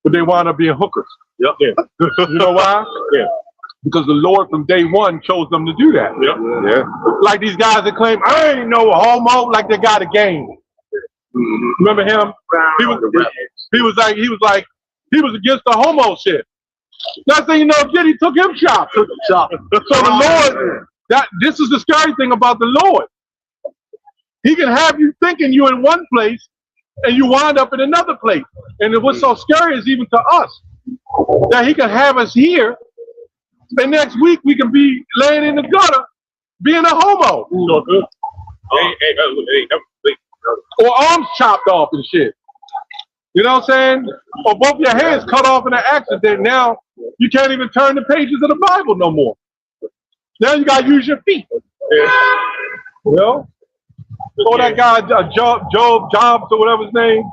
but they wind up being hookers. Yep. Yeah. You know why? Yeah. Because the Lord from day one chose them to do that. Yep. Yeah. Like these guys that claim, I ain't no homo, like they got a game. Remember him? He was against the homo shit. Next thing you know, Diddy took him shop. So the Lord, this is the scary thing about the Lord. He can have you thinking you're in one place and you wind up in another place. And what's so scary is even to us, that he can have us here and next week we can be laying in the gutter being a homo. Or arms chopped off and shit. You know what I'm saying? Or both your hands cut off in an accident. Now you can't even turn the pages of the Bible no more. Now you gotta use your feet. You know? Or that guy, Jobs or whatever his name,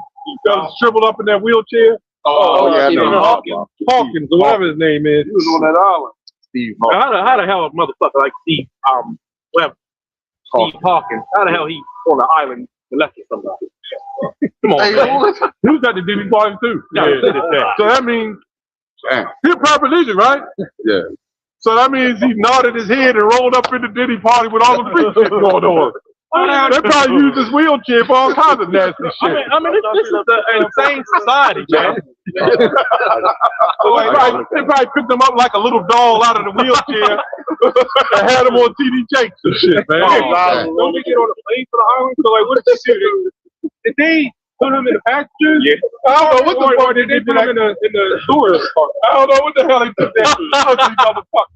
that was shriveled up in that wheelchair. Hawkins, or whatever his name is. He was on that island. Steve How the hell a motherfucker like Steve Hawkins, how the hell he on the island molested somebody? Come on, man. He was at the Diddy party too. Yeah. So that means he's a paraplegic, right? Yeah. So that means he nodded his head and rolled up in the Diddy party with all the freak shit going on. They probably use this wheelchair for all kinds of nasty shit. I mean, this is an insane society, man. So they probably picked him up like a little doll out of the wheelchair and had him on TD Jakes and shit, man. Don't we get on a plane for the island? So like, what did they do? Did they put him in the passenger? Yeah. I don't know what the fuck did they put him in the tourist park? I don't know what the hell they put that ugly motherfucker.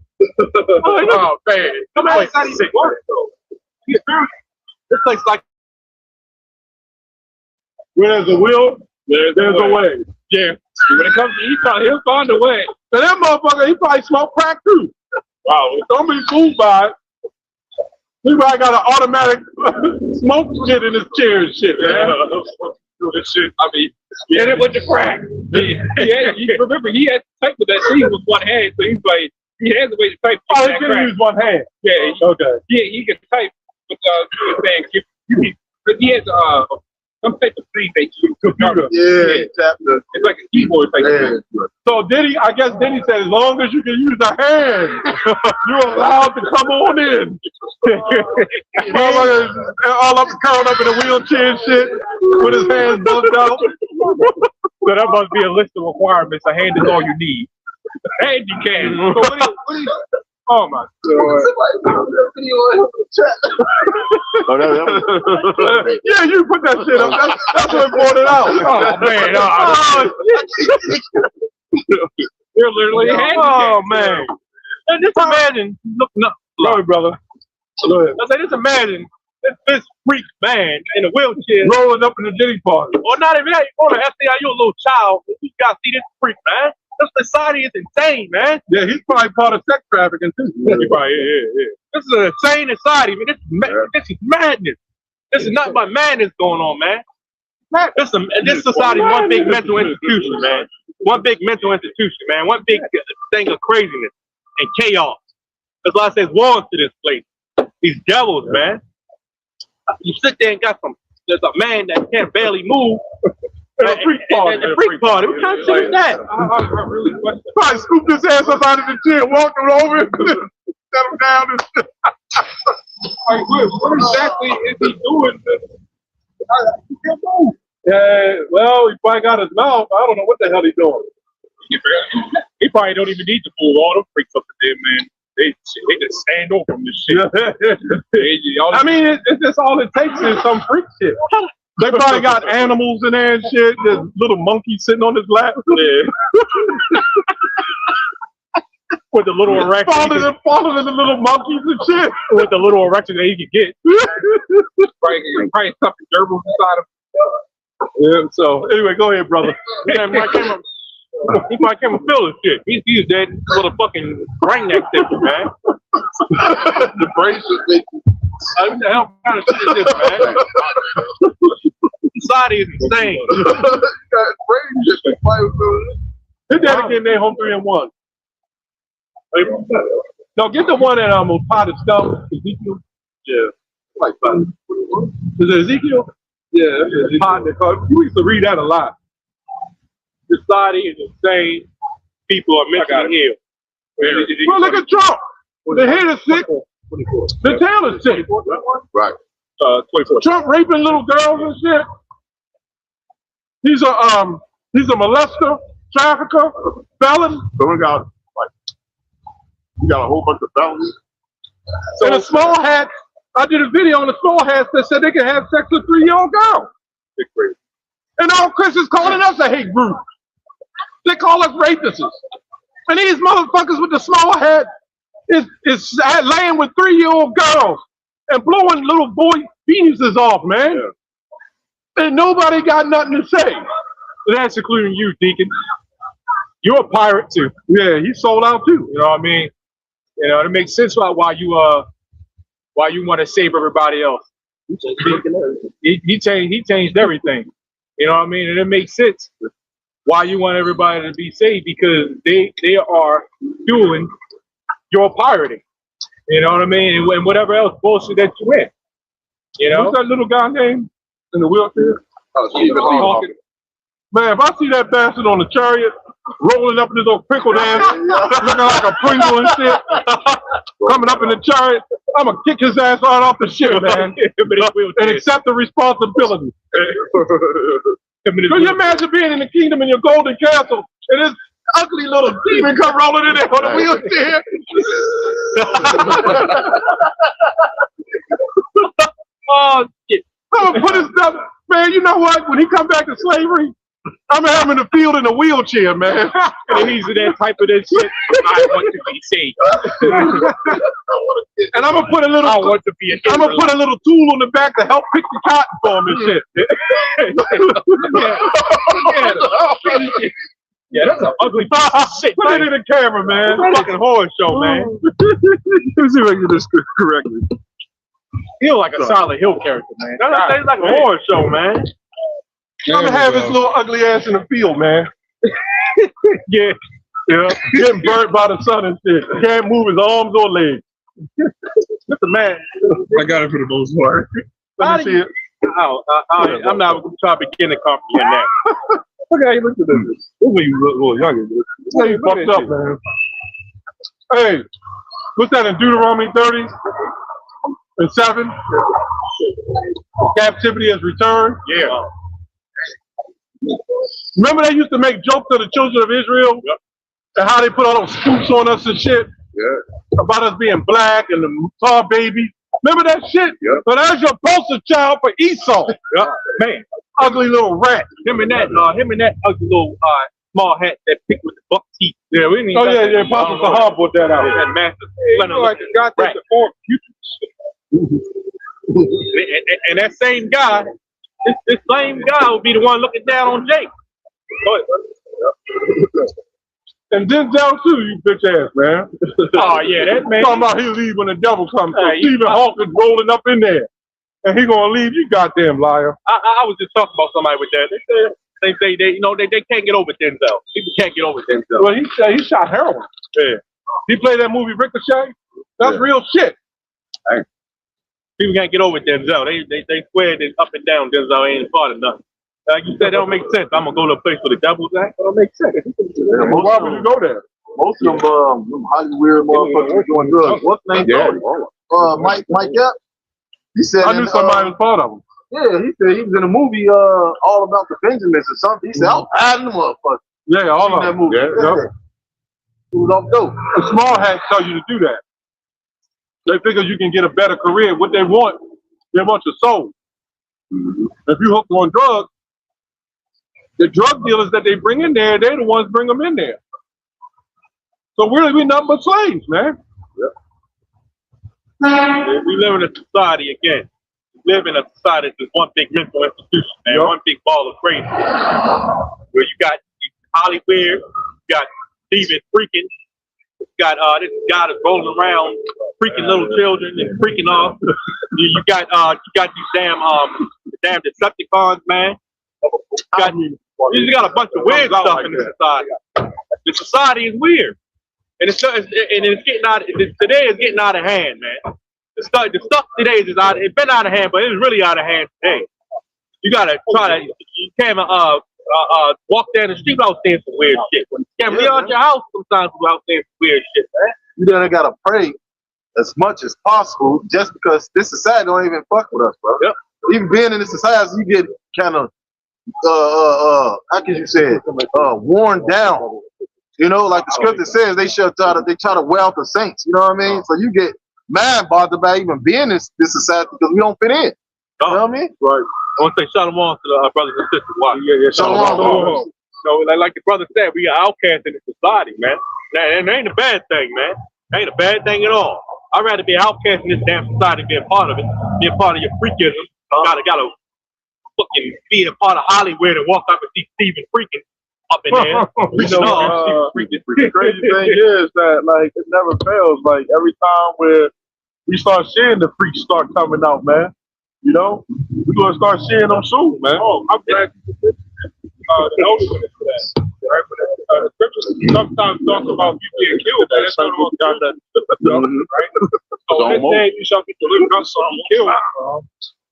Oh man. Come on, it's not even work though. This place like where there's a will, there's a way. yeah. When it comes to Esau, he'll find a way. And that motherfucker, he probably smoked crack too. Wow. Don't be fooled by it. He probably got an automatic smoke shit in his chair and shit, man. This shit. I mean, Get it with the crack. Remember, he had to type with that thing with one hand, so he's like, he has a way to type. Oh, he can use one hand. Yeah. Okay. He can type with saying, he has some type of thing they use. Computer. Yeah, It's like a keyboard type thing. So I guess Diddy said, as long as you can use a hand, you're allowed to come on in. all up curled up in a wheelchair and shit, with his hands bumped out. So that must be a list of requirements. A hand is all you need. And you can. So what do you, oh my Yeah, you put that shit up. That's what brought it out. Oh man. You're literally handicapped. Oh man. And just imagine looking up. Sorry, brother. Go ahead. I say, just imagine this freak man in a wheelchair, Rolling up in the Diddy party. or not even that. You on the SCI, you're a little child. You gotta see this freak, man. This society is insane, man. Yeah, he's probably part of sex trafficking too. Yeah. This is an insane society, man. This is madness. This is nothing but madness going on, man. This society is one big mental institution, man. One big mental institution, man. One big thing of craziness and chaos. That's why I say wars to this place. These devils, man. You sit there and there's a man that can't barely move, a freak party. The freak party. What kind of shit is that? I really question. Probably scooped his ass up out of the chair, walked him over, set him down. And shit. Like, what exactly is he doing? Well, he probably got his mouth. I don't know what the hell he's doing. He probably don't even need to move. All them freaks up there, man. They just stand over him and shit. I mean, it's just all it takes is some freak shit. They probably got animals in there and shit. There's little monkey sitting on his lap. Yeah. With the little erection. Falling in the little monkeys and shit. With the little erection that he could get. Probably something gerbils inside of him. Yeah, so anyway, go ahead, brother. Yeah, he might came and feel his shit. He's dead little fucking brain neck thinking, man. The brain shit. I mean, the hell kind of shit is this, man? Society is insane. Brain shit. His daddy came there home 3-1. No, get the one that almost potted stump. Ezekiel. Yeah. Like that. Is it Ezekiel? Yeah. You used to read that a lot. Society is insane. People are mentally ill. Well, look at Trump. The head is sick. The tail is sick. Right. 24. Trump raping little girls and shit. He's a molester, trafficker, felon. So we got a whole bunch of felonies. And a small hat. I did a video on the small hats that said they can have sex with 3-year-old girls. And all Christians calling us a hate group. They call us rapists. And these motherfuckers with the small hat is laying with 3-year-old girls and blowing little boy penises off, man. Yeah. And nobody got nothing to say. That's including you, Deacon. You're a pirate too. Yeah, he sold out too. You know what I mean? You know, it makes sense why you want to save everybody else. He changed everything. You know what I mean? And it makes sense why you want everybody to be saved, because they are fueling your pirating. You know what I mean? And whatever else bullshit that you in. You know? What's that little guy name in the wheelchair? Man, if I see that bastard on the chariot, rolling up in his little pickle dance, looking like a Pringle and shit, coming up in the chariot, I'm going to kick his ass right off the shit, man, and accept the responsibility. Could you imagine being in the kingdom in your golden castle, and this ugly little demon come rolling in there on a wheelchair? Oh, shit. I'm going to put his stuff, man, you know what? When he come back to slavery, I'm having him in the field in a wheelchair, man. And he's in that type of that shit. I want to be saved. And I'm gonna put a little. I want to be. I'm gonna put a little tool on the back to help pick the cotton for him and shit. Yeah, that's an ugly piece of shit. Put it in the camera, man. Fucking horror show, man. Let me see if I can do this correctly. Feel like a Silent Hill character, man. That's like a horror show, man. I'm gonna have his little ugly ass in the field, man. Yeah, getting burnt by the sun and shit. Can't move his arms or legs. Mr. Man, I got it for the most part. let me see it. I'm not trying to begin to comprehend that. Look how you look at this. This is when you look a little younger. This how you fucked up, man. Hey, what's that in Deuteronomy 30 and 7? Captivity has returned. Yeah. Remember they used to make jokes to the children of Israel? Yep. And how they put all those scoops on us and shit? Yeah. About us being black and the tar baby. Remember that shit? Yep. So that's your poster child for Esau. Yep. Man, Ugly little rat. him and that ugly little small hat that picked with the buck teeth. Yeah, we didn't. Oh yeah, Apostle Sahab brought that out. That massive. Like the guy that's the fourth and that same guy, this same guy will be the one looking down on Jake. Go ahead. And Denzel too, you bitch ass, man. Oh yeah, that man. Talking about he'll leave when the devil comes. So Stephen Hawkins rolling up in there. And he gonna leave, you goddamn liar. I was just talking about somebody with that. They say they can't get over Denzel. People can't get over Denzel. Well, he shot heroin. Yeah. He played that movie Ricochet. That's real shit. Hey. People can't get over Denzel. They swear that up and down Denzel ain't part of nothing. Like you said, that don't make sense. I'm gonna go to a place where the devil's at. That don't make sense. Yeah, why would you go there? Most of them Hollywood motherfuckers doing drugs. What's the name? Yeah. Mike Epps. He said I knew somebody was part of them. yeah, he said he was in a movie all about the Benjamins or something. He said I was hiding the motherfuckers Yeah, all in of that them. movie. Yeah. It was off dope. The small hats tell you to do that. They figure you can get a better career. What they want your soul. If you hook on drugs, the drug dealers that they bring in there, they're the ones bring them in there. So really, we nothing but slaves, man. We live in a society again. We live in a society that's one big mental institution, man. One big ball of crazy. Where you got Hollywood, you got Steven freaking, you got this guy that's rolling around freaking little children and freaking off. You got these damn Decepticons, man. You got a bunch of weird stuff in the society. The society is weird. And it's getting out. Today is getting out of hand, man. The stuff today is out. It's been out of hand, but it's really out of hand today. You gotta try to. You can't walk down the street without saying some weird shit. You can't be out your house sometimes without saying some weird shit, man. You then gotta pray as much as possible, just because this society don't even fuck with us, bro. Yep. Even being in this society, you get kind of how can you say it? Worn down. You know, like the scripture says, they try to wear out the saints. You know what I mean? So you get mad bothered about even being in this society because we don't fit in. You know what I mean? Right. I want to say shalom to the brothers and sisters. Wow. Yeah, Shalom. So, like the brother said, we are outcasts in the society, man. And it ain't a bad thing, man. It ain't a bad thing at all. I'd rather be outcast in this damn society, being part of it, being part of your freakism. Gotta fucking be a part of Hollywood and walk up and see Steven freaking up in there. You know, the crazy thing is that like it never fails. Like every time where we start seeing the freaks start coming out, man. You know, we're gonna start seeing them soon, man. Oh, I'm glad the notice for that. Right? But the scriptures sometimes talk about you being killed. That's not what God does. Right? So this day you shall be delivered up from killed.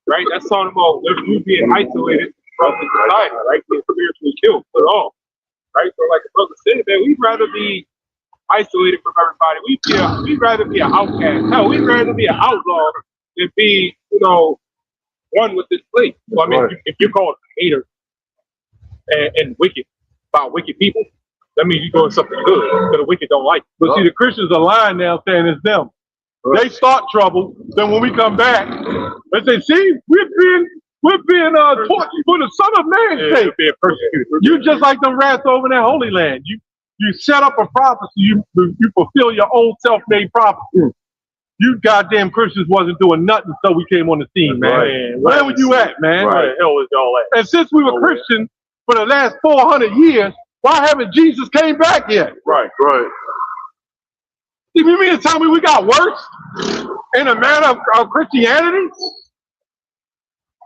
Right? That's talking about you being isolated from the society, right? Being spiritually killed at all. Right? So like the brother said, man, we'd rather be isolated from everybody. We'd rather be an outcast. Hell, we'd rather be an outlaw than be, one with this place. So I mean, if you're called a hater and wicked about wicked people, that means you're doing something good. Because the wicked don't like it. But see, the Christians are lying now saying it's them. They start trouble. Then when we come back, they say, "See, we're being tortured for the Son of Man's sake. Being persecuted. You just like them rats over in that Holy Land. You set up a prophecy. You fulfill your own self-made prophecy. You goddamn Christians wasn't doing nothing until we came on the scene, man. Right. Where were you at, man? Where the hell was y'all at? And since we were Christians for the last 400 years, why haven't Jesus came back yet? Right. You mean to tell me we got worse in a matter of Christianity?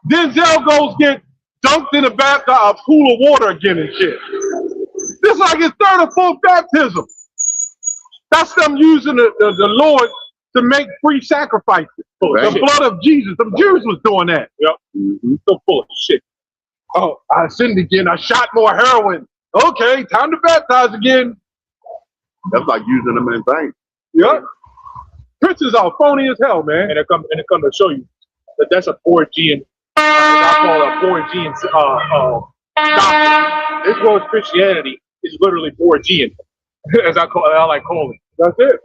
Denzel goes get dunked in a pool of water again and shit. This is like his third or fourth baptism. That's them using the Lord to make free sacrifices. The blood of Jesus. The Jews was doing that. Yep. So full of shit. Oh, I sinned again. I shot more heroin. Okay, time to baptize again. That's like using them in vain. Yep. Christians are phony as hell, man. And it come to show you that that's a Borgian, I call it a Borgian doctrine. This world's Christianity is literally Borgian, as I like calling it. That's it.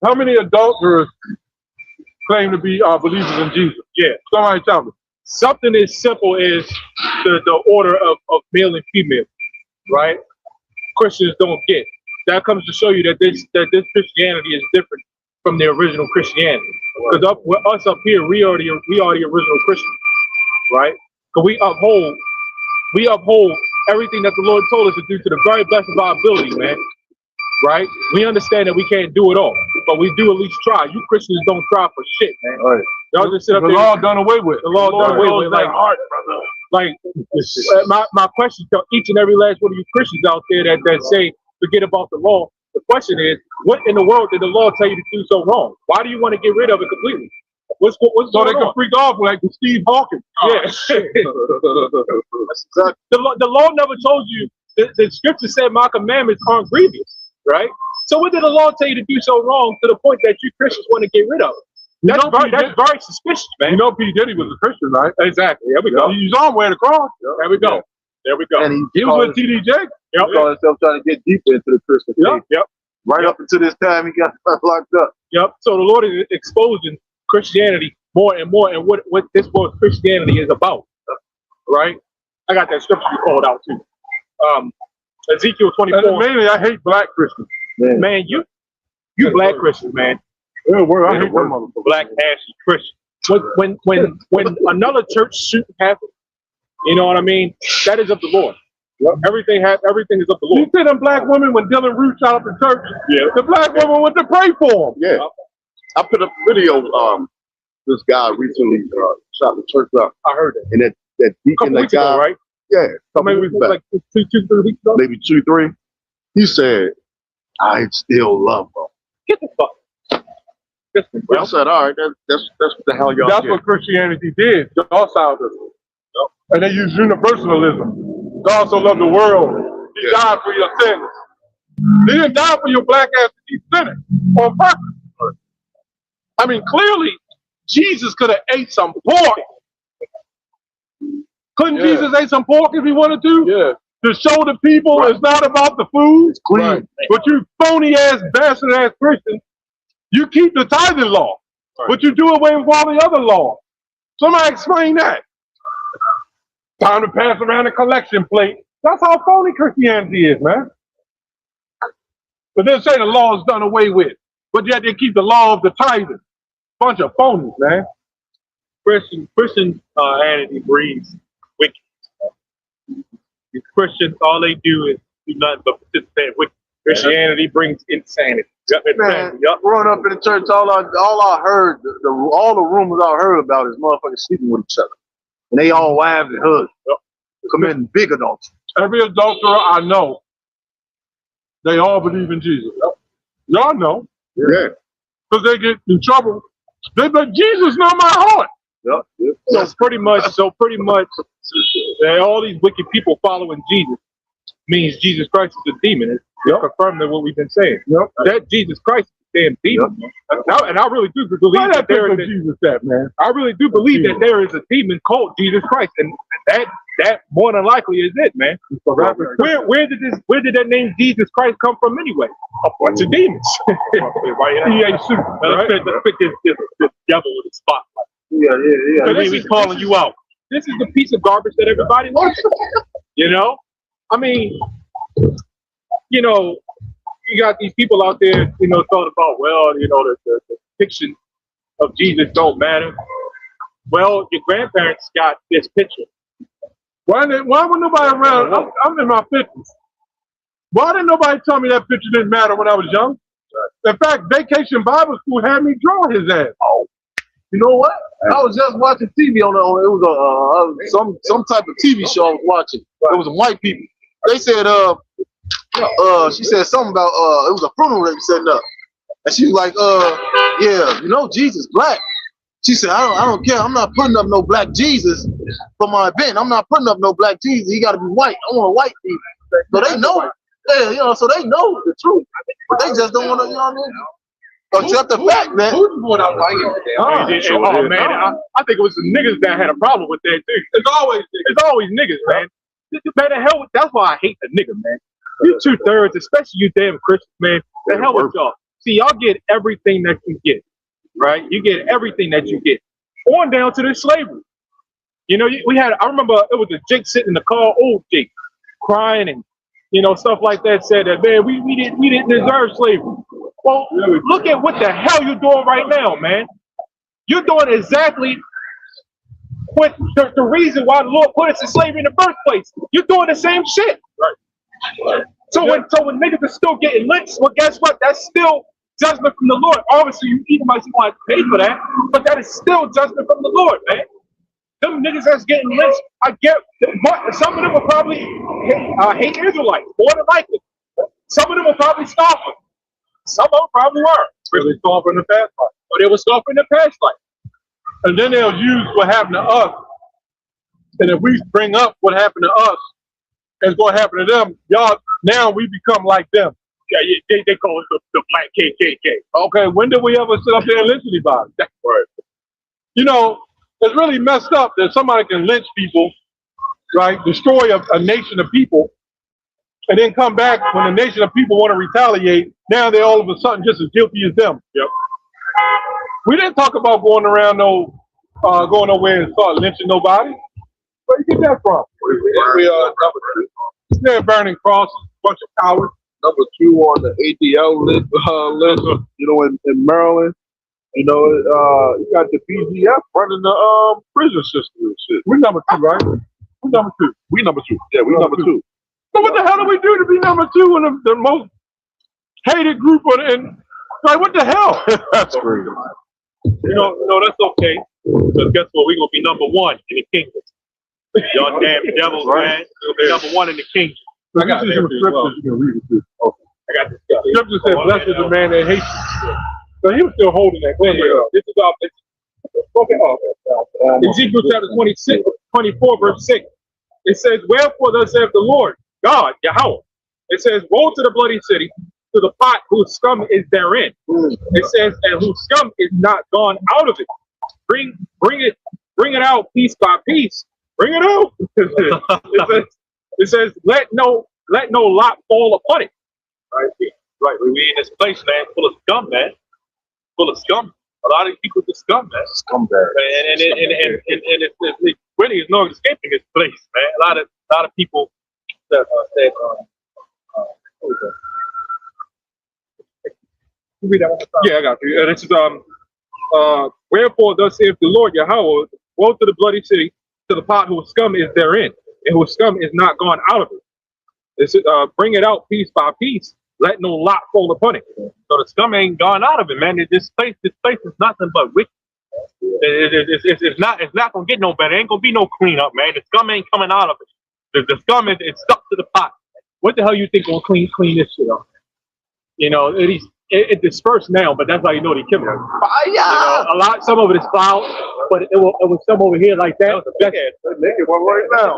How many adulterers claim to be believers in Jesus? Yeah. Somebody tell me. Something as simple as the order of male and female, right? Christians don't get. That comes to show you that this Christianity is different from the original Christianity. Because us up here, we are the original Christians, right? Because we uphold everything that the Lord told us to do to the very best of our ability, man. Right? We understand that we can't do it all, but we do at least try. You Christians don't try for shit, man. Right. Y'all just sit up the there. law done away with. The law done away with. My question to each and every last one of you Christians out there that say forget about the law. The question is, what in the world did the law tell you to do so wrong? Why do you want to get rid of it completely? What's So going they can on? freak off like the Steve Hawkins. Yeah. That's exactly. The law never told you. The scripture said my commandments aren't grievous, right? So what did the law tell you to do so wrong to the point that you Christians want to get rid of it? That's very suspicious, man. You know P. Diddy was a Christian, right? Exactly. There we go. He's on way to cross. There we go. There we go. And He was with TD Jakes. he called himself trying to get deeper into the Christian faith. Yep. Right up until this time, he got locked up. Yep. So the Lord is exposing Christianity more and more, and what this world Christianity is about, right? I got that scripture you called out too. Ezekiel And 24. mainly, I hate black Christians. Man, you black Christians, man. I hate them motherfuckers. Black ashy Christians. When another church shouldn't happen, you know what I mean? That is of the Lord. Yep. Everything is of the You Lord. see them black women when Dylan Root shot up the church? Yeah. The black woman went to pray for him. Yeah. I put up a video. This guy recently shot the church up, I heard it. and that deacon, Couple that weeks guy, ago, right? yeah, couple Maybe weeks back, like 2-3 weeks ago. maybe 2-3. He said, "I still love her." Get the fuck. Get the I said, "All right, that's what the hell y'all That's get." what Christianity did. Y'all side of it. And they use universalism. God so loved the world. He died for your sins. He didn't die for your black ass to be sinning on purpose. I mean, clearly, Jesus could have ate some pork. Couldn't Jesus ate some pork if he wanted to? Yeah. To show the people it's not about the food. clean. Right. But you phony ass, bastard ass Christians, you keep the tithing law, but you do away with all the other laws. Somebody explain that. Time to pass around a collection plate. That's how phony Christianity is, man. But they say the law is done away with, but yet they keep the law of the tithing. Bunch of phonies, man. Christianity breeds wicked. These Christians, all they do is do nothing but participate in wicked. Christianity brings insanity. Man, growing up in the church, all I heard, all the rumors I heard about is motherfuckers sleeping with each other. And they all wives and husbands. Committing big adultery. Every adulterer I know, they all believe in Jesus. Y'all know. Yeah. Because they get in trouble. They but Jesus know my heart. Yep. So pretty much, all these wicked people following Jesus means Jesus Christ is a demon. It's confirming what we've been saying. That Jesus Christ is a damn demon. And I really do believe that there is Jesus that, man. I really do believe that there is a demon called Jesus Christ, and that more than likely is it, man. Where did that name Jesus Christ come from anyway? A bunch of demons. Let's pick this devil with a spotlight. Yeah. So we calling you out. This is the piece of garbage that everybody wants. You know? I mean, you know, you got these people out there, you know, talking about, well, you know, the fiction of Jesus don't matter. Well, your grandparents got this picture. Why would nobody around? I'm in my 50s. Why didn't nobody tell me that picture didn't matter when I was young? In fact, Vacation Bible School had me draw his ass. Oh. You know what? I was just watching TV it was some type of TV show I was watching. It was some white people. They said she said something about it was a funeral they were setting up. And she was like, yeah, you know, Jesus black. She said, I don't care. I'm not putting up no black Jesus for my event. I'm not putting up no black Jesus. He got to be white. I want a white Jesus. So they know it. Yeah, you know, so they know the truth. But they just don't want to, you know what I mean? Accept the fact, man. Who's going out like it? Man, I think it was the niggas that had a problem with that too. It's always niggas, man. Man, the hell, that's why I hate the nigga, man. You 2/3, especially you damn Christians, man. The hell with y'all. See, y'all get everything that you get, right? You get everything that you get. On down to the slavery. You know, I remember it was a Jake sitting in the car, old Jake, crying and, you know, stuff like that, said that, man, we didn't deserve slavery. Well, look at what the hell you're doing right now, man. You're doing exactly what the reason why the Lord put us in slavery in the first place. You're doing the same shit. Right. So when niggas are still getting lynched, well, guess what? That's still judgment from the Lord. Obviously, you might want to pay for that, but that is still judgment from the Lord, man. Them niggas that's getting lynched, I get, some of them will probably hate Israelites, more than likely. Some of them will probably scoffing. Some of them probably were. Really scoffing the past life. Or they were scoffing the past life. And then they'll use what happened to us. And if we bring up what happened to us, it's going to happen to them. Y'all, now we become like them. Yeah, they call it the black KKK. Okay, when did we ever sit up there and lynch anybody? Right. You know, it's really messed up that somebody can lynch people, right? Destroy a nation of people, and then come back when the nation of people want to retaliate. Now they're all of a sudden just as guilty as them. Yep. We didn't talk about going nowhere and start lynching nobody. Where you get that from? We are number 2. They're burning crosses, bunch of cowards. Number 2 on the ADL list, in Maryland. You know, you got the BGF running the prison system and shit. We're number 2, right? We're number 2. We number 2. Yeah, we number 2. So what the hell do we do to be number 2 in the most hated group like what the hell? That's crazy. No, that's okay. Because guess what? We're gonna be number 1 in the kingdom. Y'all damn devils, man. We're gonna be number 1 in the kingdom. I got some scriptures you can read it to. Okay. I got this guy. Scripture said, "Blessed is the man that hates you." So he was still holding that. This is Ezekiel chapter 26, 24, verse 6. It says, "Wherefore thus saith the Lord God, Yahweh." It says, "Woe to the bloody city, to the pot whose scum is therein." It says, "And whose scum is not gone out of it. Bring it out piece by piece. Bring it out." It says, let no lot fall upon it. Right. We in this place, man, full of scum, man. Full of scum. A lot of people are scum, man. Scumbag. And it's really is no escaping this place, man. A lot of people that said, Read that one more time. Yeah, I got you. And it says, "Wherefore thus saith the Lord Yahweh, woe to the bloody city, to the pot whose scum is therein, and whose scum is not gone out of it. It says, bring it out piece by piece, let no lot fall upon it." So the scum ain't gone out of it, man. This place is nothing but wicked. It's not gonna get no better. It ain't gonna be no cleanup, man. The scum ain't coming out of it. The scum is stuck to the pot. What the hell you think gonna clean this shit up? You know, it dispersed now, but that's how you know they kill it. You know, some of it is foul, but it was some over here like that. Naked one right now.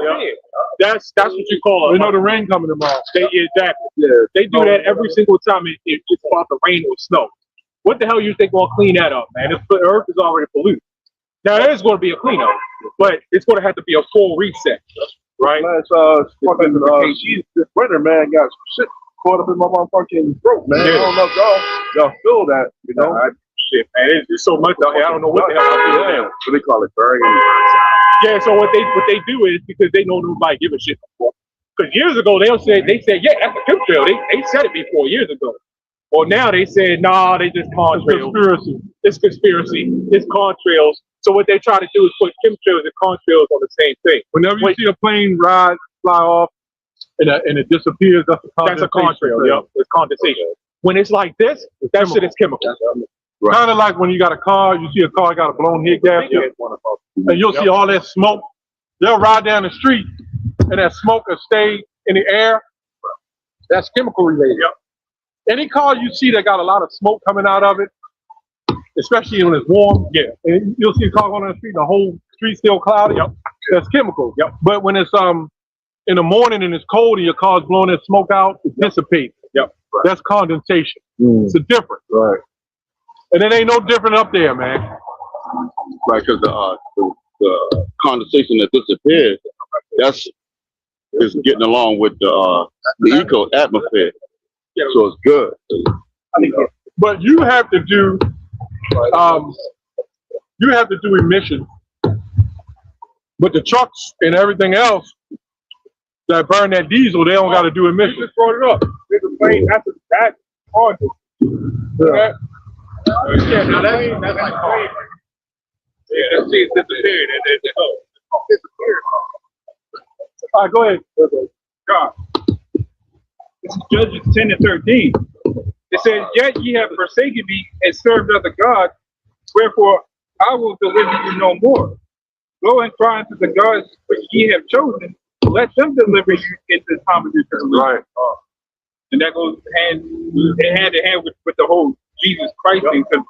That's what you call it. We know the rain coming tomorrow. Exactly. Yeah. They do that every single time it's about to rain or snow. What the hell you think gonna clean that up, man? The earth is already polluted. Now there's gonna be a cleanup, but it's gonna have to be a full reset, right? Last this winter, man, got some shit caught up in my motherfucking throat, man. Yeah. I don't know if y'all feel that, you know. Shit, man, it's so much out here. I don't know what the hell I feel now. So they call it burying. Yeah, so what they do is because they know nobody give a shit before. Because years ago they said, yeah, that's a chemtrail. They said it before years ago. Or now they said, nah, they just contrails. It's conspiracy. It's contrails. So what they try to do is put chemtrails and contrails on the same thing. Whenever you see a plane fly off and it disappears, that's a contrail. Yep, it's condensation. When it's like this, that shit is chemical. Right. Kind of like when you got a car, you see a car got a blown head gasket, and you'll see all that smoke. They'll ride down the street, and that smoke will stay in the air. That's chemical related. Yep. Any car you see that got a lot of smoke coming out of it, especially when it's warm, and you'll see a car going on the street, and the whole street still cloudy. Yep. That's chemical. Yep. But when it's in the morning and it's cold and your car's blowing that smoke out, it dissipates. Yep. Right. That's condensation. It's a difference. Right. And it ain't no different up there, man. Right, because the condensation that disappears, is getting along with the eco atmosphere. So it's good. But you have to do emissions. But the trucks and everything else that burn that diesel, they don't got to do emissions. You just brought it up. There's a plane. That's hard. Yeah, now that's like hard. Yeah, that's disappeared. All right, go ahead. God. This is Judges 10 and 13. It says, "Yet ye have forsaken me and served other gods, wherefore I will deliver you no more. Go and cry unto the gods which ye have chosen, let them deliver you into the time of your tribulation." Right. And that goes hand in hand with the whole Jesus Christ thing, because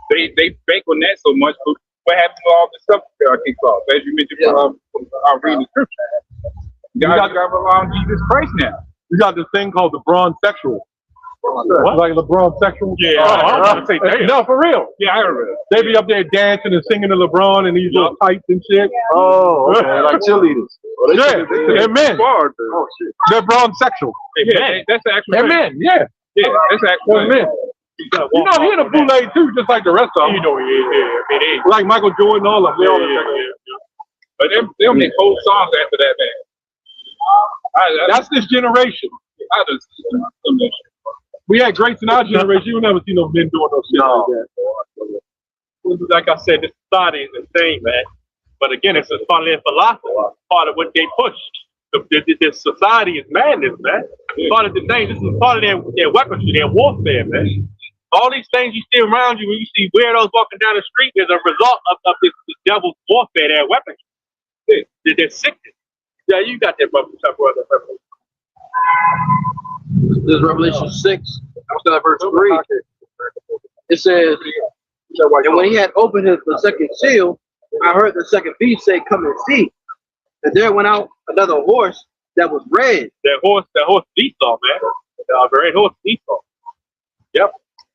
they bank on that so much, but what happened to all this stuff that kicked off? As you mentioned from reading the scripture. God got to rely on Jesus Christ now. We got this thing called the bronze sexual. What? Like LeBron sexual. Yeah, I was gonna say that. No, for real. Yeah, I heard it. They be up there dancing and singing to LeBron and these little tights and shit. Oh, okay, like cheerleaders. Oh, Yeah, they're men. Oh shit. They're bronze sexual. Yeah, that's the actual They're thing. men, yeah. Yeah, that's the actual They're thing. men. You know, he in a bootleg too, just like the rest of them. You know, yeah. It is. Like Michael Jordan, all of them. They all But they'll make whole songs after that, man. That's this generation. I just, We had greats in our generation. You would never see no men doing no shit like that. Like I said, this society is insane, man. But again, it's a part of their philosophy, part of what they push. This society is madness, man. Part of the thing, this is part of their weaponry, their warfare, man. All these things you see around you, when you see weirdos walking down the street, is a result of this devil's warfare, their weapons. They're sickness. Yeah, you got that, brother. This is Revelation 6, I'm still at verse 3. It says, and when he had opened the second seal, I heard the second beast say, come and see. And there went out another horse that was red. That horse Esau, man. The red horse Esau. Yep.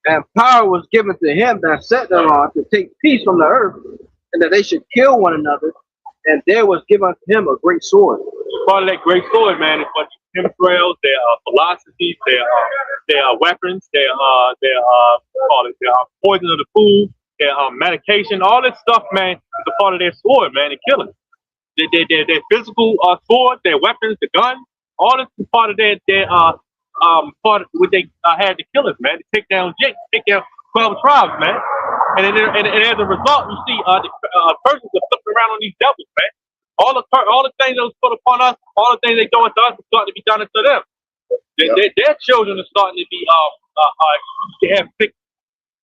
And power was given to him that sat thereon to take peace from the earth, and that they should kill one another. And there was given unto him a great sword. Part of that great sword, man, is what chemtrails, their philosophies, their weapons, their poison of the food, their medication, all this stuff, man, is a part of their sword, man, to kill us. Their physical sword, their weapons, the gun, all this is part of their part of what they had to kill us, man, to take down Jake, take down 12 tribes, man. And as a result, you see the persons are flipping around on these devils, man. All the things that was put upon us, all the things they doing to us, are starting to be done to them. Their children are starting to be to have sick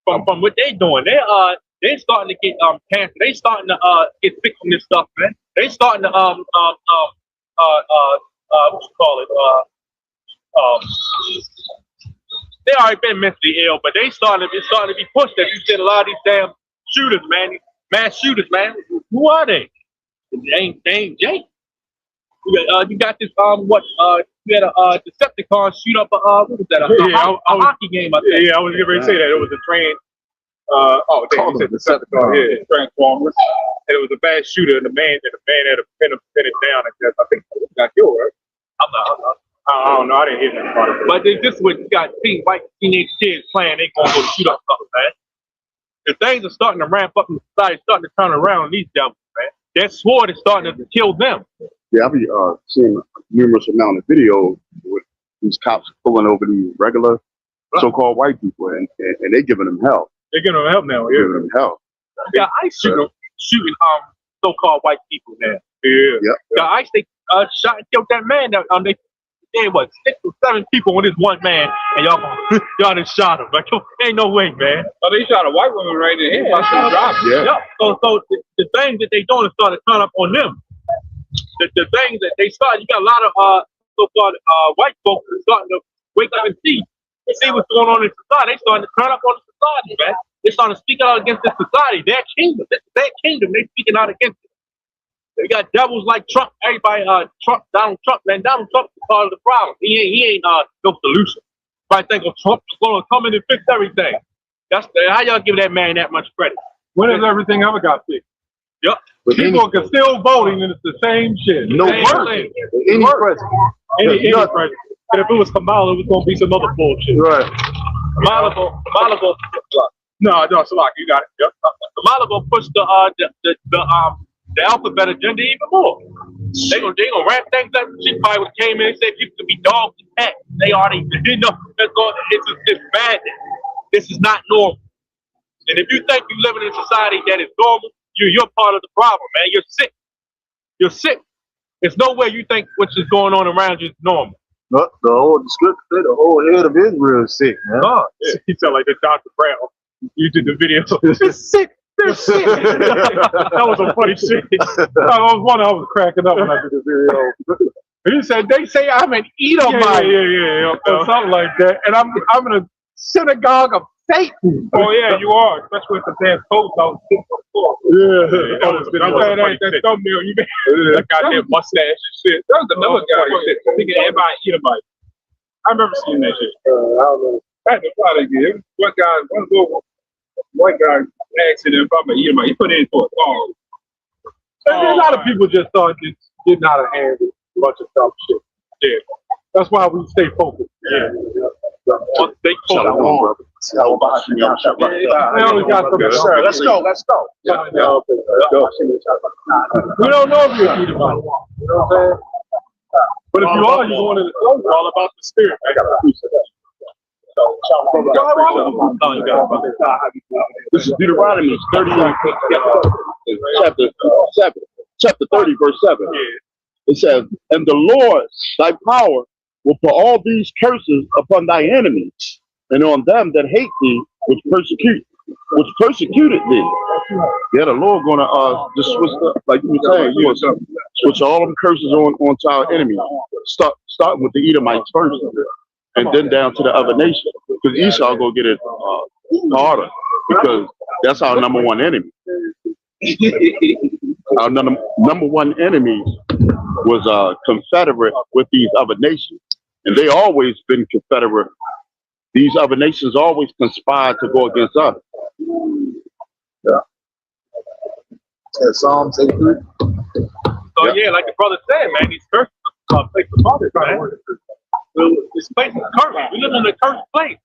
from what they doing. They're starting to get cancer. They starting to get sick from this stuff, man. They starting to what you call it? They already been mentally ill, but it's starting to be pushed. As you said, a lot of these damn shooters, man, these mass shooters, man. Who are they? They ain't Jake. You got this you had a Decepticon shoot up a what was that? A hockey game, I think. Yeah, I was getting ready to say that. It was a train. You said Decepticon. Yeah, Transformers. And it was a bad shooter, and the man had to pin it down. I think he got killed, right? I don't know. I didn't hear that part of it. But this is what you got white teenage kids playing. They gonna go shoot up something, man. The things are starting to ramp up in society, starting to turn around on these devils, man. That sword is starting to kill them. Yeah, I be seeing numerous amount of videos with these cops pulling over these regular so-called white people, and they giving them hell. They're giving them help now. They're giving them hell. Yeah, ICE shooting so-called white people now. Yeah. Yep. The ICE they shot and killed that man. They what 6 or 7 people with this one man, and y'all just shot him. Like, ain't no way, man. Oh, they shot a white woman right in the head. Yeah. So the things that they doing is starting to turn up on them. The things that they started, you got a lot of so-called white folks that are starting to wake up and see what's going on in society. They starting to turn up on the society, man. They starting to speak out against this society, their kingdom. This is their kingdom. They speaking out against it. They got devils like Trump. Everybody, Donald Trump, man. Donald Trump is part of the problem. He ain't no solution. I think Trump's going to come in and fix everything. That's how y'all give that man that much credit. When has everything ever got fixed? Yep. People are still voting, and it's the same shit. No Same worse. thing. Any president. Any president. And if it was Kamala, it was going to be some other bullshit. Right. Kamala. No, Salaki, you got it. Yep. Kamala gonna push the alphabet agenda even more. They gonna ramp things up. She probably would came in and said people could be dogs and cats. They already, it's madness. This is not normal. And if you think you living in a society that is normal, you're part of the problem, man. You're sick. You're sick. There's no way you think what's just going on around you is normal. The whole head of Israel is sick, man. Yeah. He sound like the Dr. Brown. You did the video. It's sick. They're sick. That was some funny shit. I was cracking up when I did the video. He said, they say I'm an Edomite. Yeah. Or something like that. And I'm in a synagogue of Satan. Oh yeah, you are. Especially with the damn coats I was sitting before. Yeah. That thumbnail you made. That goddamn mustache and shit. That was another guy. Thinking everybody Edomite. I remember seeing that shit. I don't know. That's the product. One little white guy asked him if I'm an Edomite. He put it in for a song. A lot of people just start getting out of hand with a bunch of dumb shit. Yeah. That's why we stay focused. Yeah. They call it Shalom. We only got some. Sure, let's go. We don't know if you're Edomite. You know what I'm saying? But if you are, you're going to the show. It's all about the spirit. I got This is Deuteronomy 38, chapter 30, verse 7. It says, and the Lord, thy power, will put all these curses upon thy enemies, and on them that hate thee, which persecuted thee. Yeah, the Lord gonna just switch up, like you were saying, you gonna switch all them curses onto our enemies. Starting with the Edomites first, and then down to the other nations. Because Esau gonna get it harder, because that's our number one enemy. Our number one enemy was confederate with these other nations, and they always been confederate. These other nations always conspired to go against us. Yeah. Psalms 83. So yeah, like the brother said, man, these curses place the father, man. This place is cursed. We live in a cursed place.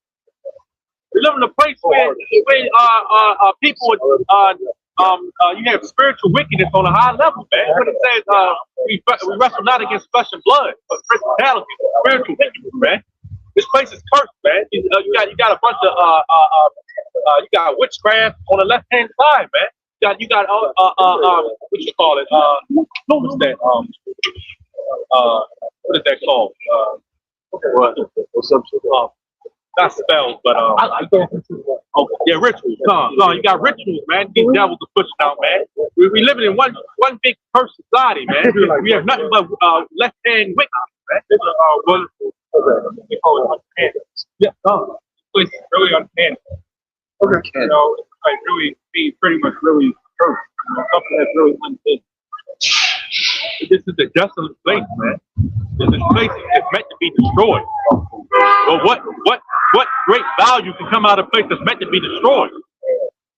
We live in a place where people you have spiritual wickedness on a high level, man. What it says, we wrestle not against flesh and blood, but principalities, spiritual wickedness, man. This place is cursed, man. You got a bunch of you got witchcraft on the left hand side, man. You got what you call it? What was that? What is that called? Not spells, but yeah, rituals. No, you got rituals, man. These devils are pushing out, man. We living in one big cursed society, man. We have nothing but left hand wickedness, man. They call it uncanny. Yeah, it's really uncanny. Okay, you know, it's like really be pretty much really cursed. You know, something that's really uncanny. This is a desolate place, man. This place is meant to be destroyed. But what great value can come out of a place that's meant to be destroyed?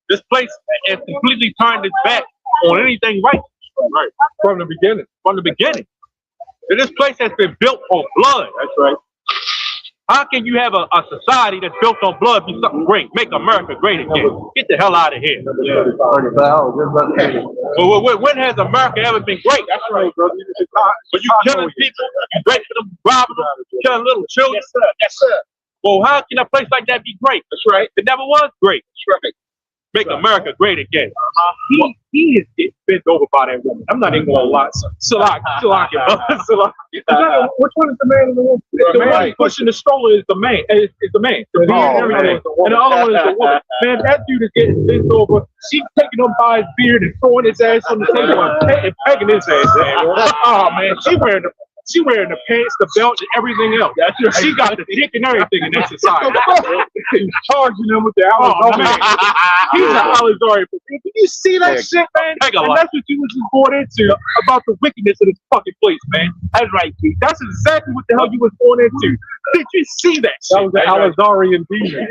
This place has completely turned its back on anything righteous. Right. From the beginning. From the beginning. And this place has been built on blood. That's right. How can you have a society that's built on blood be something great? Make America great again. Get the hell out of here. Well, when has America ever been great? That's right, brother. But you killing people, you raping them, robbing them, killing little children. Yes, sir. Yes, sir. Well, how can a place like that be great? That's right. It never was great. That's right. Make America great again. He is getting bent over by that woman. I'm not even gonna lie. Salak. Which one is the man and the woman? The one pushing the stroller is the man. Is the man. And the other one is the woman. Man, that dude is getting bent over. She's taking him by his beard and throwing his ass on the table and pegging his ass. Oh man, she wearing the pants, the belt, and everything else. She got the dick and everything in that society. He's charging them with the Alizari. He's an Alizari. Did you see that shit, man? And that's what you was just born into about the wickedness of this fucking place, man. That's right, Keith. That's exactly what the hell you was born into. Did you see that shit? That was the Alizarian demon.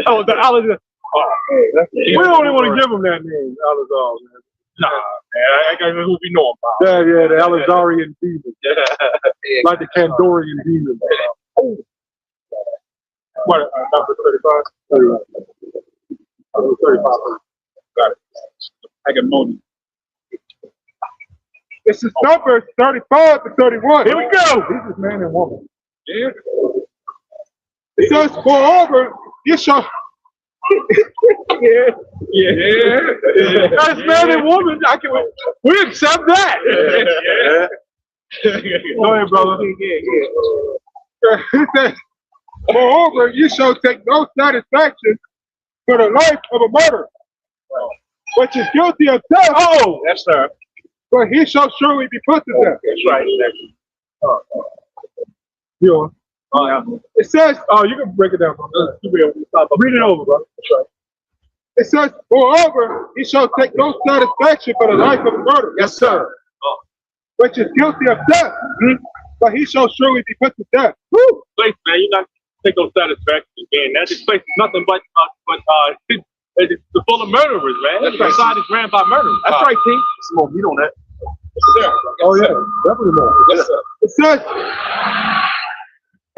Oh, the Alizari. We don't even want to give him that name, Alizar, man. Nah, man, I got who we know about. Yeah, the Alizarian demon. Like the Kandorian demon. Oh. What, number 35? 35. Got it. I got money. This is numbers 35 to 31. Here we go. This is man and woman. Yeah. It says, moreover, you shall. Yeah. That's man and woman. We accept that. Go ahead, brother. It says, moreover, you shall take no satisfaction for the life of a murderer, which is guilty of death. Oh, yes, sir. But he shall surely be put to death. That's right. You know, It says, oh, you can break it down. Read it over, bro. It says, moreover, he shall take no satisfaction for the life of a murderer. Yes, sir. Which is guilty of death. But he shall surely be put to death. Woo! Place, man, you're not take no satisfaction again. That this place is nothing but it's full of murderers, man. That's right. Society is ran by murderers. That's right, T. Some more meat on that. Yes, Oh, yeah. Definitely more. Yes, sir. It says,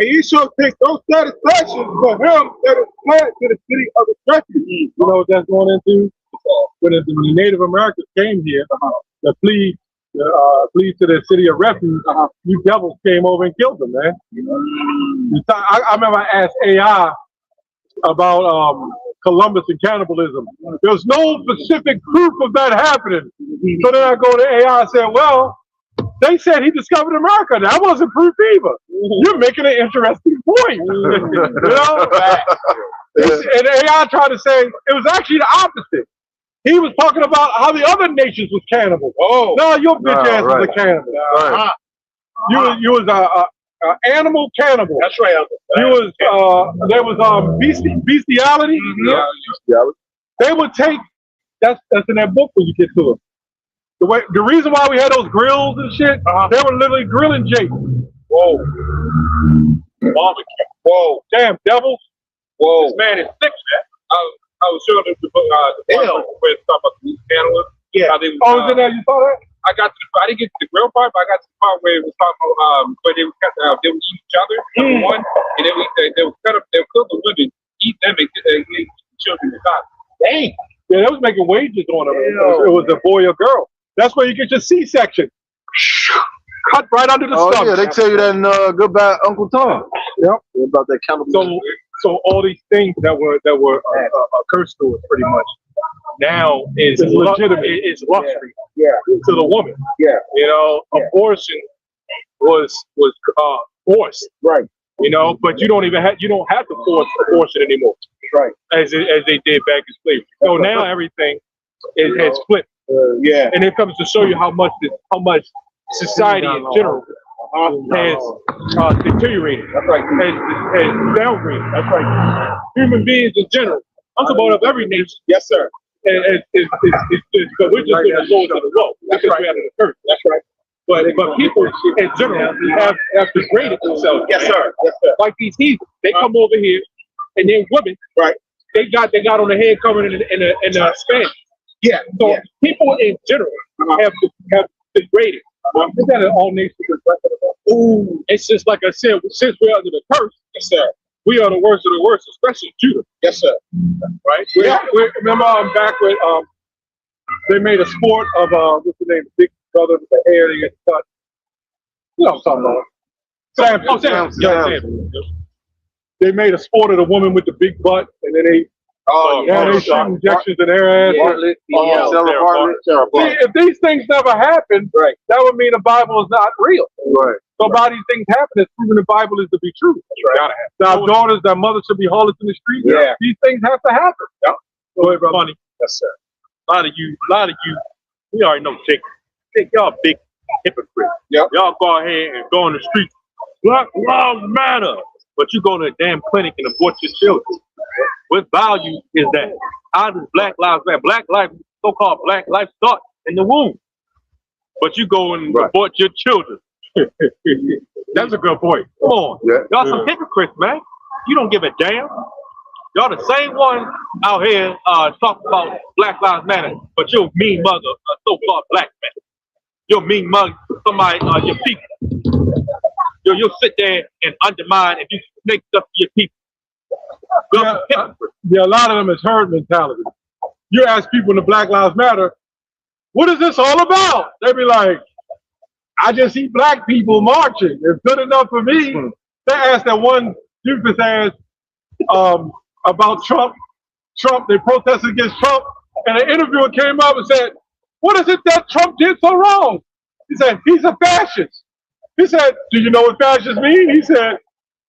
and ye shall take no satisfaction for him that is fled to the city of his refuge. You know what that's going into? When the Native Americans came here, to flee to the city of refuge, you devils came over and killed them, man. I remember I asked AI about Columbus and cannibalism. There's no specific proof of that happening. So then I go to AI and say, well, they said he discovered America. That wasn't proof either. You're making an interesting point. You know? And AI tried to say it was actually the opposite. He was talking about how the other nations was cannibal. Oh, no, your bitch ass was a cannibal. Right. You was a animal cannibal. That's right. You was there was bestiality. Yeah. They would take that's in that book when you get to it. The reason why we had those grills and shit, they were literally grilling Jake. Whoa. Barbecue. Whoa. Damn devils. Whoa. This man is sick, man. I was showing them the part where it's talking about the animals. Yeah. How they was, Oh, was it that you saw that? I didn't get to the grill part, but I got to the part where it was talking about where they would eat each other, number one, and then they would cut up, they would kill the women, eat them, and eat children to die. Dang. Yeah, they was making wages on them. It was a boy or girl. That's where you get your C-section. Cut right under the stomach. Yeah, they tell you that in Goodbye Uncle Tom. Yep. About that cannibal. So all these things that were cursed to us pretty much now is legitimate. It's luxury. Yeah. To the woman. Yeah. You know, abortion was forced. Right. You know, but you don't have to force abortion anymore. Right. As they did back in slavery. So now everything has flipped. Yeah. And it comes to show you how much society in general has deteriorated. That's right. Has downgraded. That's right. Human beings in general. I'm talking about every nation. Yes, sir. But we're just in the lowest of the low because we're out of the curse. That's right. But people in general have degraded themselves. Yes, sir. Yes, sir. Like these heathens, they come over here and they're women. Right. They got on the head covering in a span. Yeah. So people in general have degraded. Is that an all nations reflected? Ooh, it's just like I said, since we're under the curse, yes, sir, we are the worst of the worst, especially Judah. Yes, sir. Right? Remember back when they made a sport of what's the name? Big brother with the hair they get cut. You know what I'm talking about? Sam. They made a sport of the woman with the big butt, and then they they shoot injections in their ass. See, if these things never happened, right, that would mean the Bible is not real. Right. So by these things happening, it's proving the Bible is to be true. Right. Our daughters, our mothers should be harlots in the street. Yeah. These things have to happen. Yeah. Go ahead, brother. Funny. Yes, sir. A lot of you, we already know, Jake, y'all big hypocrites. Yep. Y'all go ahead and go on the streets. Black Lives Matter. But you go to a damn clinic and abort your children. What value is that? How does Black Lives Matter? Black life, so-called Black life, start in the womb. But you go and abort your children. That's a good point. Come on. Yeah. Y'all some hypocrites, man. You don't give a damn. Y'all the same one out here talking about Black Lives Matter, but you're a mean mother, a so-called black man. You're a mean mother, somebody, your people. You'll sit there and undermine and you make stuff to your people. A lot of them is herd mentality. You ask people in the Black Lives Matter, what is this all about? They be like, I just see black people marching. It's good enough for me. They asked that one stupid ass about Trump. They protested against Trump, and an interviewer came up and said, what is it that Trump did so wrong? He said, he's a fascist. He said, do you know what fascist mean? He said,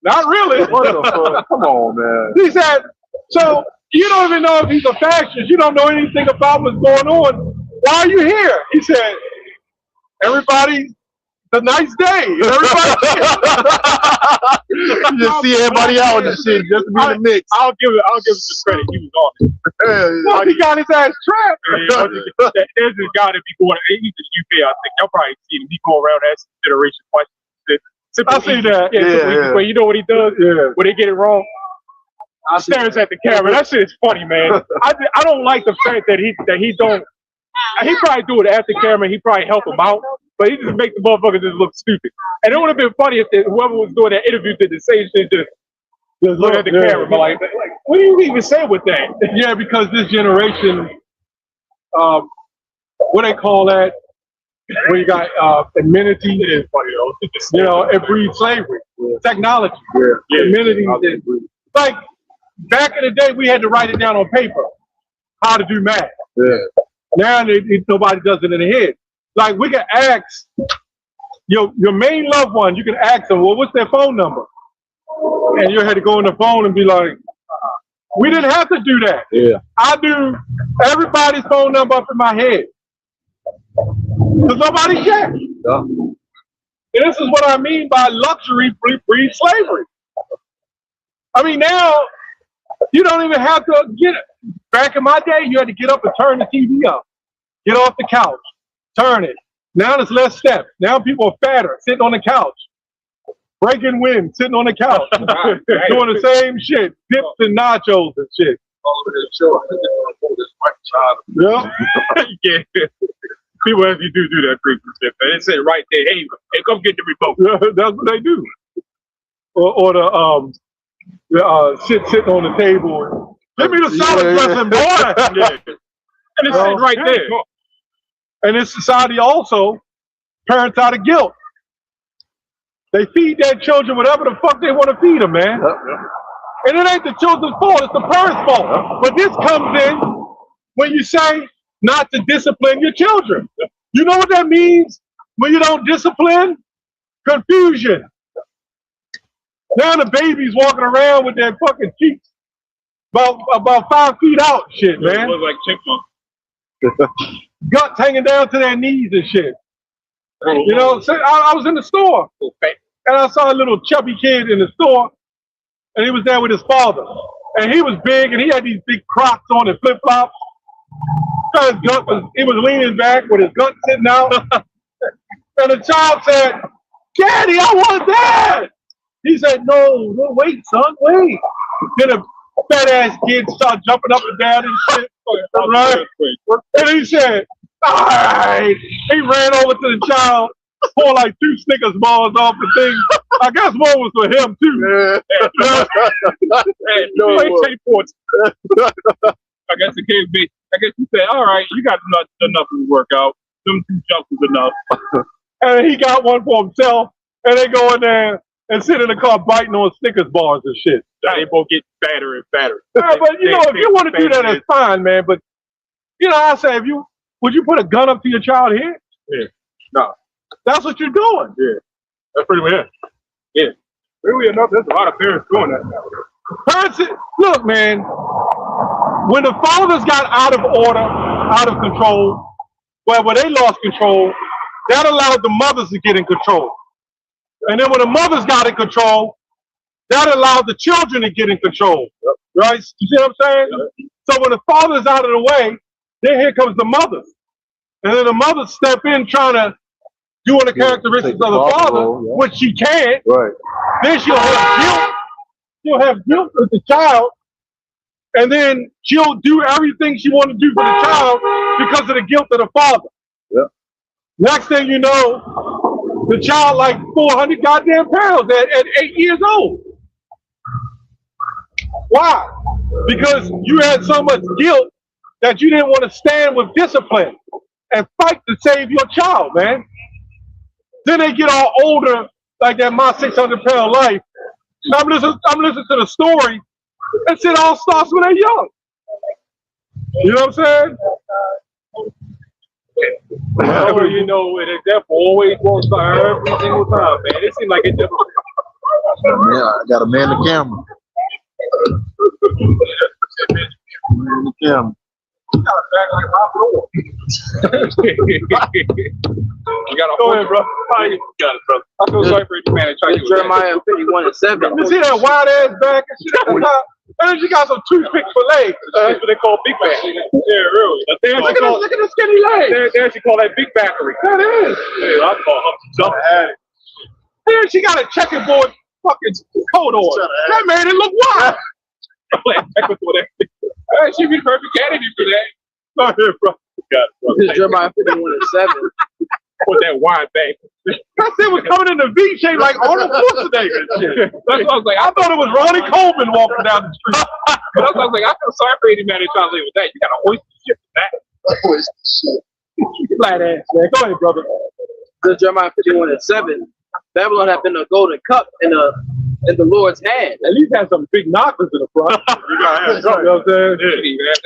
not really. What the fuck? Come on, man. He said, so you don't even know if he's a fascist. You don't know anything about what's going on. Why are you here? He said, everybody a nice day. Everybody, You just see everybody out and shit just to be in the mix. I'll give him some credit. He was on it. well, he got his ass trapped. There's this guy that be going. He's in the UK. I think y'all probably seen him. He go around asking generation questions. I see that. Yeah. But you know what he does? Yeah. When they get it wrong, he stares at the camera. That shit is funny, man. I don't like the fact that he don't. He probably do it at the camera. He probably help him out, but he just make the motherfucker just look stupid. And it would have been funny if whoever was doing that interview did the same shit, just look at the camera, but like, what do you even say with that? Yeah, because this generation, what they call that, where you got amenity, It is funny though. you know, it breeds slavery. Technology, amenity. Like back in the day, we had to write it down on paper, how to do math. Yeah. Now nobody does it in the head. Like we can ask your main loved one, you can ask them, well, what's their phone number? And you had to go on the phone and be like, we didn't have to do that. Yeah. I do everybody's phone number up in my head. Because nobody checks. Yeah. And this is what I mean by luxury breeds slavery. I mean, now you don't even have to get it. Back in my day, you had to get up and turn the TV up. Get off the couch. Turn it. Now there's less steps. Now people are fatter, sitting on the couch. Breaking wind, sitting on the couch. Doing the same shit. Dips and nachos and shit. Yeah. Yeah. People actually do that freaky shit, man. They say right there, hey, come get the remote. That's what they do. Or the sitting on the table. Give me the salad dressing, boy. Yeah. And it's sitting right there. And in society also, parents out of guilt. They feed their children whatever the fuck they want to feed them, man. And it ain't the children's fault, it's the parents' fault. But this comes in when you say not to discipline your children. You know what that means when you don't discipline? Confusion. Now the baby's walking around with their fucking cheeks about 5 feet out, shit, man. It looks like chipmunk. Guts hanging down to their knees and shit. You know, so I was in the store and I saw a little chubby kid in the store, and he was there with his father. And he was big and he had these big Crocs on and flip flops. He was leaning back with his gut sitting out. And the child said, "Daddy, I want that." He said, no, wait, son, wait. Then a fat ass kid started jumping up and down and shit. Right? And he said, all right. He ran over to the child, pulled like 2 Snickers bars off the thing. I guess one was for him too. I guess the kid be. I guess he said, all right, you got enough to work out. Them 2 jumps is enough. And he got one for himself, and they go in there and sit in the car biting on Snickers bars and shit. They both get fatter and fatter. Yeah, but you know, if you want to do that, that's fine, man. But you know, I say, would you put a gun up to your child here? Yeah. No. That's what you're doing. Yeah. That's pretty much it. Yeah. Really enough, there's a lot of parents doing that now. Parents, look, man, when the fathers got out of order, out of control, where they lost control, that allowed the mothers to get in control. And then when the mothers got in control, that allowed the children to get in control. Right? You see what I'm saying? So when the father's out of the way, then here comes the mothers. And then the mothers step in trying to do the characteristics of the father, which she can't. Right. Then she'll have guilt. She'll have guilt with the child. And then she'll do everything she wants to do for the child because of the guilt of the father. Yep. Next thing you know, the child like 400 goddamn pounds at 8 years old. Why? Because you had so much guilt that you didn't want to stand with discipline and fight to save your child, man. Then they get all older, like that My 600 Pound Life. I'm listening to the story. That shit all starts when they're young. You know what I'm saying? Well, you know, it definitely always works for every single time, man. It seems like it just. Yeah, I got a man the camera. Man the camera. got a bag like Rob Lord. You got a Go ahead, bro. You got it, bro. I feel sorry for you, man. It's Jeremiah 51:7. You see that wide ass bag and shit? And she got some toothpicks for legs. That's what they call big back. Yeah, really. Look at the skinny legs. They actually call that big backery. That is. Yeah, I call her some addict. Then she got a checkerboard fucking coat on. That made it look wild. Hey, she'd be perfect candidate for that. Go ahead, bro. This is Jeremiah 51:7. With that wide bag. That thing was coming in the V shape like Arnold Schwarzenegger and shit. That's what I was like. I thought it was Ronnie Coleman walking down the street. That's what I was like. I feel sorry for any man that trying to live with that. You got to hoist the shit with that. Flat ass, man. Go ahead, brother. This is Jeremiah 51:7. Babylon had been a golden cup in the Lord's hand. At least had some big knockers in the front. You know what I'm saying? Yeah.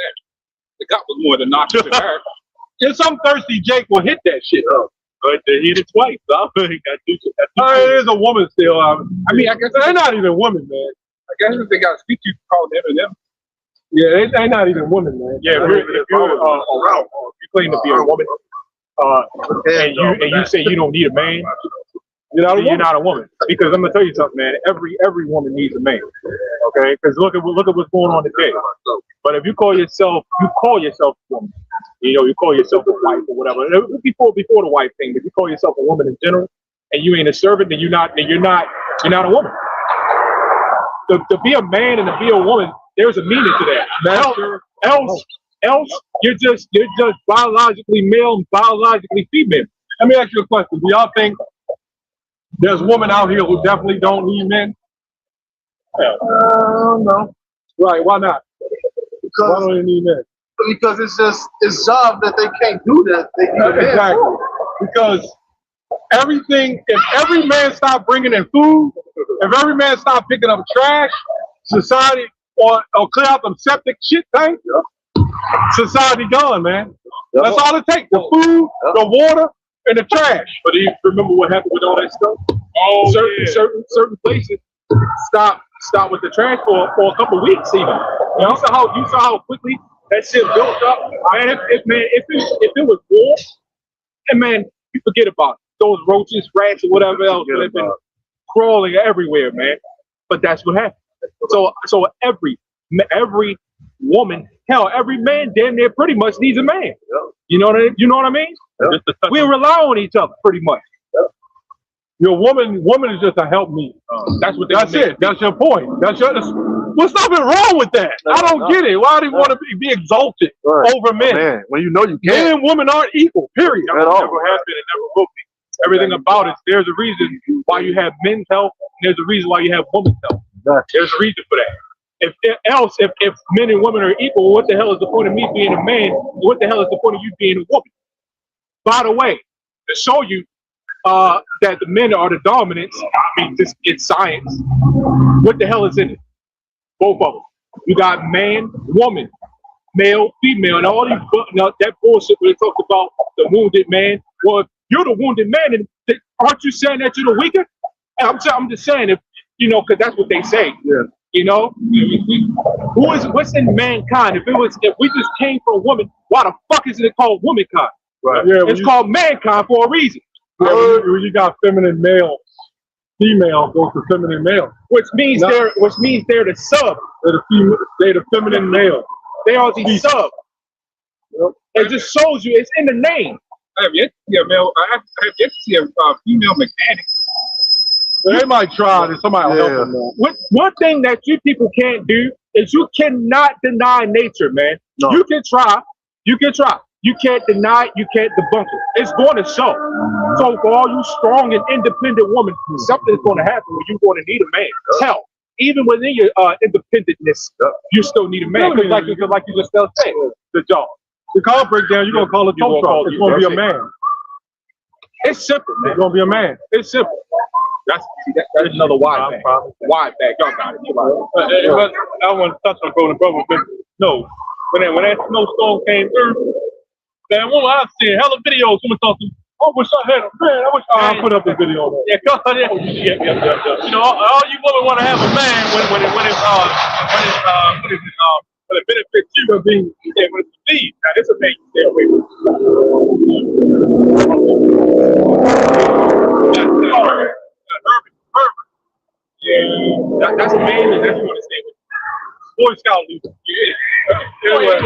The cup was more than noxious than her. And some thirsty Jake will hit that shit up. But they hit it twice, so he got to do It is a woman still. I mean, I guess they're not even women, man. I guess if they got to speak to you, call them and them. Yeah, they're not even women, man. Yeah, if you claim to be a woman, and you say you don't need a man, you're not a woman. Because I'm gonna tell you something, man. Every woman needs a man. Okay, because look at what's going on today. But if you call yourself a woman, you call yourself a wife or whatever. Before the wife thing, if you call yourself a woman in general, and you ain't a servant, then you're not a woman. To be a man and to be a woman, there's a meaning to that. Else you're just biologically male and biologically female. Let me ask you a question. Do y'all think there's women out here who definitely don't need men? No. Right, why not? Why don't they need men? Because it's job that they can't do that. They need Exactly. Because if every man stopped bringing in food, if every man stopped picking up trash, society, or clear out them septic shit tanks, society gone, man. That's all it takes. The food, the water, and the trash. But do you remember what happened with all that stuff? Certain places stop with the trash for a couple of weeks even. You saw how quickly that shit built up. Man, if it was war, and man, you forget about it. Those roaches, rats, or whatever else that have been crawling everywhere, man. But that's what happened. So every woman, hell, every man damn near pretty much needs a man. You know what I mean? We rely on each other pretty much. Your woman is just a help me. That's it. That's your point. What's nothing wrong with that? I don't get it. Why do you want to be exalted over men? Man, when you know you Men can't. and women aren't equal, period. Never have been and never will be. Everything about it, there's a reason why you have men's health, and there's a reason why you have women's health. There's a reason for that. If men and women are equal, what the hell is the point of me being a man? What the hell is the point of you being a woman? By the way, to show you that the men are the dominants, I mean, it's science. What the hell is in it? Both of them. You got man, woman, male, female, and all these that bullshit where they talk about the wounded man. Well, if you're the wounded man, and aren't you saying that you're the weaker? I'm just saying, if because that's what they say. Yeah. What's in mankind? If we just came from a woman, why the fuck is it called womankind? Right. Yeah, it's called mankind for a reason. Yeah, when you got feminine male, female goes to feminine male, which means they're the sub. They're the feminine male. They are the sub. Yep. It just shows you it's in the name. I have yet to see a male. I have yet to see a female mechanic. They might try and somebody will help them. One thing that you people can't do is you cannot deny nature, man. No. You can try. You can't deny it. You can't debunk it. It's going to show. So for all you strong and independent women, something's going to happen when you're going to need a man. Hell, even within your independentness, you still need a man. Because like you just said, the job. The car breakdown, you're going to call a tow truck. It's going to be a man. It's simple, man. It's going to be a man. It's simple. That's another wide bag. Wide bag. Y'all got it. But I want to touch on Golden Brother, but no. When that snowstorm came through, man, I've seen hella videos. Someone talking, I wish I had a man. I put up the video on that. Yeah, go ahead. All you women want to have a man when it benefits you. When it's Steve, now this is a man you stay away from. That's a man that you want to stay with. Boy Scout leader. Yeah. Anyway.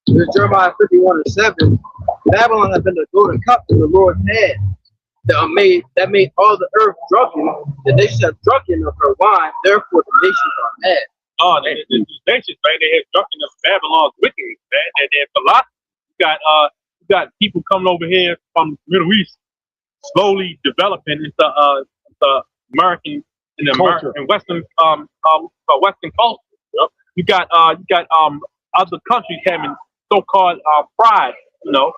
In Jeremiah 51:7, Babylon had been the golden cup in the Lord's hand that made all the earth drunken. The nations have drunken of her wine, therefore the nations are mad. Oh, these nations, man, they have drunken of Babylon's wickedness, man. And then philosophy. You got people coming over here from the Middle East, slowly developing into American and American and Western Western culture. Yep. You got other countries having so-called pride, you know.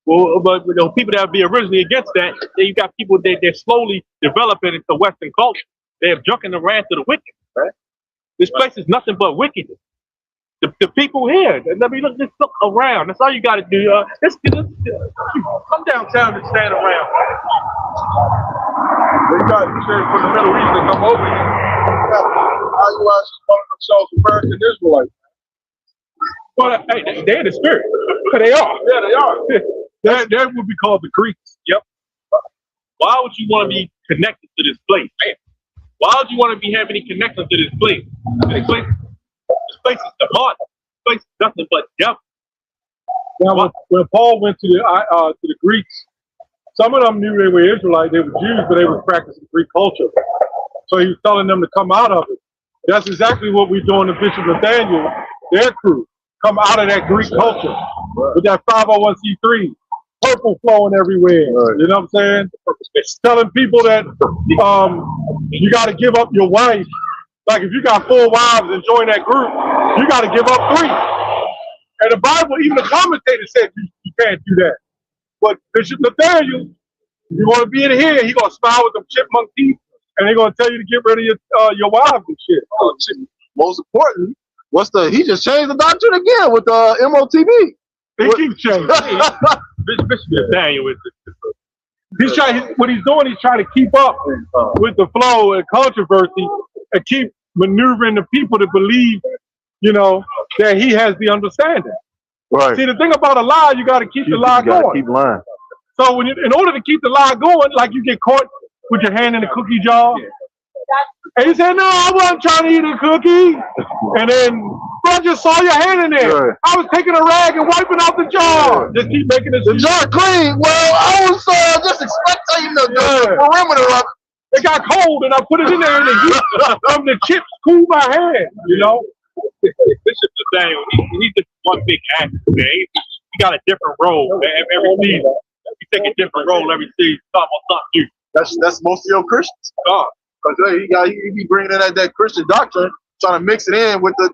Well, but you know, people that would be originally against that, then you got people that they're slowly developing into Western culture. They have drunken the wrath of the wicked, right? This place is nothing but wickedness. The people here, let me look around. That's all you got to do. Come downtown and stand around. They got church from the Middle East that come over here. How you guys calling themselves American Israelites? Well, hey, they're the spirit. They are. Yeah, they are. That would be called the Greeks. Yep. Why would you want to be connected to this place? Why would you want to be having any connection to this place? This place is demonic. This place is nothing but devil. Now, when Paul went to the Greeks, some of them knew they were Israelites. They were Jews, but they were practicing Greek culture. So he was telling them to come out of it. That's exactly what we're doing to Bishop Nathaniel, their crew. Come out of that Greek culture with that 501c3, purple flowing everywhere. Right. You know what I'm saying? It's telling people that you got to give up your wife. Like if you got 4 wives and join that group, you got to give up 3. And the Bible, even the commentator said you can't do that. But Bishop Nathaniel, you want to be in here, he gonna smile with them chipmunk teeth, and they're gonna tell you to get rid of your wives and shit. Oh, most important. He just changed the doctrine again with MOTB. They keep changing. Bishop Nathaniel is what he's doing, he's trying to keep up with the flow and controversy and keep maneuvering the people to believe, you know, that he has the understanding. Right. See, the thing about a lie, you got to keep the lie going. Keep lying. So in order to keep the lie going, like you get caught with your hand in the cookie jar, and you say, "No, I wasn't trying to eat a cookie," and then I just saw your hand in there. Right. I was taking a rag and wiping out the jar. Just keep making the jar clean. Well, I was just expecting the perimeter of it. It got cold, and I put it in there, and the heat from the chips cooled my hand. You know. Bishop Nathaniel, he's just one big actor, man. He got a different role every season. He take a different role every season. Talking about something new. That's most of your Christians. Because he be bringing in that Christian doctrine, trying to mix it in with the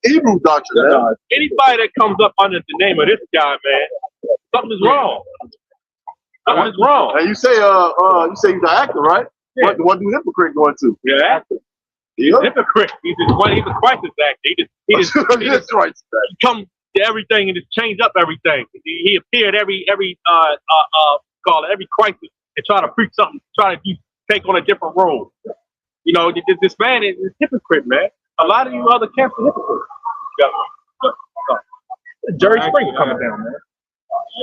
Hebrew doctrine. Man. Anybody that comes up under the name of this guy, man, something is wrong. Something is wrong. And you say he's an actor, right? Yeah. What do hypocrite going to? Yeah, actor. He's a hypocrite. He's a crisis actor. He just come to everything and just change up everything. He appeared every crisis and try to preach something, try to take on a different role. You know, this man is a hypocrite, man. A lot of you other camps are hypocrites. Jerry Springer coming down, man.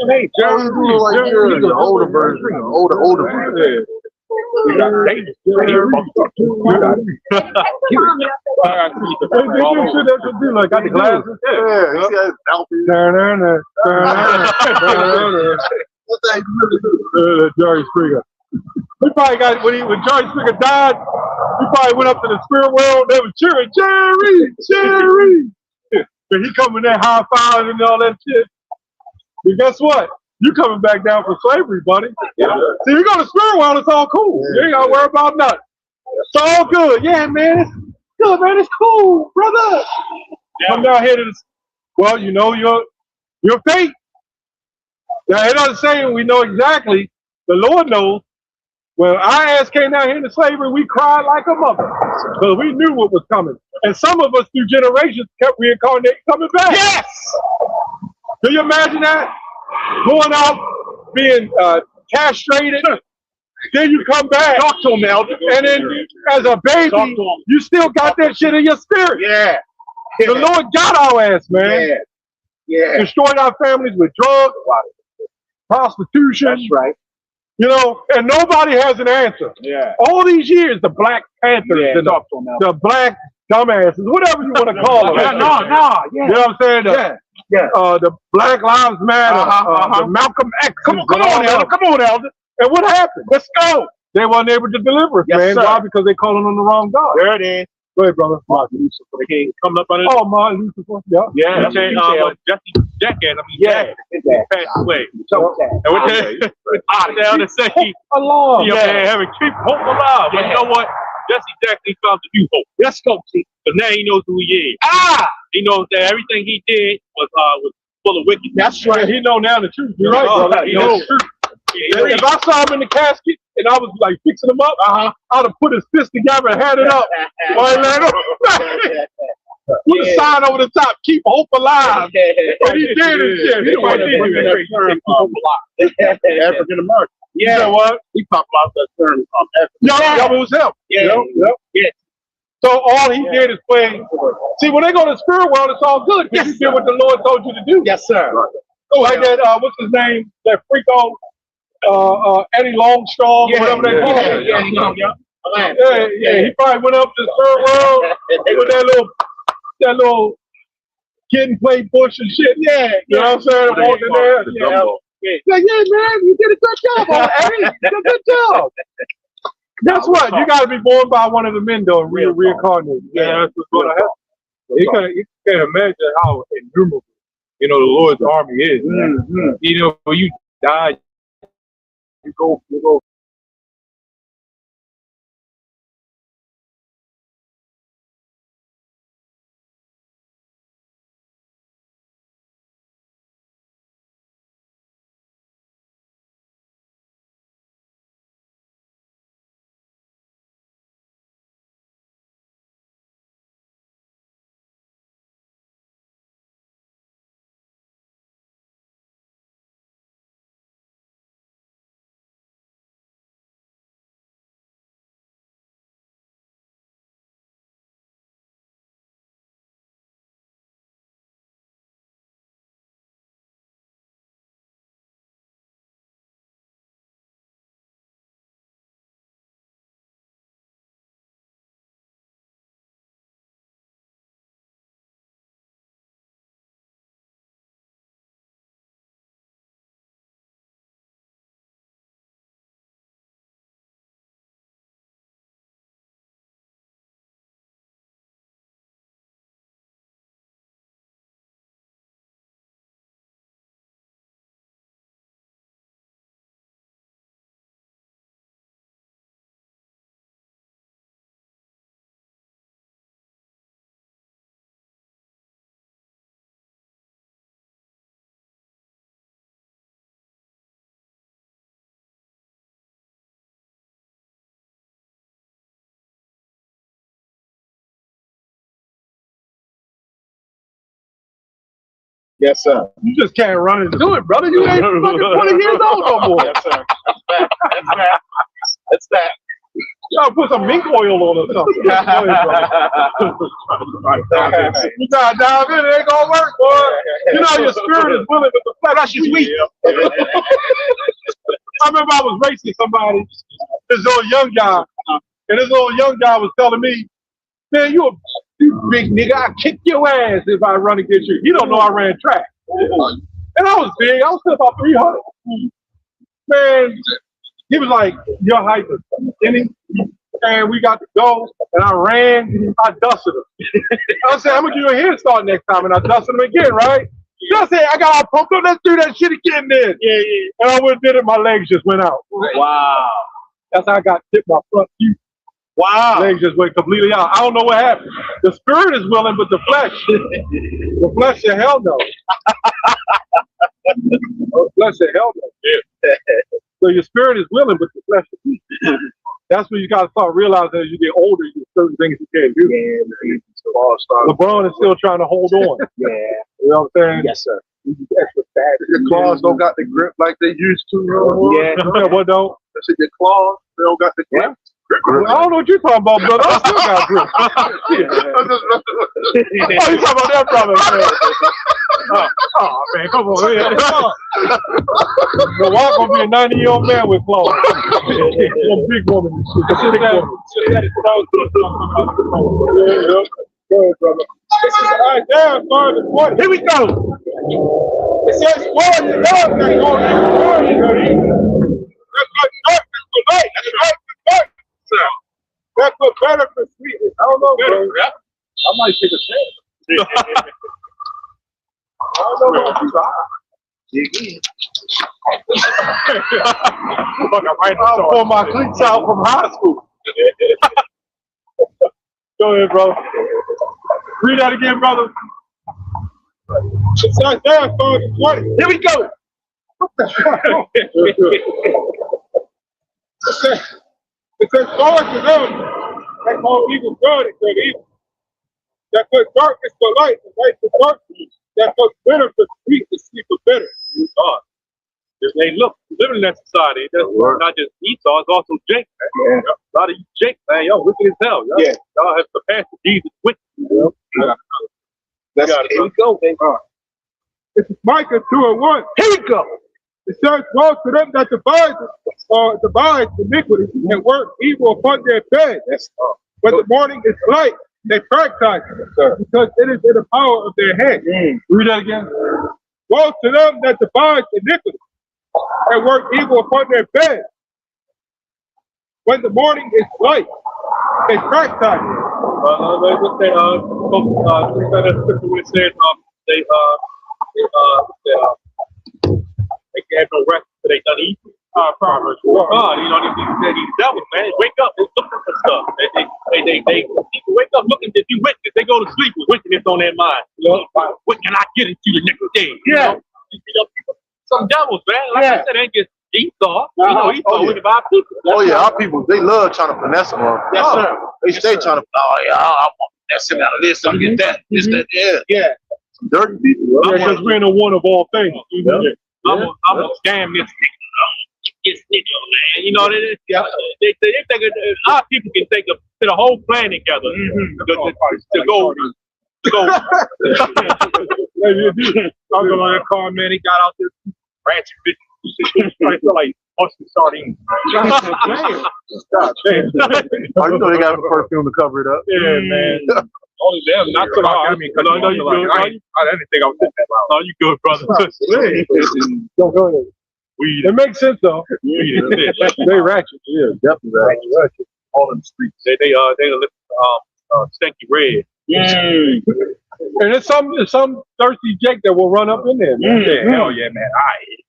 Hey, Jerry, he's the older version, older version. They do shit that should be like got the glasses. Jerry Springer. He probably got when Jerry Springer died, he probably went up to the spirit world. They were cheering, Jerry. And he coming there high five and all that shit. But guess what? You coming back down for slavery, buddy. Yeah. See, you go to spirit world, it's all cool. Yeah, you ain't gotta worry about nothing. It's all good. Yeah, man, it's good, man. It's cool, brother. Yeah. Come down here to this. Well, you know your fate. Now, it doesn't say we know exactly. The Lord knows. When our ass came down here into slavery, we cried like a mother because we knew what was coming. And some of us through generations kept reincarnating, coming back. Yes. Do you imagine that? Going out, being castrated, Then you come back. Talk to him, Elder. And then as a baby, Talk to him. you still got that shit in your spirit. Yeah. The Lord got our ass, man. Yeah. Yeah. Destroyed our families with drugs, prostitution. That's right. You know, and nobody has an answer. Yeah. All these years, the Black Panthers and Talk to him, Elder. the black dumbasses, whatever you want to call them. Yeah, no, yeah. You know what I'm saying? The Black Lives Matter, the Malcolm X. Come on, Elder. And what happened? Let's go. They weren't able to deliver us, Yes, man. sir. Why? Because they calling on the wrong God. There it is. Go ahead, brother. Martin Lucifer King coming up on it. Oh, Martin Lucifer. Yeah. Yeah, That's okay, what you Jesse Jackass, Yeah. passed away. So And what the down to say, Allah. having keep hope alive. But you know what? Jesse Jackson found the new hope. let's go, Chief. Because now he knows who he is. He knows that everything he did was full of wickedness. That's right. He know now the truth. You're right, brother. He He knows knows. the truth. If I saw him in the casket and I was like fixing him up, I'd have put his fist together and had it up. Put a sign over the top, keep hope alive. But he did his shit. He African American. You know what? He popularized that term. That was him. Yeah. So all he did is play. See, when they go to the spirit world, it's all good. Because you did what the Lord told you to do. Yes, sir. Like that, what's his name? That freako, Eddie Longstrong, or whatever they call him. Yeah. He probably went up to the spirit world with that little kid and play bush and shit. Yeah. You know what I'm saying? Walked in there. Yeah, man, you did a good job on Eddie. You did a good job. Guess what? You got to be born by one of the men, though, and reincarnated. Yeah, that's what's going to happen. You can't imagine how innumerable, the Lord's army is. Mm-hmm. You know, when you die, you go. Yes, sir. You just can't run and do it, brother. You ain't fucking 20 years old no more. Yes, sir. That's that. Y'all put some mink oil on or something. Go ahead, brother. You gotta dive in, it ain't gonna work, boy. You know your spirit is willing, but the flesh is weak. I remember I was racing somebody, this little young guy, and this little young guy was telling me, man, you big nigga, I kick your ass if I run against you. He don't know I ran track. And I was big, I was still about 300. Man, he was like, your height is skinny. And we got to go, and I ran, I dusted him. I said, I'm gonna give you a head start next time, and I dusted him again, right? Just say, I got all pumped up, let's do that shit again then. Yeah. And I went and did it, my legs just went out. Wow. That's how I got hit my front teeth. Wow. Legs just went completely out. I don't know what happened. The spirit is willing, but the flesh said hell no. The flesh said hell no. Yeah. So your spirit is willing, but the flesh is weak. That's when you got to start realizing as you get older, there's certain things you can't do. Yeah, LeBron is still trying to hold on. Yeah. You know what I'm saying? Yes, sir. The claws don't got the grip like they used to. Yeah. What don't? That shit get claws. They don't got the grip. I don't know what you're talking about, brother. I still got grip. Oh, you talking about that brother, man. Oh, man, come on, man. The wife gonna be a 90-year-old man with claws. One big woman and shit. Go ahead, brother. All right, down, sorry. Here we go. It says, "Lord, the Lord that goes that's what darkness to light. That's right. That's what better for sweetness. I don't know, bro. I might take a chance. I don't know about you. I'll pull my cleats out from high school. Go ahead, bro. Read that again, brother. It says there, so here we go. What the hell? It says, "Lord to them that call evil good and good evil, that put darkness for light and light for darkness, that put bitter for sweet and sweet for bitter." God. Hey, look, living in that society, that's not just Esau, it's also Jake, man. Yeah. A lot of you Jake, man, y'all wicked as hell. Y'all, y'all have surpassed Jesus wicked. Here we go, baby. This is Micah 2:1. Here we go. It says, "Woe to them that devise iniquity and work evil upon their bed. When the morning is light, they practice it, because it is in the power of their hand." Read that again. Woe to them that devise iniquity and work evil upon their bed. When the morning is light, they practice it. What's that, that scripture where it says, they have no rest until they done evil. Proverbs 4. You know, these devils, man, wake up, they're looking for stuff. They people wake up looking to do wickedness. They go to sleep with wickedness on their mind. What can I get into the next day? You know, some devils, man. Like I said, ain't just Esau. You know, Esau with our people. Oh yeah, our people, they love trying to finesse them. Yes, sir. They stay trying to, I want finesse him out of this, I'm get that, this, that, yeah. Some dirty people. Because we're in a one of all things. I'm gonna scam this nigga. This nigga, man. You know, they think our people can think of put a whole plan together to go. I was on that car, man. He got out there, ratchet bitch. I feel like busting sardines. God damn. You know they got perfume to cover it up. Yeah, man. Only them, not so much. I mean, because I didn't think I was in that loud. No, you good, brother. Don't go there. It makes sense though. They ratchet. Yeah, definitely ratchet. All in the streets. They listen to Stanky Red. And there's some thirsty Jake that will run up in there, man. Hell yeah, man.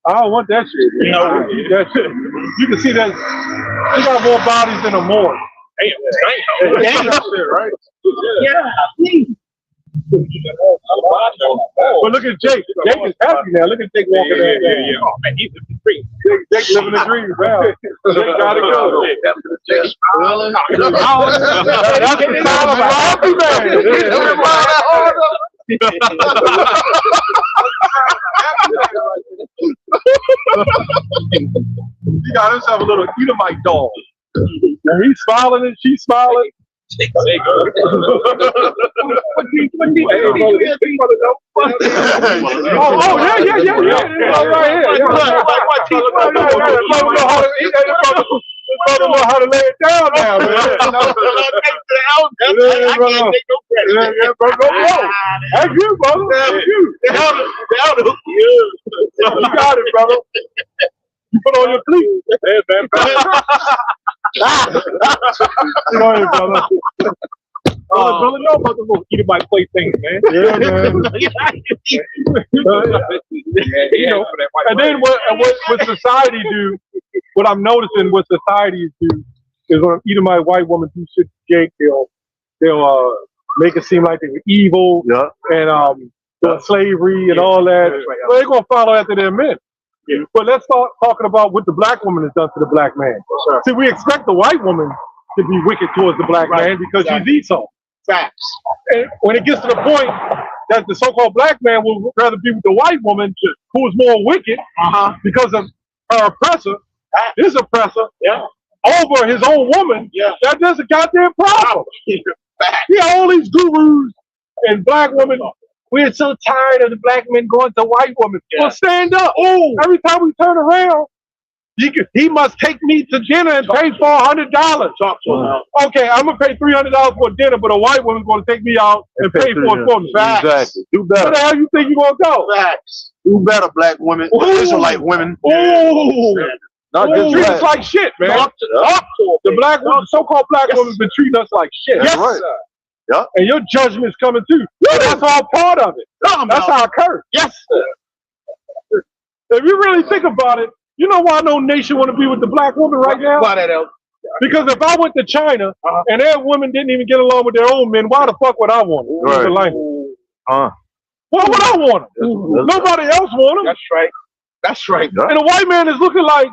I don't want that shit. You know, that shit. You can see that they got more bodies than a morgue. Damn, right? Yeah. But look at Jake. Jake is happy now. Look at Jake walking there. Yeah. Oh man, he's in the street. Jake living the dream, man. Jake gotta go. That's the sound of a happy man. He got himself a little Edomite dog. And he's smiling and she's smiling. There you go. I don't know how to lay it down now, man. That's you, brother. That's you. You got it, brother. You put on your cleats. Go ahead, brother. Brother, know about the little Edomite play things, man. Yeah, man. And then what society do, what I'm noticing what societies do is when an Edomite white woman do shit to Jake, they'll make it seem like they're evil and slavery and all that. Well, they're going to follow after their men. Yeah. But let's start talking about what the black woman has done to the black man. Sure. See, we expect the white woman to be wicked towards the black man because she's Esau. Facts. And when it gets to the point that the so-called black man would rather be with the white woman who is more wicked because of her oppressor, his oppressor, over his own woman, that's a goddamn problem. He all these gurus and black women. We're so tired of the black men going to white women. Well, stand up. Oh, every time we turn around, he must take me to dinner and pay $400. Okay, I'm gonna pay $300 for dinner, but a white woman's gonna take me out and pay for it for me. Exactly. Do better. Where the hell you think you gonna go? Facts. Do better, black women. Israelite women. Oh, Not just treat black. us like shit, man. The black women, so-called black women, been treating us like shit. That's right. Yeah. And your judgment's coming too. That's all part of it. That's our curse. Yes. If you really think about it, you know why no nation want to be with the black woman right now? Why that else? Because if I went to China and their women didn't even get along with their own men, why the fuck would I want them? Right. Why would I want them? Nobody else want them. That's right. That's right. And the white man is looking like,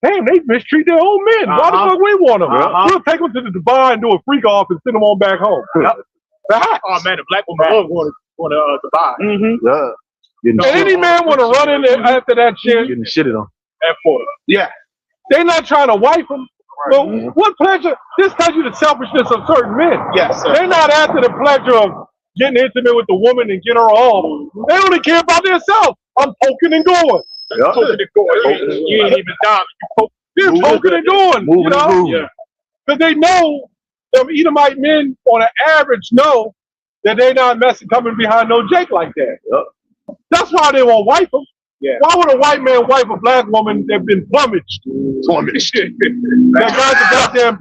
damn, they mistreat their own men. Why the fuck we want them? We'll take them to the Dubai and do a freak off and send them on back home. Oh man, the black woman love going to Dubai. Yeah. And any man want to run in there after that shit. Getting shitted on. And for Yeah. They're not trying to wipe them. Well, what pleasure? This tells you the selfishness of certain men. Yes, sir. They're not after the pleasure of getting intimate with the woman and get her off. They only care about themselves. I'm poking and going. you ain't even down. They're poking and going. You know? Because they know them Edomite men on an average know that they're not coming behind no Jake like that. That's why they won't wipe them. Yeah. Why would a white man wipe a black woman that's been plumaged? That got the goddamn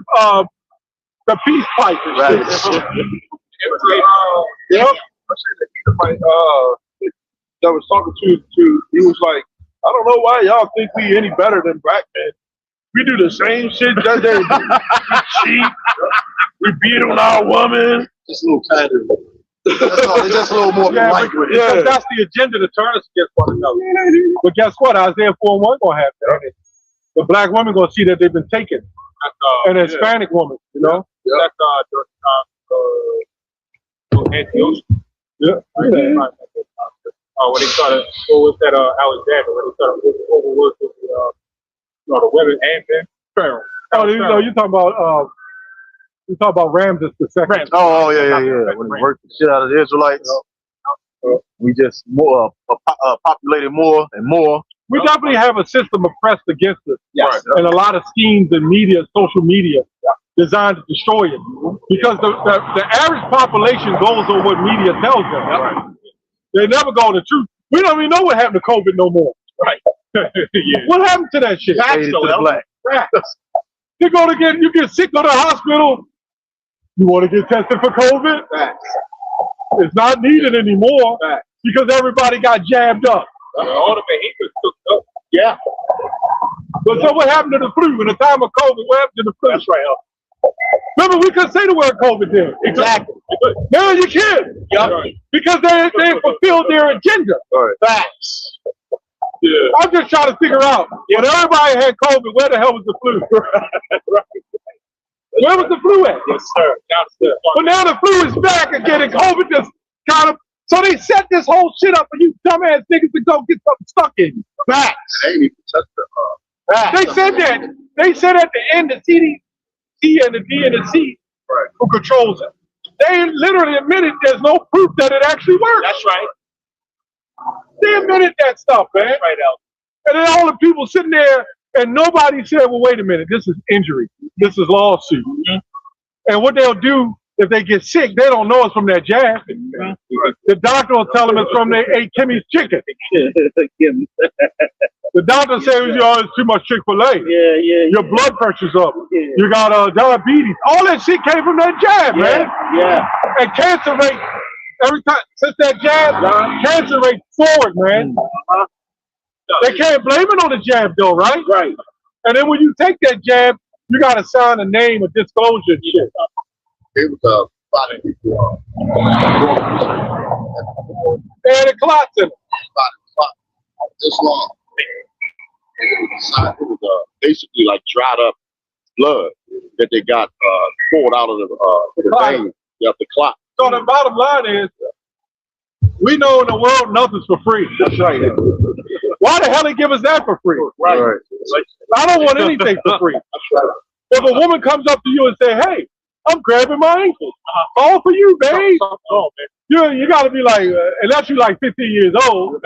the peace pipe and shit. That was talking to he was like, I don't know why y'all think we any better than black men. We do the same shit that they do. We cheat. We beat on our woman. Just a little kinder. It's just a little more polite with it. Because that's the agenda to turn us against one another. But guess what? Isaiah 4:1 gonna happen. The black woman gonna see that they've been taken. And a Hispanic woman, you know? That's Antioch. When they started, what was that? Alexander, when they started overworking the women and men. Pharaoh. Oh, you talking about you talk about Ramses the second. Oh, yeah. When we worked the shit out of the Israelites, we just populated more and more. We definitely have a system oppressed against us. Yes. And a lot of schemes in media, social media, designed to destroy it. Because the average population goes on what media tells them. Right? They never go on the truth. We don't even know what happened to COVID no more. Right. What happened to that shit? Black. You get sick, go to the hospital. You want to get tested for COVID? It's not needed anymore because everybody got jabbed up. All the behaviors took up. Yeah. So what happened to the flu? In the time of COVID, what happened to the flu? That's right. Remember, we couldn't say the word COVID then. Exactly. Now you can. Right. Because they fulfilled their agenda. Facts. Yeah. I'm just trying to figure out, when everybody had COVID, where the hell was the flu? Where was the flu at? Yes, sir. But now the flu is back again, and COVID just kind of. So they set this whole shit up for you dumbass niggas to go get something stuck in you. Facts. They ain't even touched the They said that. They said at the end, the CDC and the DNC who controls it. They literally admitted there's no proof that it actually works. That's right. They admitted that stuff, man. Right out. And then all the people sitting there, and nobody said, well, wait a minute, this is injury. This is lawsuit. And what they'll do, if they get sick, they don't know it's from that jab. The doctor will tell them it's from they ate Kimmy's chicken. The doctor says, it's too much Chick-fil-A. Your blood pressure's up. You got diabetes. All that shit came from that jab, man. And cancer rate, every time, since that jab, cancer rate forward, man. They can't blame it on the jab, though, right? Right. And then when you take that jab, you got to sign a name, a disclosure and shit. It was spotted people. And the clots in it. This long. It was basically like dried up blood that they got poured out of the vein. The clot. So the bottom line is, we know in the world nothing's for free. That's right. Why the hell they give us that for free? Right. I don't want anything for free. If a woman comes up to you and say, "Hey, I'm grabbing my ankles," all for you, babe. You got to be like, unless you're like 15 years old,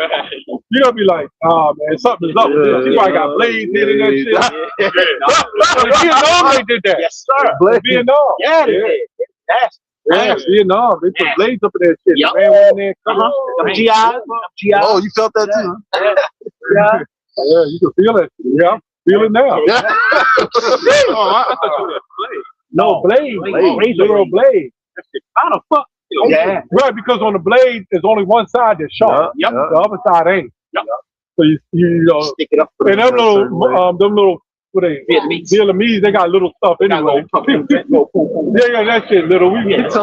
you got to be like, "Oh man, something's up with this." She probably got blades in and that shit. In Vietnam, they did that. Yes, sir. In Vietnam. Yeah, they did. That's Yeah, Vietnam. They put blades up in that shit. Yep. The man went in there. Them GIs. Oh, you felt that too? Huh? Yeah. Yeah, you can feel it. Yeah, feel it now. Oh, I thought you were No, blade. Literal blade. How the fuck? Yeah. Right, because on the blade, there's only one side that's sharp. Yep. The other side ain't. Yep. So you know, Stick it up. and them little, what they? Vietnamese, they got little stuff anyway. Yeah, that shit little. That's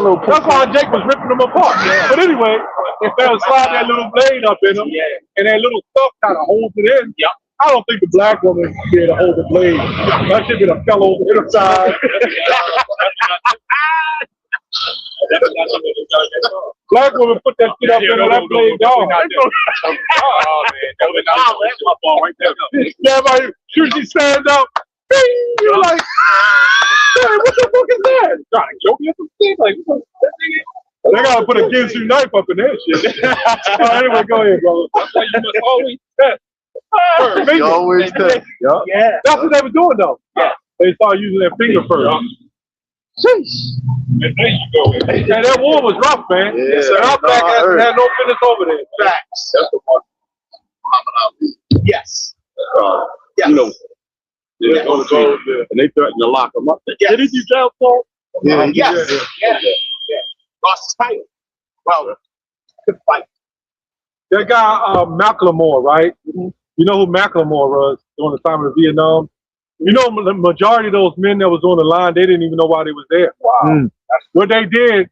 why Jake was ripping them apart. But anyway, if they'll slide that little blade up in them, and that little stuff kind of holds it in. Yep. I don't think the black woman should be able to hold the blade. That shit gonna fell over to the side. Black woman put that shit up in that blade down. Oh man, Everybody, she stands up. Bing! You're like, hey, what the fuck is that? Trying to choke me or some shit? Like, they gotta put a Ginsu knife up in that shit. Anyway, go ahead, bro. That's why you must always test. You always test. Yeah. That's what they were doing though. Yeah. They started using their finger first. and there you go. And that war was rough, man. Yeah. So our black ass had no business over there. Facts. Yes. Yes. You know, they're gonna go and they threatened to lock him up. Yes. Did you jail for? Yeah. Yes. Yeah. Lost his title. Well, good fight. That guy, Macklemore, right? You know who Macklemore was during the time of Vietnam? You know, the majority of those men that was on the line, they didn't even know why they was there. Wow. What they did,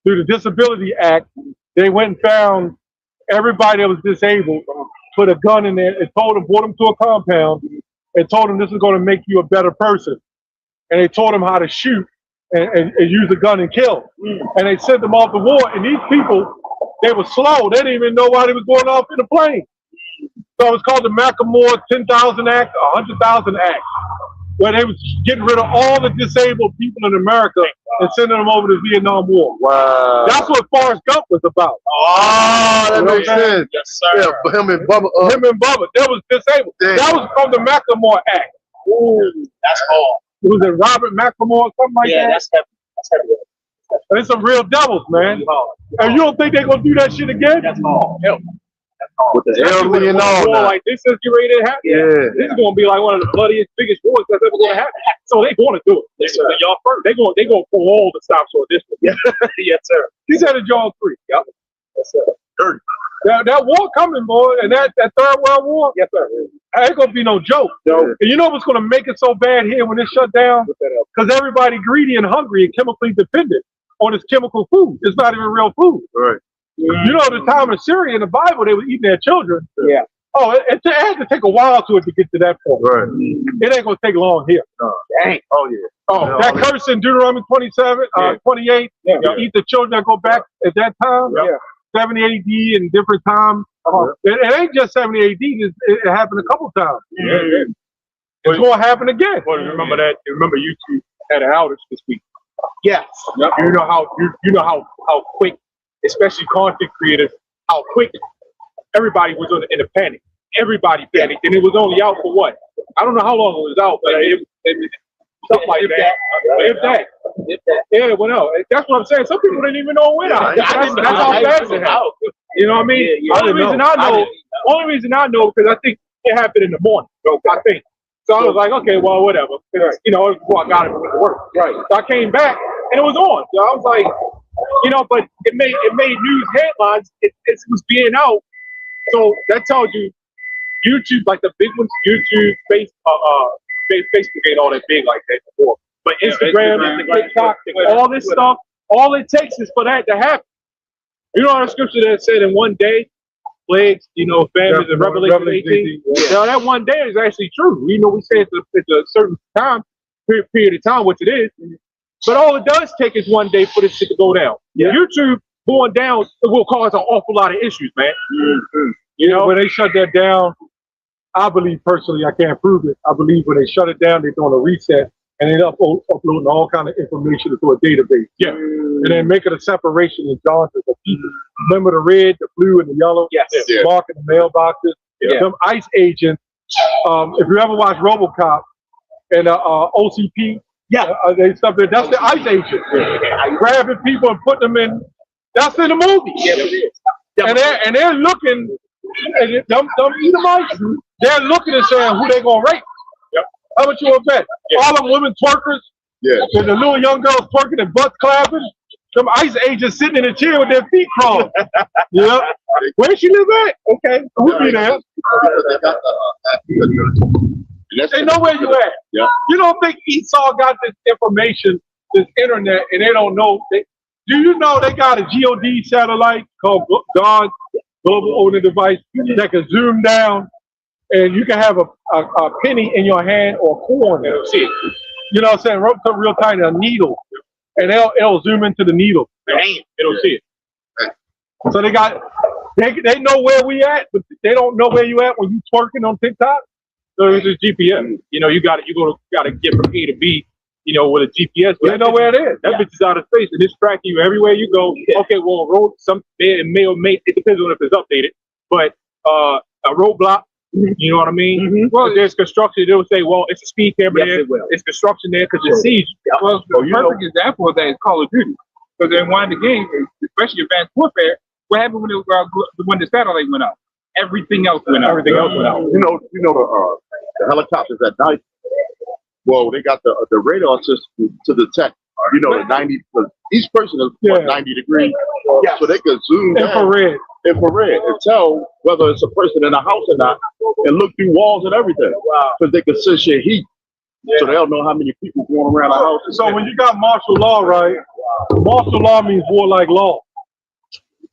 through the Disability Act, they went and found everybody that was disabled, put a gun in there and told them, brought them to a compound and told them this is going to make you a better person. And they taught them how to shoot and use a gun and kill. And they sent them off to war. And these people, they were slow. They didn't even know why they was going off in a plane. So it was called the Macklemore 10,000 Act, 100,000 Act, where they was getting rid of all the disabled people in America and sending them over to the Vietnam War. Wow. That's what Forrest Gump was about. Oh, that makes sense. Yes, sir. Yeah, but him and Bubba. Him and Bubba, they was disabled. Damn. That was from the Macklemore Act. Ooh, that's hard. Was it Robert Macklemore or something like Yeah, that? that's heavy. That's heavy. There's some real devils, man. And you don't think they're going to do that shit again? That's hard. With the elderly and all war that. like this is getting ready to happen. Yeah. This is going to be like one of the bloodiest, biggest wars that's ever going to happen. So they going to do it. Yes, sir. Y'all first. They going to pull all the stops on this one. Yes, sir. He's at a John 3. Yep. Yes, sir. That war coming, boy, and that Third World War, Yes, sir. ain't going to be no joke. No. And you know what's going to make it so bad here when it's shut down? Because everybody greedy and hungry and chemically dependent on this chemical food. It's not even real food. Right. You know, the time of Syria in the Bible, they were eating their children. Yeah. Oh, it had to take a while to get to that point. Right. It ain't going to take long here. Dang. Oh, yeah. Oh, that curse in Deuteronomy 27, 28, you eat the children that go back at that time. Yeah. 70 AD and different times. It ain't just 70 AD. It happened a couple times. Yeah. It's going to happen again. Well, remember that? Remember YouTube had an outage this week. Yes. You know how quick, especially content creators, how quick everybody was in a panic. Everybody panicked, and it was only out for what? I don't know how long it was out, but it something like that. If that. Yeah, well, no, that's what I'm saying. Some people didn't even know it went out. That's how fast it happened. You know what I mean? Yeah, Only reason I know because I think it happened in the morning. I think. So I was like, okay, well, whatever. You know, before I got it to work. Right. So I came back and it was on. So I was like, you know, but it made news headlines. It was being out. So that tells you YouTube, like the big ones, YouTube, Facebook ain't all that big like that before. But Instagram, TikTok, all this stuff, all it takes is for that to happen. You know, our scripture that said in one day, plagues, you know, famines and Revelation 18. Now that one day is actually true. You know, we say it's a certain time, period of time, which it is. But all it does take is one day for this shit to go down. Yeah. YouTube going down, it will cause an awful lot of issues, man. You know, when they shut that down, I believe personally, I can't prove it. I believe when they shut it down, they're doing a reset and they uploading all kind of information into a database. Yeah. And then making a separation in genres of people. Remember the red, the blue, and the yellow? Yes. Yeah. Marking the mailboxes. Yeah. Them ICE agents. If you ever watch RoboCop and OCP, they stuff there. That's the ICE agent. Grabbing people and putting them in. That's in the movie. Yeah, it is. And they're looking, and them Edomites, they're looking and saying who they gonna rape. Yep. How much you bet? All them women twerkers, Yeah. and the little young girls twerking and butt clapping. Some ICE agents sitting in a chair with their feet crossed. Yeah. Where she live at? Okay, we'll be there. Because they got They know where you at. Yeah. You don't think Esau got this information, this internet, and they don't know? Do you know they got a GOD satellite called God Global Owner Device that can zoom down, and you can have a penny in your hand or corn. It'll see it. You know what I'm saying? Real tiny, a needle, and it'll zoom into the needle. It'll see it. So they know where we at, but they don't know where you at when you twerking on TikTok. So it's just GPS. You know, you gotta get from A to B. You know, with a GPS. They know where it is. That bitch is out of space and it's tracking you everywhere you go. Okay, well, a road, it may, it depends on if it's updated, but a roadblock, you know what I mean? Well, if there's construction, they'll say, well, it's a speed camera there. It's construction there because it sees you. Well, the perfect example of that is Call of Duty. Because in one of the games, especially Advanced Warfare, what happened when the satellite went out? Everything else went out. Everything else went out. You know the helicopters at night. Well, they got the radar system to detect, you know, the 90. Each person is 90 degrees, so they can zoom down infrared and tell whether it's a person in a house or not, and look through walls and everything. Wow! Because they can sense your heat, so they'll know how many people going around the house. So when you got martial law, right? Martial law means warlike law,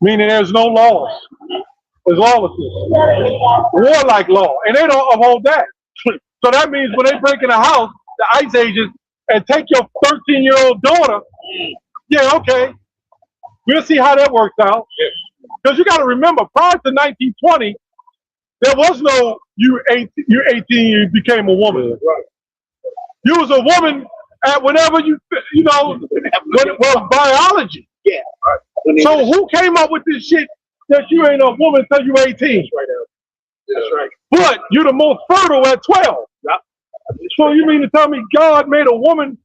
meaning there's no laws. There's lawlessness. Warlike law, and they don't uphold that. So that means when they break in a house, the ICE agents, and take your 13-year-old daughter, okay, we'll see how that works out. Because you got to remember, prior to 1920, there was no you 18, you became a woman. Right. You was a woman at whenever when it was biology. Yeah. Right. So who came up with this shit that you ain't a woman until you're 18? That's right. But you're the most fertile at 12. Yep. So you mean to tell me God made a woman,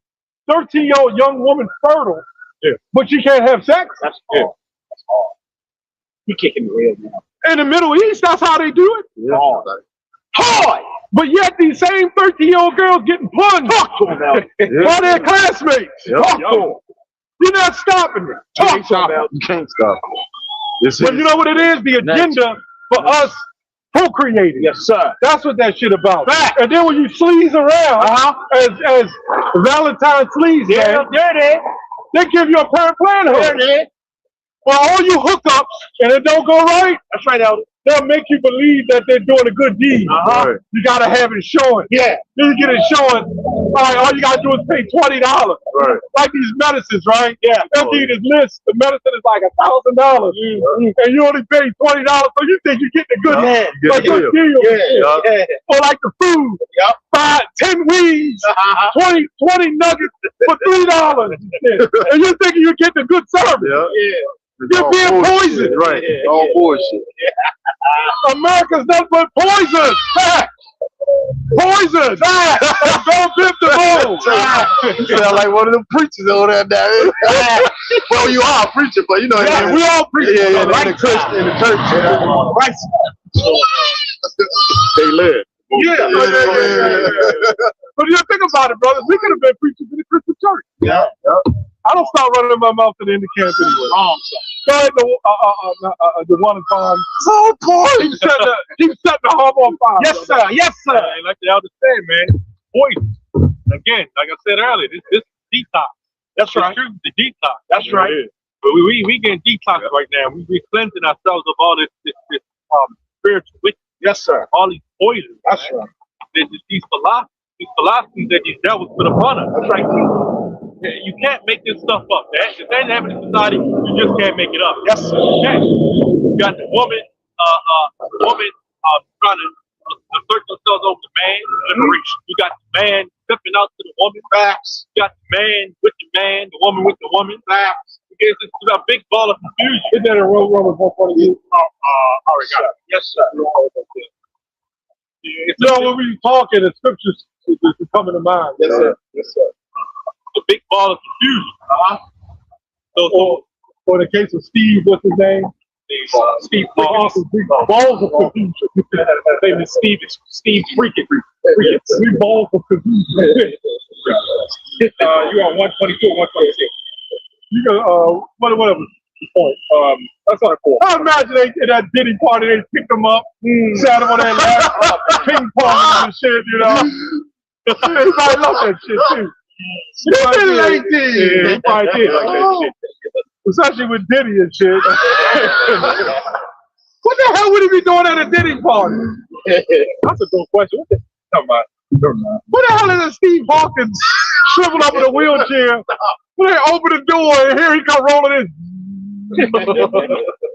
13-year-old young woman, fertile, but she can't have sex? That's all. That's all. You kicking the real now. In the Middle East, that's how they do it. Yeah. Hard. But yet these same 13-year-old girls getting plunged by their classmates. Talk to them. You're not stopping it. You can't stop. But you know what it is? The agenda for us procreating. Yes, sir. That's what that shit about. Fact. And then when you sleaze around, as Valentine sleaze, they give you a parent plan hook. Well, all you hookups and it don't go right, that's right, Elder. They'll make you believe that they're doing a good deed. Right. You gotta have it showing. Yeah. Then you get it showing. All right, all you gotta do is pay $20. Right. Like these medicines, right? Yeah. They'll give you this list. The medicine is like $1,000. And you only pay $20, so you think you're getting a good deal. Yeah. Or like the food. Yep. 10 wings, 20 nuggets for $3. And you're thinking you're getting a good service. Yeah. You're being poisoned. Right. All bullshit. America's nothing but poison. Poison. Don't flip the bowl. You sound like one of them preachers over there. Well, you are a preacher, but you know. Yeah, we all preach. Yeah, in the church. Right. They live. Yeah. But you think about it, brothers. We could have been preachers in the Christian church. Yeah. I don't start running my mouth to the end of camp anyway. The one in farm. So poor. Keep setting the hub on fire. Yes, sir. Yes, sir. Hey, like the elder said, man, poison. Again, like I said earlier, this detox. That's right. The detox. That's right. But we getting detox right now. We cleansing ourselves of all this spiritual wickedness. Yes, sir. All these poisons. That's right. There's these philosophies that these devils put upon us. That's right. You can't make this stuff up. If that happens in society, you just can't make it up. Yes, sir. You got the woman trying to assert themselves over the man. Liberation. You got the man stepping out to the woman. Facts. You got the man with the man, the woman with the woman. Facts. It's a big ball of confusion. Is that a Romans 1:42? Yes, sir. When we talking, the scriptures is coming to mind. Yes, sir. Yes, sir. A big ball of confusion. For the case of Steve, what's his name? Steve Balls of confusion. His name is Steve Freaking. Three balls of confusion. You on 122 or 126? You go, whatever the point. That's not cool. I imagine they in that Diddy party, they picked them up, sat him on that lap, ping pong and shit, you know. Everybody love that shit too. He probably like this. Yeah, he probably did like that shit. Especially with Diddy and shit. What the hell would he be doing at a Diddy party? That's a good question. Never mind. What the hell is a Steve Hawkins shriveled up in a wheelchair? When they open the door and here he come rolling in. Like,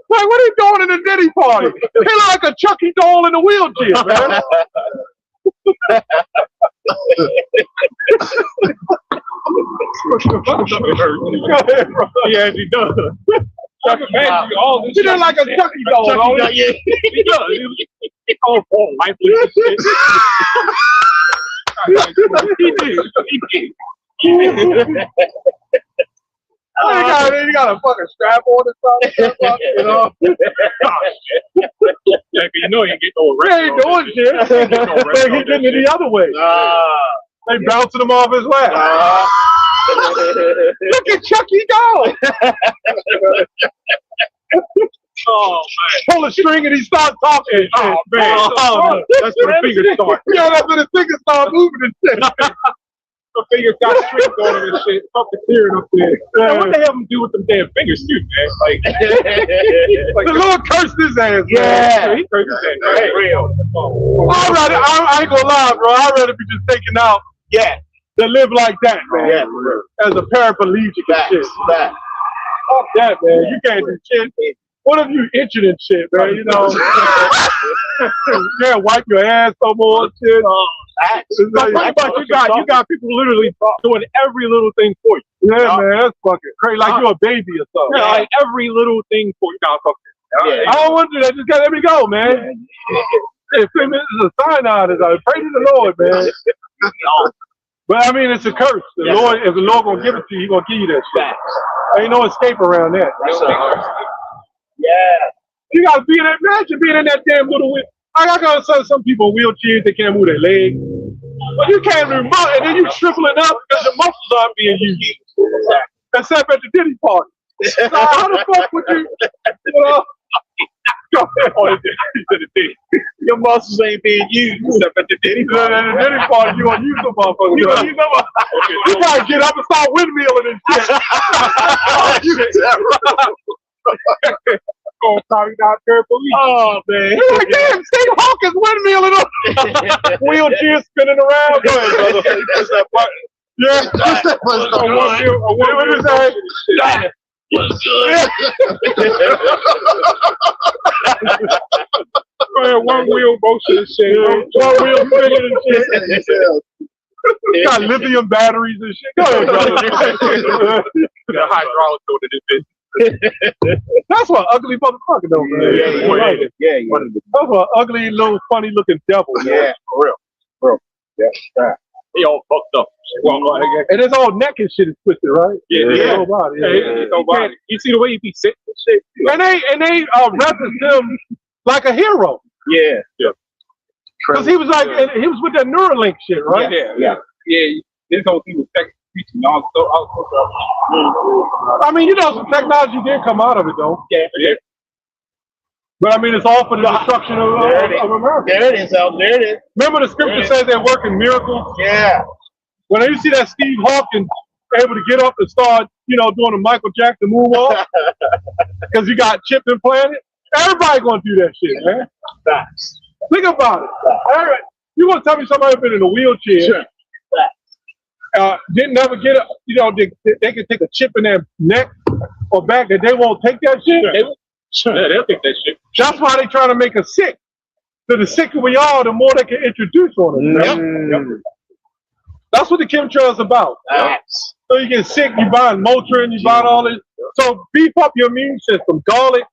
what are you doing in a Diddy party? He look like a Chucky doll in a wheelchair, man. Yeah, he does. He look like a Chucky doll. Yeah, he does. Oh, lifeless shit. He did. He got a fucking strap on or something, you know? Yeah, you know he ain't getting no He arrest. ain't doing shit. He getting it the other way. They bouncing him off his lap. Look at Chucky doll. Oh, man. Pull a string and he starts talking. Oh, man. That's where the fingers start. Yeah, that's when his fingers start moving and shit. The fingers got strings on them and shit. Something tearing up there. Man, what the hell them do with them damn fingers too, man? Like The Lord cursed his ass. yeah, he cursed his ass. That's real. I ain't gonna lie, bro. I'd rather be just taken out. Yeah. Than live like that, man. Yeah, for real. As a paraplegic and shit. Facts. Fuck that, man. You can't do shit. What if you itching and shit, man? You know, you can't wipe your ass no more and shit. But you got people literally doing every little thing for you. Yeah, man, that's fucking crazy. Like you're a baby or something. Yeah, like every little thing for you. Got fucking. I don't want to do that. Just gotta let me go, man. Hey, 3 minutes is a sign out. Pray to the Lord, man. But I mean, it's a curse. The Lord, if the Lord gonna give it to you, He gonna give you that shit. Ain't no escape around that. Yeah. You gotta be in that. Imagine being in that damn little wheel. I gotta say, some people in wheelchairs, they can't move their legs. But you can't move, and then you shriveling up because your muscles aren't being used. Except at the Diddy party. So how the fuck would you know? Your muscles ain't being used except at the Diddy At the Diddy party, you gonna use them motherfuckers. You gotta get up and start windmilling and shit. Going probably not terrible. Oh, man. You're like, damn, Steve Hawkins windmilling up. Wheelchair spinning around. Go ahead, brother. Press that button. Yeah. What is that? What's good? One wheel motion and shit. One wheel spinning and shit. Got lithium batteries and shit. Go ahead, brother. The hydraulic door to this bitch. That's what ugly motherfucker though, man. Yeah. That's what ugly little funny looking devil. Yeah, for real. He all fucked up. And his whole neck and shit is twisted, right? Yeah. Whole body, You see the way he be sitting and shit? And they reference him like a hero. Yeah. Because he was like, and he was with that Neuralink shit, right? Yeah. This whole thing was teaching all stuff. I mean, you know, some technology did come out of it though. Yeah. But I mean, it's all for the destruction of America. There it is. There it is. Remember the scripture says they're working miracles? Yeah. When you see that Steve Hawkins able to get up and start, doing a Michael Jackson moonwalk, because you got chip implanted, everybody gonna do that shit, man. Facts. Think about it. All right. You want to tell me somebody been in a wheelchair, Sure. didn't never get it, they can take a chip in their neck or back and they won't take that shit? Sure, they'll take that shit. That's why they trying to make us sick. So the sicker we are, the more they can introduce on us. Yep. That's what the chemtrail's about. Facts. So you get sick, you buying Motrin, you buying all this. So beef up your immune system. Garlic,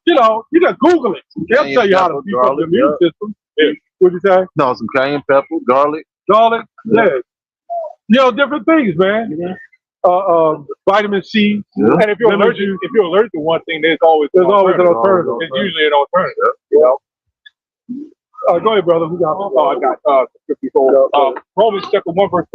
you know, you can Google it. They'll tell you how to beef up your immune system. Yeah. What'd you say? No, some cayenne pepper, garlic. Garlic, yeah. You know, different things, man. Vitamin C. And if you're allergic to one thing, there's always an alternative. It's usually an alternative. You know. Go ahead, brother. I got Romans chapter 1 verse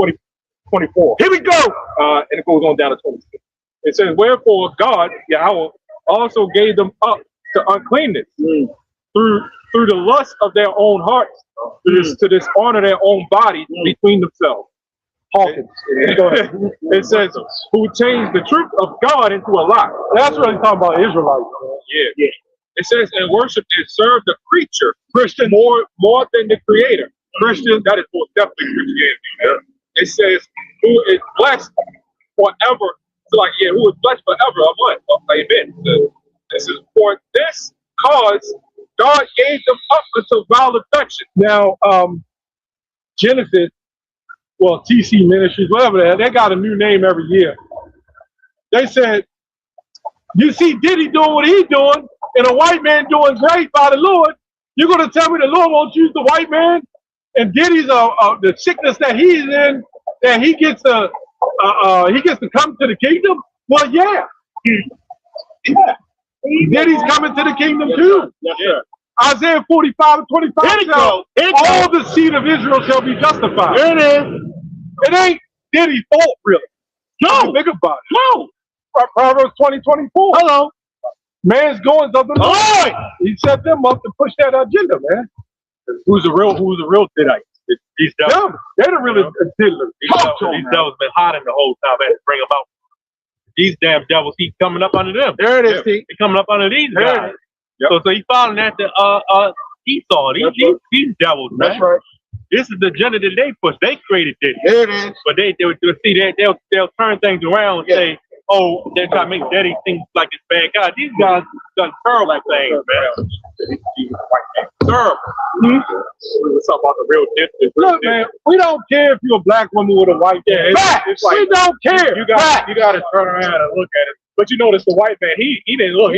24. Here we go. And it goes on down to 26. It says, "Wherefore God, Yahweh, also gave them up to uncleanness through the lust of their own hearts, to dishonor their own bodies between themselves." Hawkins. It says, "Who changed the truth of God into a lie." That's really talking about Israelites. Yeah. It says, "And worship and serve the creature, Christian, more than the Creator." Christian, that is most definitely Christianity. Yeah. It says, "Who is blessed forever?" So like, who is blessed forever? Or what? Amen. This is for this cause God gave them up unto vile affection. Now, Genesis, well, TC Ministries, whatever they got a new name every year. They said, you see Diddy doing what he's doing, and a white man doing great by the Lord. You're going to tell me the Lord won't use the white man? And Diddy's the sickness that he's in, that he gets to come to the kingdom? Well, yeah. Diddy's coming to the kingdom too. Yes, sir. Isaiah 45:25 says, all the seed of Israel shall be justified. There it is. It ain't Diddy's fault, really. No. Think about it. No. Proverbs 20:24. Hello. Man's goings of the Lord. He set them up to push that agenda, man. Who's the real Didite? These devils. They're the real diddlers. These devils been hiding the whole time. I had to bring them out. These damn devils keep coming up under them. There it is, They're coming up under these guys. So he following after Esau. These devils, man. That's right. This is the agenda that they push. They created this. There it is. But they'll turn things around and say, oh, they're trying to make Daddy think like this bad guy. These guys done terrible things, man. Terrible. Let's talk about the real difference. Look, man, we don't care if you're a black woman with a white man. It's like, we don't care. You got to turn around and look at it. But you notice the white man, he didn't look.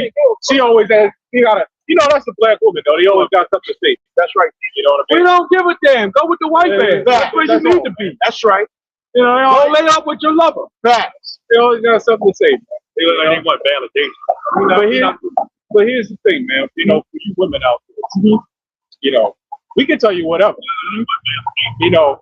She always has. That's the black woman though. They always got something to say. That's right. You know what I mean? We don't give a damn. Go with the white man. That's where you need to be. That's right. You know, don't lay up with your lover. Facts. They always got something to say. They look like they want validation. But here's the thing, man. You know, for you women out there, you know, we can tell you whatever. You know,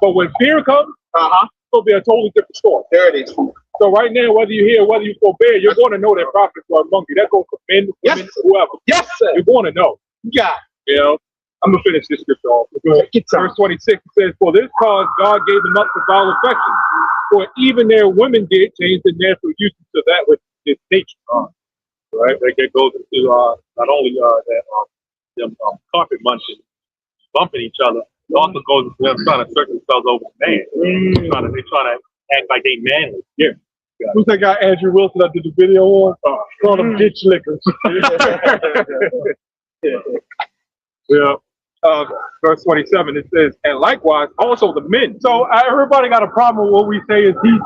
but when fear comes, it's gonna be a totally different story. There it is. So right now, whether you hear, whether you forbear, you're going to know that prophets are among you. That goes for men, women, whoever. Yes, sir. You're going to know. Yeah. You know, I'm going to finish this scripture off. Verse 26 it says, "For this cause God gave them up to vile affection, for even their women did change the natural usage to that which is nature." Right? That goes into not only them carpet munching, bumping each other, it also goes into them trying to search themselves over the man. They're trying to act like they manly. Yeah. Who's that guy Andrew Wilson that did the video on? Call them ditch lickers. Verse 27, it says, "And likewise also the men." So everybody got a problem with what we say and teach,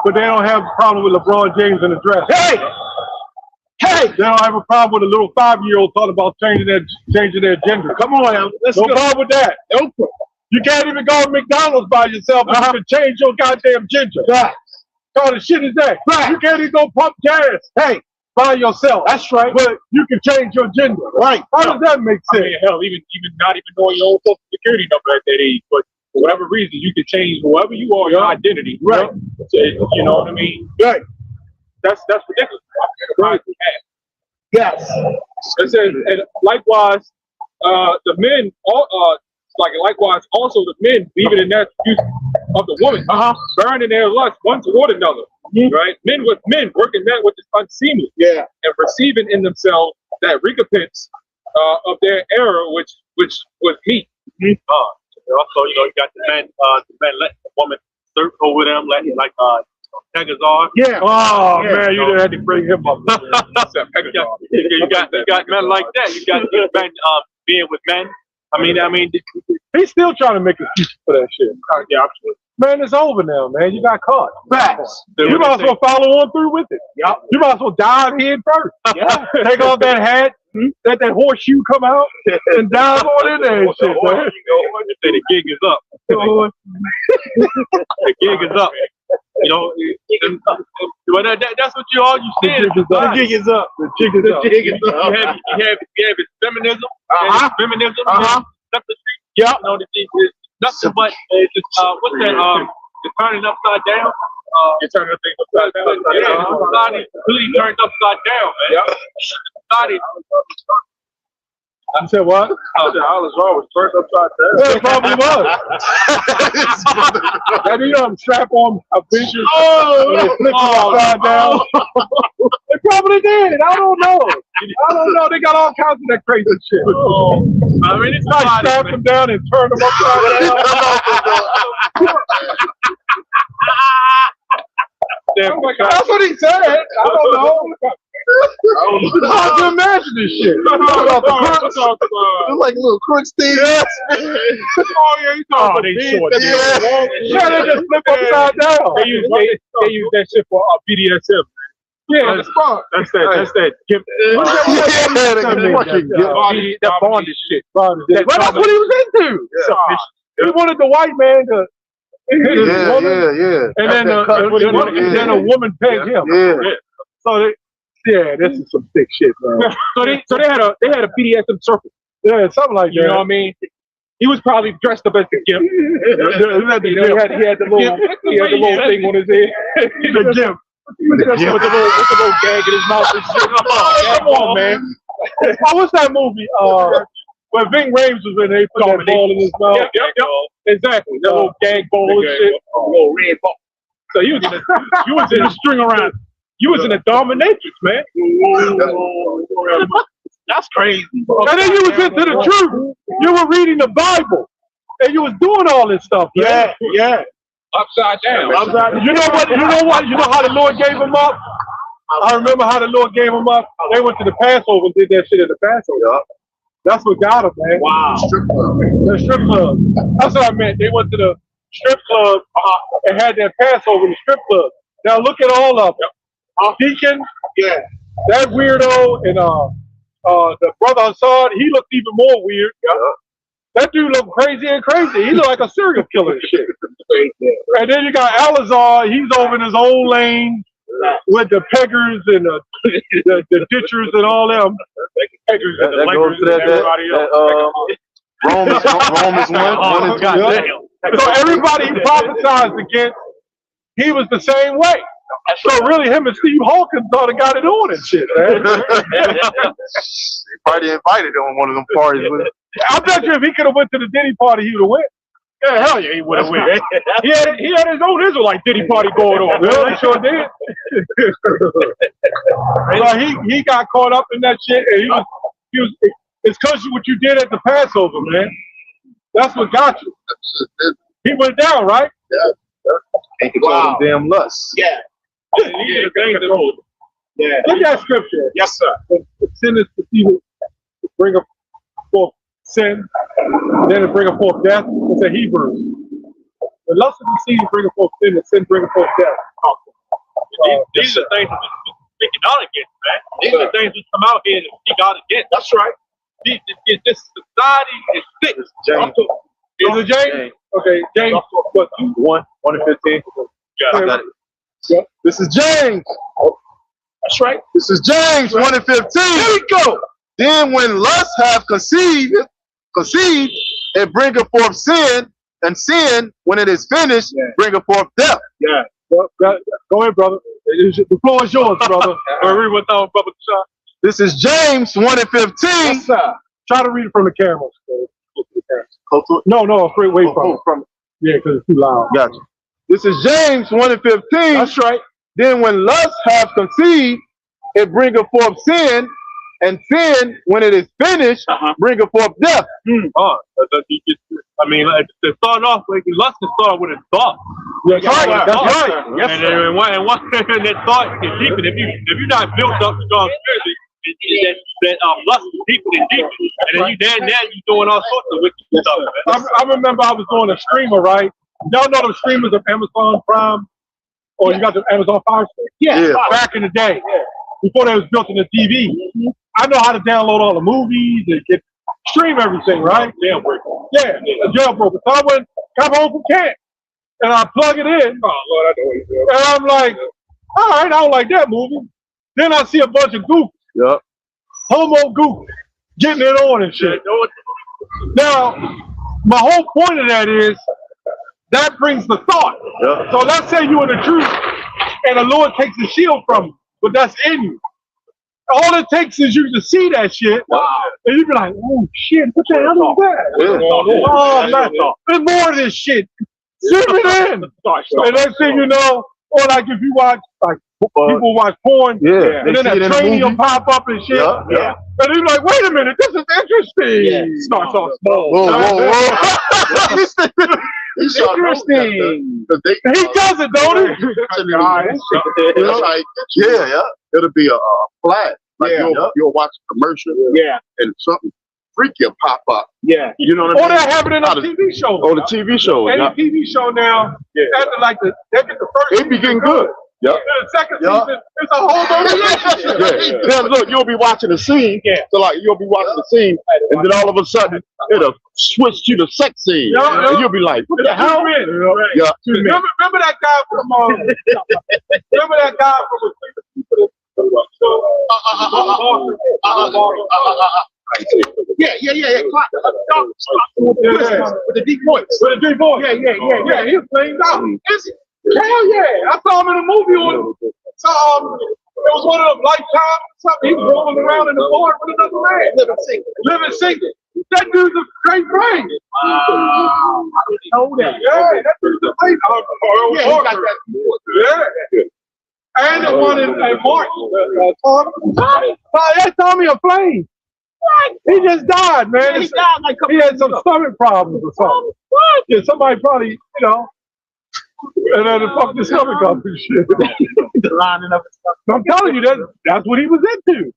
but they don't have a problem with LeBron James in the dress. Hey! They don't have a problem with a little 5-year-old talking about changing their gender. Come on, Al. No problem with that. You can't even go to McDonald's by yourself and you can change your goddamn gender. All the shit is that. You can't even go pump gas. By yourself. That's right. But you can change your gender. Right. How does that make sense? I mean, hell, even not even knowing your own social security number at that age, but for whatever reason, you can change whoever you are, your identity. Right. You know what I mean? Right. That's ridiculous. Right. Yes. It says, and likewise, the men, likewise also the men, even in that use of the woman, burning their lust one toward another. Right? Men with men, working that which is unseemly. Yeah. And receiving in themselves that recompense of their error, which was meat. Also, you got the men letting the woman search over them, Pegazar. Yeah. Oh Yeah, man, you no. had to bring him up. You got men like that. You got these men being with men. I mean, He's still trying to make excuses for that shit. yeah, absolutely. Man, it's over now, man. You got caught. Facts. You might as well follow on through with it. Yep. You might as well dive head first. Yeah. Take off that hat, let that horseshoe come out, and dive on in there and shit, man. You say the gig is up. The gig is up. You know, but that's what you said. The gig is up. The jig is up. You have his feminism. Feminism. Yeah. You know, it's nothing but what's that? The turning upside down. You're turning the thing upside down. Yeah, society really turned upside down, man. Society. You said what? Al-Azhar was turned upside down. Yeah, it probably was. And you know, strap on a benches and they flip upside down. They probably did. I don't know. They got all kinds of that crazy shit. I mean, it's Like strap them down and turn them upside down. That's what he said. I don't know. Hard to imagine this shit. It's like a little crook Steve. Oh yeah, you talking about yeah, they just flip upside down. They use that shit for BDSM. Yeah, that's fun. That's that. That bondage shit. That's what he was into. He wanted the white man to hit his woman, and then a woman peg him. So this is some sick shit, man. So they had a BDSM circle. Yeah, something like that. You know what I mean? He was probably dressed up as the gimp. He had the little thing on his head. The gimp. With the little gag in his mouth and shit. Come on, man. What's that movie? When Ving Rhames was in, they put that ball in his mouth. Yep. Exactly. That little gag ball and shit. Little red ball. So you was in a string around. You was in a dominatrix, man. That's crazy. And then you was into the truth. You were reading the Bible. And you was doing all this stuff, man. Yeah. Upside down. You know what? You know how the Lord gave him up? I remember how the Lord gave him up. They went to the Passover and did that shit at the Passover. That's what got him, man. Wow. The strip club. That's what I meant. They went to the strip club and had their Passover in the strip club. Now look at all of them. Deacon, that weirdo, and the brother Hassan, he looked even more weird. That dude looked crazy. He looked like a serial killer and shit. And then you got Al-Azhar, he's over in his own lane with the peggers and the ditchers and all them. Peggers and the leggers and everybody else. Romans 1. So everybody he prophesied against, he was the same way. So really, him and Steve Hawkins thought got it on and shit, man. They probably invited him on one of them parties with him. I bet you if he could have went to the Diddy party, he would have went. Yeah, hell yeah, he would have went. He had his own Israelite Diddy party going on. Well, he sure did. So he got caught up in that shit, and he was. It's because of what you did at the Passover, man. That's what got you. He went down, right? Can't control them damn lusts. Yeah. Look at that scripture. Yes, sir. The sin is to bring forth sin, and then to bring forth death. It's a Hebrew. The lust of the seed bring forth sin, and sin bring forth death. These are things that we're speaking out against, man. These are things that come out here and speak out against. That's right. This society is sick. James. Is it James? Okay, James. What? 1 and 15. Yeah, I got it. Yep. This is James. That's right. This is James 1 and 15. Here we go. Then when lust have conceived, it bringeth forth sin, and sin, when it is finished, bringeth forth death. Yeah. Go ahead, brother. The floor is yours, brother. Read what that brother shot. This is James 1 and 15. Yes, sir. Try to read it from the camera. Close to it. No, straight away from it. Yeah, because it's too loud. Gotcha. This is James 1 and 15. That's right. Then when lust have conceived, it bringeth forth sin, and sin, when it is finished, bringeth forth death. I mean, to start off, like, lust can start with a thought. That's right. That's right. Yes, and once that thought gets deeper, if you're not built up strong spiritually, that lust is deeper and deeper, and then you're doing all sorts of wicked stuff. I remember I was doing a streamer, right? Y'all know the streamers of Amazon Prime, or you got the Amazon Fire Stick? Yeah. Back in the day, before they was built in the TV. I know how to download all the movies and stream everything, right? Jailbreak. Yeah, a jailbroker. So I went, come home from camp, and I plug it in. Oh Lord, I know what you're doing. And I'm like, all right, I don't like that movie. Then I see a bunch of goof, Yep. homo goof, getting it on and shit. Now, my whole point of that is that brings the thought. Yep. So let's say you're in the truth, and the Lord takes the shield from you, but that's in you. All it takes is you to see that shit, and you be like, oh shit, what the hell is that? Yeah. Oh man, there's more of this shit. Zip it in. And next thing you know, or like if you watch, like people watch porn, Yeah. and then They see it in that the training will movie. pop up and shit. Yeah. And you're like, wait a minute, this is interesting. Starts off small. Whoa. He saw Interesting. He He does it, don't he? Like, yeah. It'll be a flash. Like you'll watch a commercial. Yeah. And something freaky will pop up. Yeah. You know what I Or mean? that happening on TV shows. Oh, the TV show. Any Yeah. TV show now, after like they get the first It be getting good. Yeah. then the second season, it's a whole other relationship. Yeah. Then look, you'll be watching the scene. Yeah. So like you'll be watching the scene, and then all of a sudden it'll switch to the sex scene, and you'll be like, "What the hell?" Yeah. Remember that guy from remember that guy from Yeah. With the deep voice. with a deep voice. Yeah, he was playing out. Hell yeah. I saw him in a movie on it was one of them Lifetime or something. He was rolling around in the bar with another man. Living single. That dude's a straight brain. I didn't know that. Yeah, that dude's a brain. Yeah, he got that. Yeah. And the one in March. Tommy a flame. He just died, man. He died like a couple He had some stomach problems or something. Yeah, somebody probably, and then it fucked his stomach up and shit. lining up. I'm telling you, that's what he was into.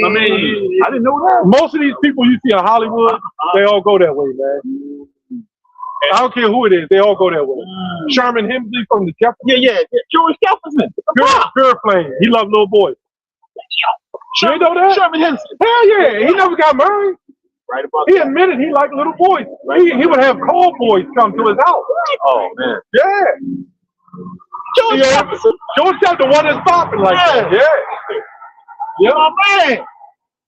I mean, I didn't know that. Most of these people you see in Hollywood, they all go that way, man. I don't care who it is, they all go that way. Sherman Hemsley from the Jefferson. Yeah. George Jefferson. Pure flame. He loved little boys. You know that? Sherman Henson. Hell yeah. He never got married. Right about He admitted he liked little boys. He would have call boys come to his house. Oh man. Yeah. George Jefferson. George Jefferson, the one that's popping like that. Yeah. My man.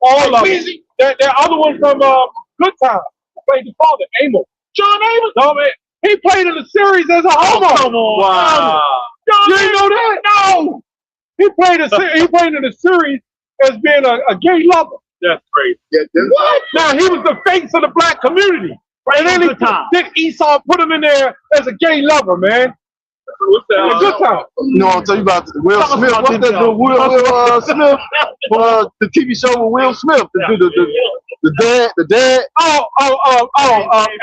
All of them. That other one from Good Time. Played the father, Amos. John Amos. No, man. He played in the series as a homo. Come on. Wow. You didn't know that? No. He played in the series as being a gay lover. That's crazy. What? Now he was the face of the black community. And then Esau put him in there as a gay lover, man. What's that? In a Good Time. No, I'll tell you about Will Smith. What's that? The Will Smith? The TV show with Will Smith. The dad.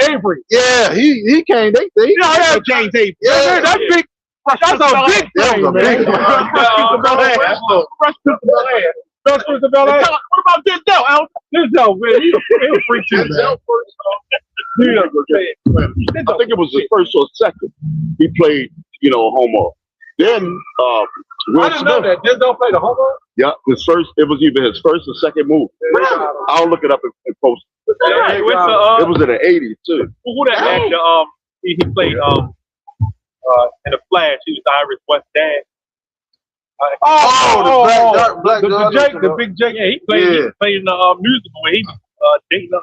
Avery. Yeah, he came. They James Avery. yeah, That's big. That's a big thing, man. Fresh Prince of Bel-Air. What about Denzel, Al? Denzel, man, he was freak too, man. I think it was the first or second. He played, homo. Then I Will didn't know Smith. that. Denzel played a homo? Yeah, it was either his first or second movie. I'll look it up and post it. Hey, what's It was in the 80s too. who that actor? He played in the Flash. He was the Irish West Dad. The big Jake. Yeah, he played in the musical where he was dating a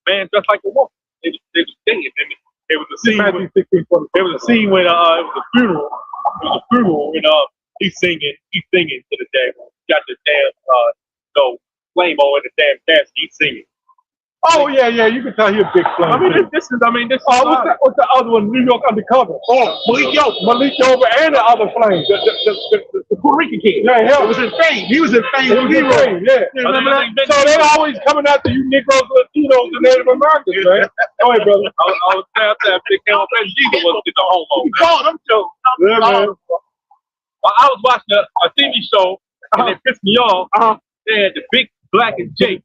man dressed like a woman. They was dating. It was a scene. There was a scene when it was a funeral. It was a funeral and he's singing to the damn got the damn flame over in the damn casket. He's singing. Oh yeah, you can tell he a big player. This is. what's the other one? New York Undercover. Oh, Malik Yoba, and the other flame. The Puerto Rican kid. Yeah, It was in Fame. He was in Fame. Yeah. Remember that? So they always coming after you Negroes, Latinos, and Native Americans, man. Go ahead, brother. I was that big Camel Jesus was the homo. You called him too. Yeah, man. I was watching a TV show and it pissed me off. They had the big black and Jake.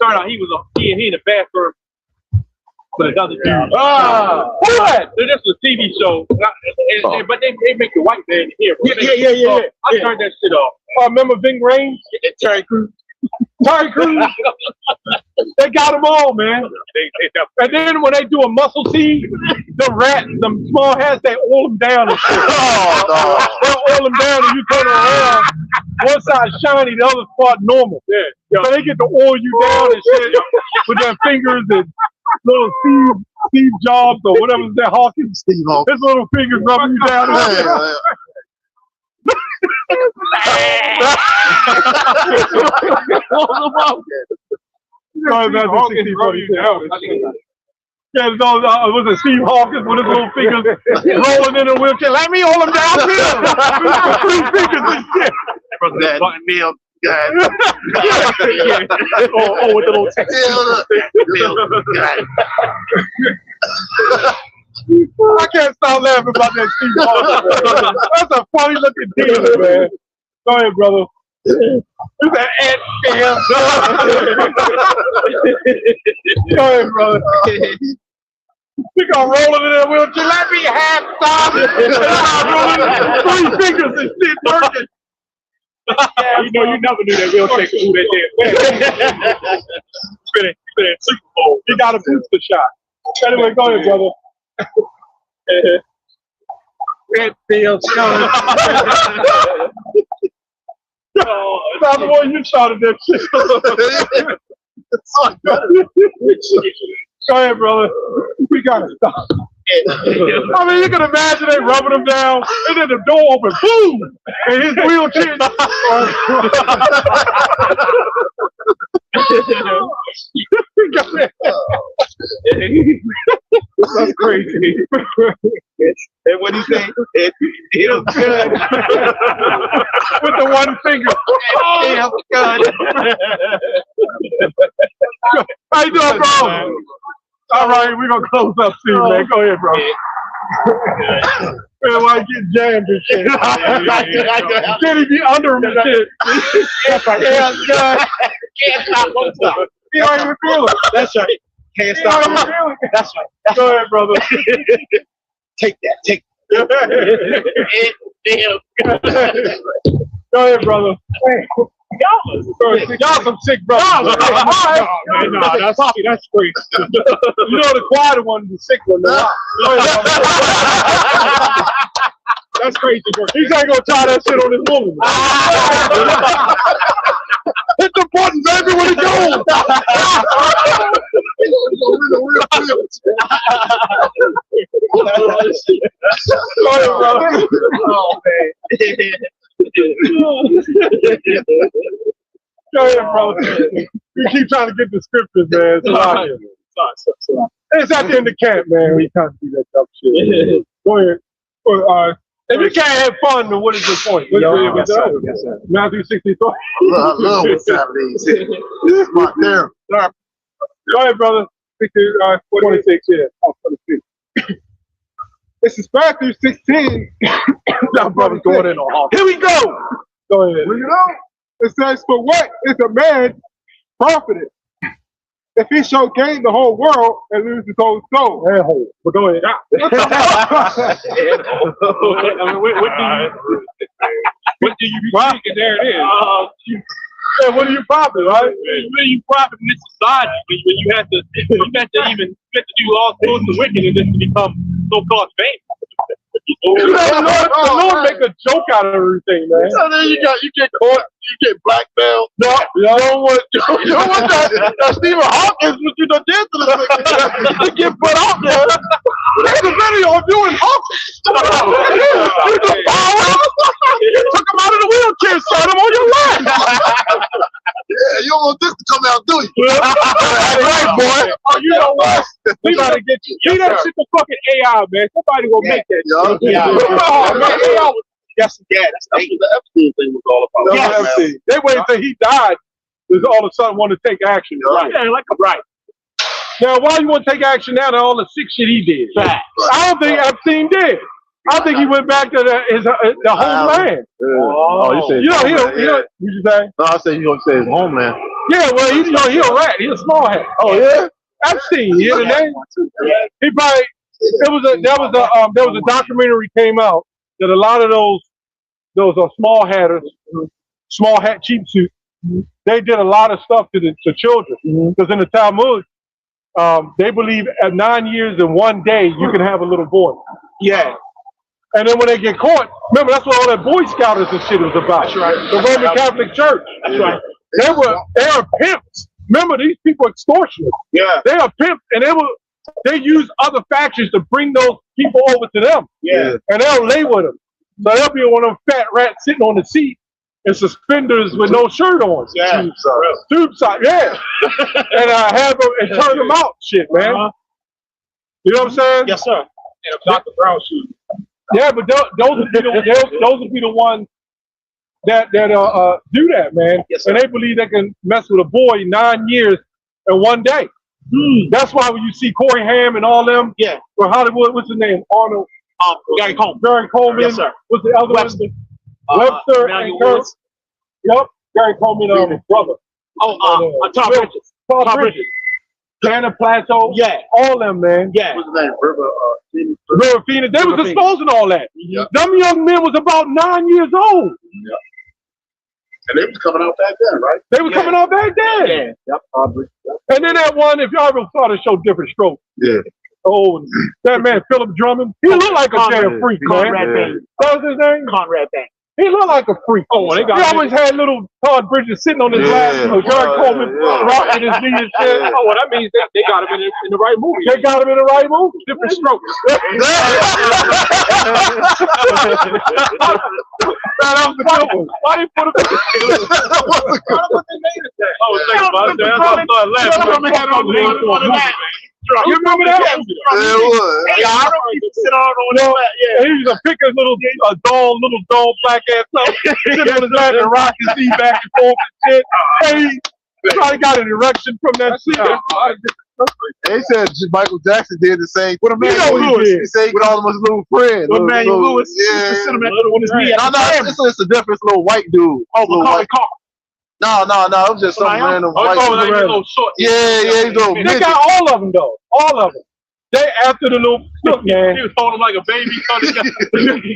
Turned out he in the bathroom with another dude. What? So this was a TV show, but they make the white man here. Yeah. I turned that shit off. Remember Ving Rhames? Terry Crews. Terry Crews. They got them all, man. And then when they do a muscle team, the small hats, they oil them down and shit. They oil them down and you turn around. One side shiny, the other spot normal. Yeah. So they get to oil you down and shit with their fingers and little Steve Jobs or whatever that Hawkins. Steve Hawkins. His little fingers rubbing you down. Yeah, was it Steve Hawkins with his little fingers rolling in a wheelchair? Let me hold him down too. 3 fingers and shit. That meal guy. Oh, with the little text. I can't stop laughing about that Steve Hawkins. That's a funny looking demon, man. Go ahead, brother. Who's that ant scam? Go ahead, brother. We gonna roll him in that wheelchair. Let me have some. 3 fingers and shit working. You never knew that wheelchair could do that damn. Spinning Super Bowl. You got a booster shot. Anyway, go ahead, brother. It feels good. Now, boy, you started that shit. Go ahead, brother. We gotta stop. I mean, you can imagine they rubbing him down, and then the door open, boom, and his wheelchair. That's crazy. And what do you say? It feels good. With the one finger. It feels good. How you doing, bro? All right, we're gonna close up soon, man. Go ahead, bro. Man, why get jammed and shit? Can't he be under him and shit? That's right. Yeah, good. Can't stop, won't stop. He ain't even feel it. That's right. Can't stop. That's right. Go ahead, brother. Take that. It feels good. Go ahead, brother. Y'all some sick brothers. That's great. You know the quiet one, the sick one. That's crazy, bro. He's ain't gonna try that shit on his woman. Hit the buttons everywhere he goes. Go ahead, brother. Oh, man. Go ahead, brother. You keep trying to get the scriptures, man. It's at the end of camp, man. We can't do that dumb shit. Go ahead. If you can't have fun, then what is the point? Yes, sir. Matthew 63. I love what Saturdays. This is my therapy. Go ahead, brother. 26, yeah. 26. This is Matthew 16. That brother's going in on. Here we go. Go ahead. Well, you know, it says, for what is a man profited if he shall gain the whole world and lose his own soul? Asshole. But go ahead. What do you be thinking? There it is. Yeah, what do you profit, right? What do you profit in this society when you have to do all sorts of wickedness to become so-called famous? The Lord make a joke out of everything, man. So then you get caught, you get blackmailed. No, you don't want that Stephen Hawkins, what you done did to the nigga. You get put out there. There's a video of you and Hawkins. You took him out of the wheelchair, set him on your lap. Yeah, you want this to come out, do you? Right, boy. Oh, you know what? We gotta get you. See that shit to fucking AI, man. Somebody gonna make that. Oh, man, AI was, That's what the Epstein thing was all about. They waited till he died, was all of a sudden want to take action. Right. Yeah, like right. Now, why you want to take action now to all the sick shit he did? I don't think Epstein did. I think he went back to the homeland. Oh, you said You should say? No, I said you gonna say his homeland. Yeah, well, he a rat. He's a small hat. Oh yeah. Epstein, you hear the name? He probably there was a documentary came out that a lot of those small hatters, small hat cheap suits, they did a lot of stuff to children. Because in the Talmud, they believe at 9 years and 1 day you can have a little boy. Yeah. And then when they get caught, remember that's what all that Boy Scouters and shit was about. That's right. The Roman Catholic Church. That's right. They are pimps. Remember, these people are extortioners. Yeah. They are pimps, and they use other factions to bring those people over to them. Yeah. And they'll lay with them. So they'll be one of them fat rats sitting on the seat in suspenders with no shirt on. Yeah. Tube socks, yeah. And have them and turn them out, shit, man. You know what I'm saying? Yes, sir. And Dr. Brown shoes. Yeah, but those will be the ones that do that, man. Yes, and they believe they can mess with a boy 9 years and 1 day. That's why when you see Corey Haim and all them, or Hollywood, what's his name? Arnold. Gary Coleman. Gary Coleman. Yes, sir. What's the other Webster. one? Webster and Kirk. Yep. Gary Coleman, brother. Tom Bridges. Tom Bridges. Tanner Plateau. Yeah. All them, man. Yeah. What's his name? River Phoenix. They was exposing all that. Yeah. Them young men was about 9 years old. Yeah. And they was coming out back then, right? They were coming out back then. Yeah. Yep. And then that one, if y'all ever saw the show Different Strokes. Yeah. Oh, that man, Philip Drummond. He looked like a damn freak, man. Conrad Bain. What was his name? Conrad Bain. He looked like a freak. Oh, they got he always had little Todd Bridges sitting on his lap, Gary Coleman rocking his knee and shit. Oh, well, that means they got him in the right movie. They got him in the right movie. Different Strokes. That was the good one. Why they put him in? I was thinking about that. I started laughing. You remember that? Yeah, it was. Hey, I don't need to sit on No, that. Yeah. he used to pick his little dog black ass up, sit on his lap and rock his knee back and forth and shit. Hey, he probably got an erection from that shit. They said Michael Jackson did the same. What Emmanuel Lewis. He said he called him his little friend. With Emmanuel Lewis. Yeah. Sit him on his knee. No, it's a different little white dude. Oh, Macaulay Culkin. No, it was just some random white Like dude. a little short. Yeah, he's a little They midget. got all of them though. All of them. They after the little look, man. He was holding him like a baby. He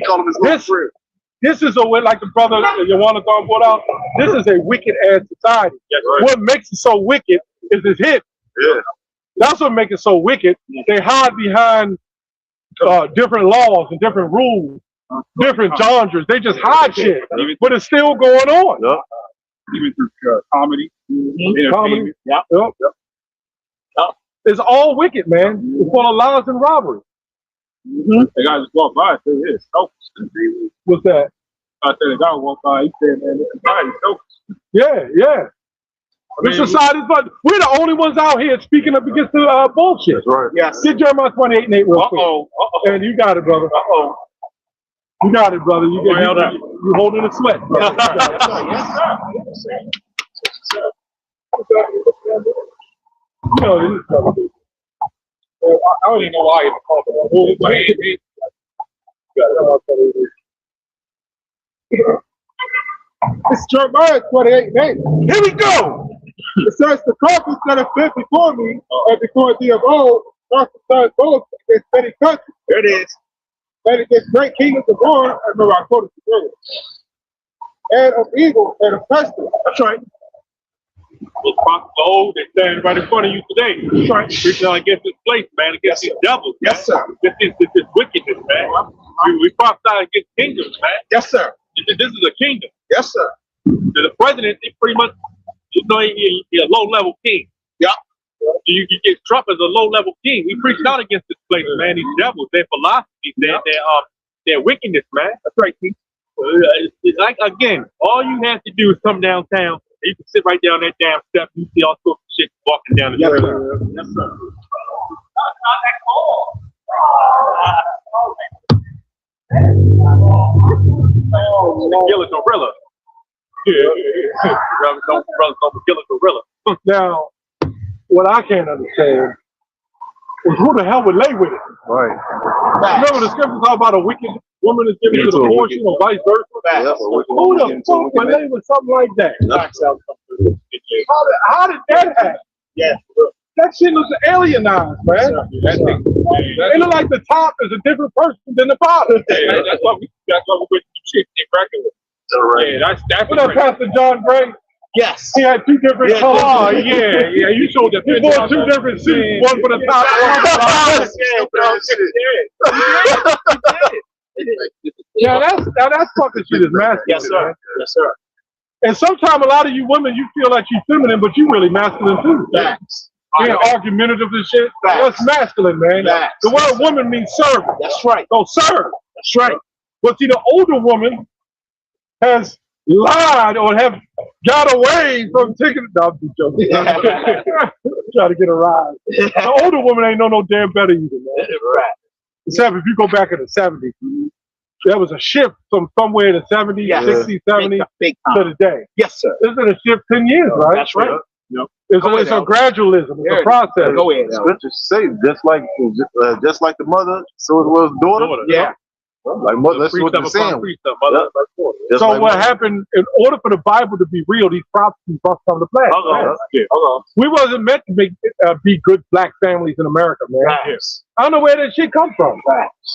called him his little friend. This is like the brother Yawanathan put out. This is a wicked ass society. What makes it so wicked is his hit. Yeah. That's what makes it so wicked. They hide behind different laws and different rules, different genres. They just hide shit, but it's still going on. Yep. Even through comedy. Comedy. Yep. It's all wicked, man. It's full of lies and robbery. The guy just walked by and said, "It's selfish." What's that? I said, the guy walked by. He said, "Man, this society is selfish." Yeah. This society's but we're the only ones out here speaking up against the bullshit. That's right. Yes. Get Jeremiah 28:8 real quick. And you got it, brother. You got it, brother. You holding the sweat. Brother. You know, this is brother. I don't even know why he's talking about It's Jeremiah 28:8. Here we go. It says the prophets that have been before me and before thee of old prophesied both against many countries. There it is. And against great kingdoms of war, I remember I quoted the earlier, and of evil and of pestilence. That's right. Those prophets are old. They're standing right in front of you today. Preaching against this place, man. Against these devils. Yes, sir. This wickedness, man. We prophesy against kingdoms, man. Yes, sir. This is a kingdom. Yes, sir. The president is pretty much, he's a low-level king. Yeah. You get Trump as a low-level king. We preach out against this place, man. These devils, their philosophy, their wickedness, man. That's right, Keith. It's like, again, all you have to do is come downtown You can sit right down that damn step. You see all sorts of shit walking down the street. Yes, sir. Kill a gorilla. Yeah. Brothers don't kill a gorilla. Now, what I can't understand is who the hell would lay with it? Right. Remember the scripture talk about a wicked woman is given to the portion or vice versa? Who the fuck would lay with something like that? How did that happen? Yeah. That shit looks alienized, man. It look like the top is a different person than the bottom. That's why we went to shit they cracking with. Yeah, that's What up, Pastor John Gray? Yes. He had two different colors. Oh, yeah, you showed the He picture. wore two different suits, one for the top, one for the bottom. Now that's fucking shit is masculine. Yes, sir. Man. Yes, sir. And sometimes a lot of you women, you feel like you're feminine, but you really masculine too. Facts. Being argumentative and shit. Facts. That's masculine, man. Facts. The word woman means servant. That's right. So serve. That's right. But see, the older woman has lied or have got away from taking. No, I'm just joking. Try to get a ride. The older woman ain't know no damn better either, man. Right. Except if you go back in the 70s, there was a shift from somewhere in the 70s, Yes. 60s, 70s Big to time. today. Yes, sir. There's been a shift 10 years, right? That's right. It's a gradualism. It's a process. Go ahead. Scriptures say just like the mother, so it was daughter. Yeah. Like mother, that's what they're saying. Just So like what mother. happened, in order for the Bible to be real, these prophecies must come to play. We wasn't meant to be good black families in America, man. Yes. I don't know where that shit come from.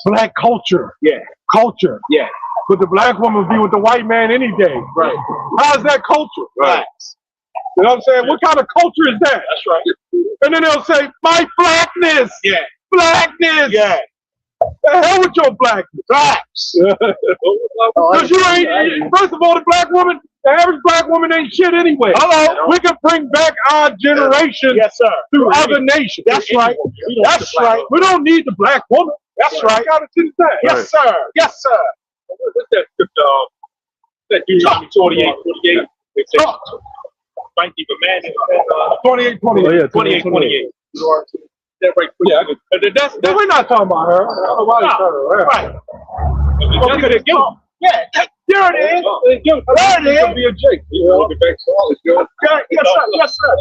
Black culture. Yeah. Culture. Yeah. But the black woman be with the white man any day. Right. How's that culture? Right. You know what I'm saying? What kind of culture is that? That's right. And then they'll say, my blackness. Yeah. Blackness. Yeah. The hell with your blackness. Facts. Because you ain't, first of all, the average black woman ain't shit anyway. Hello. We can bring back our generation Yes, sir. through other nations. That's right. That's right. We don't need the black woman. That's right. Gotta see that. Yes, sir. Yes, sir. What's that scripture? That Deuteronomy 28. They say, thank you for man. 28. 28. That right. Yeah. No, we're not talking about her. I don't know why they turn her around. Right. That's the guilt. Yeah. There it is. There it is. Be a Jake. Yes, sir. Yes, sir.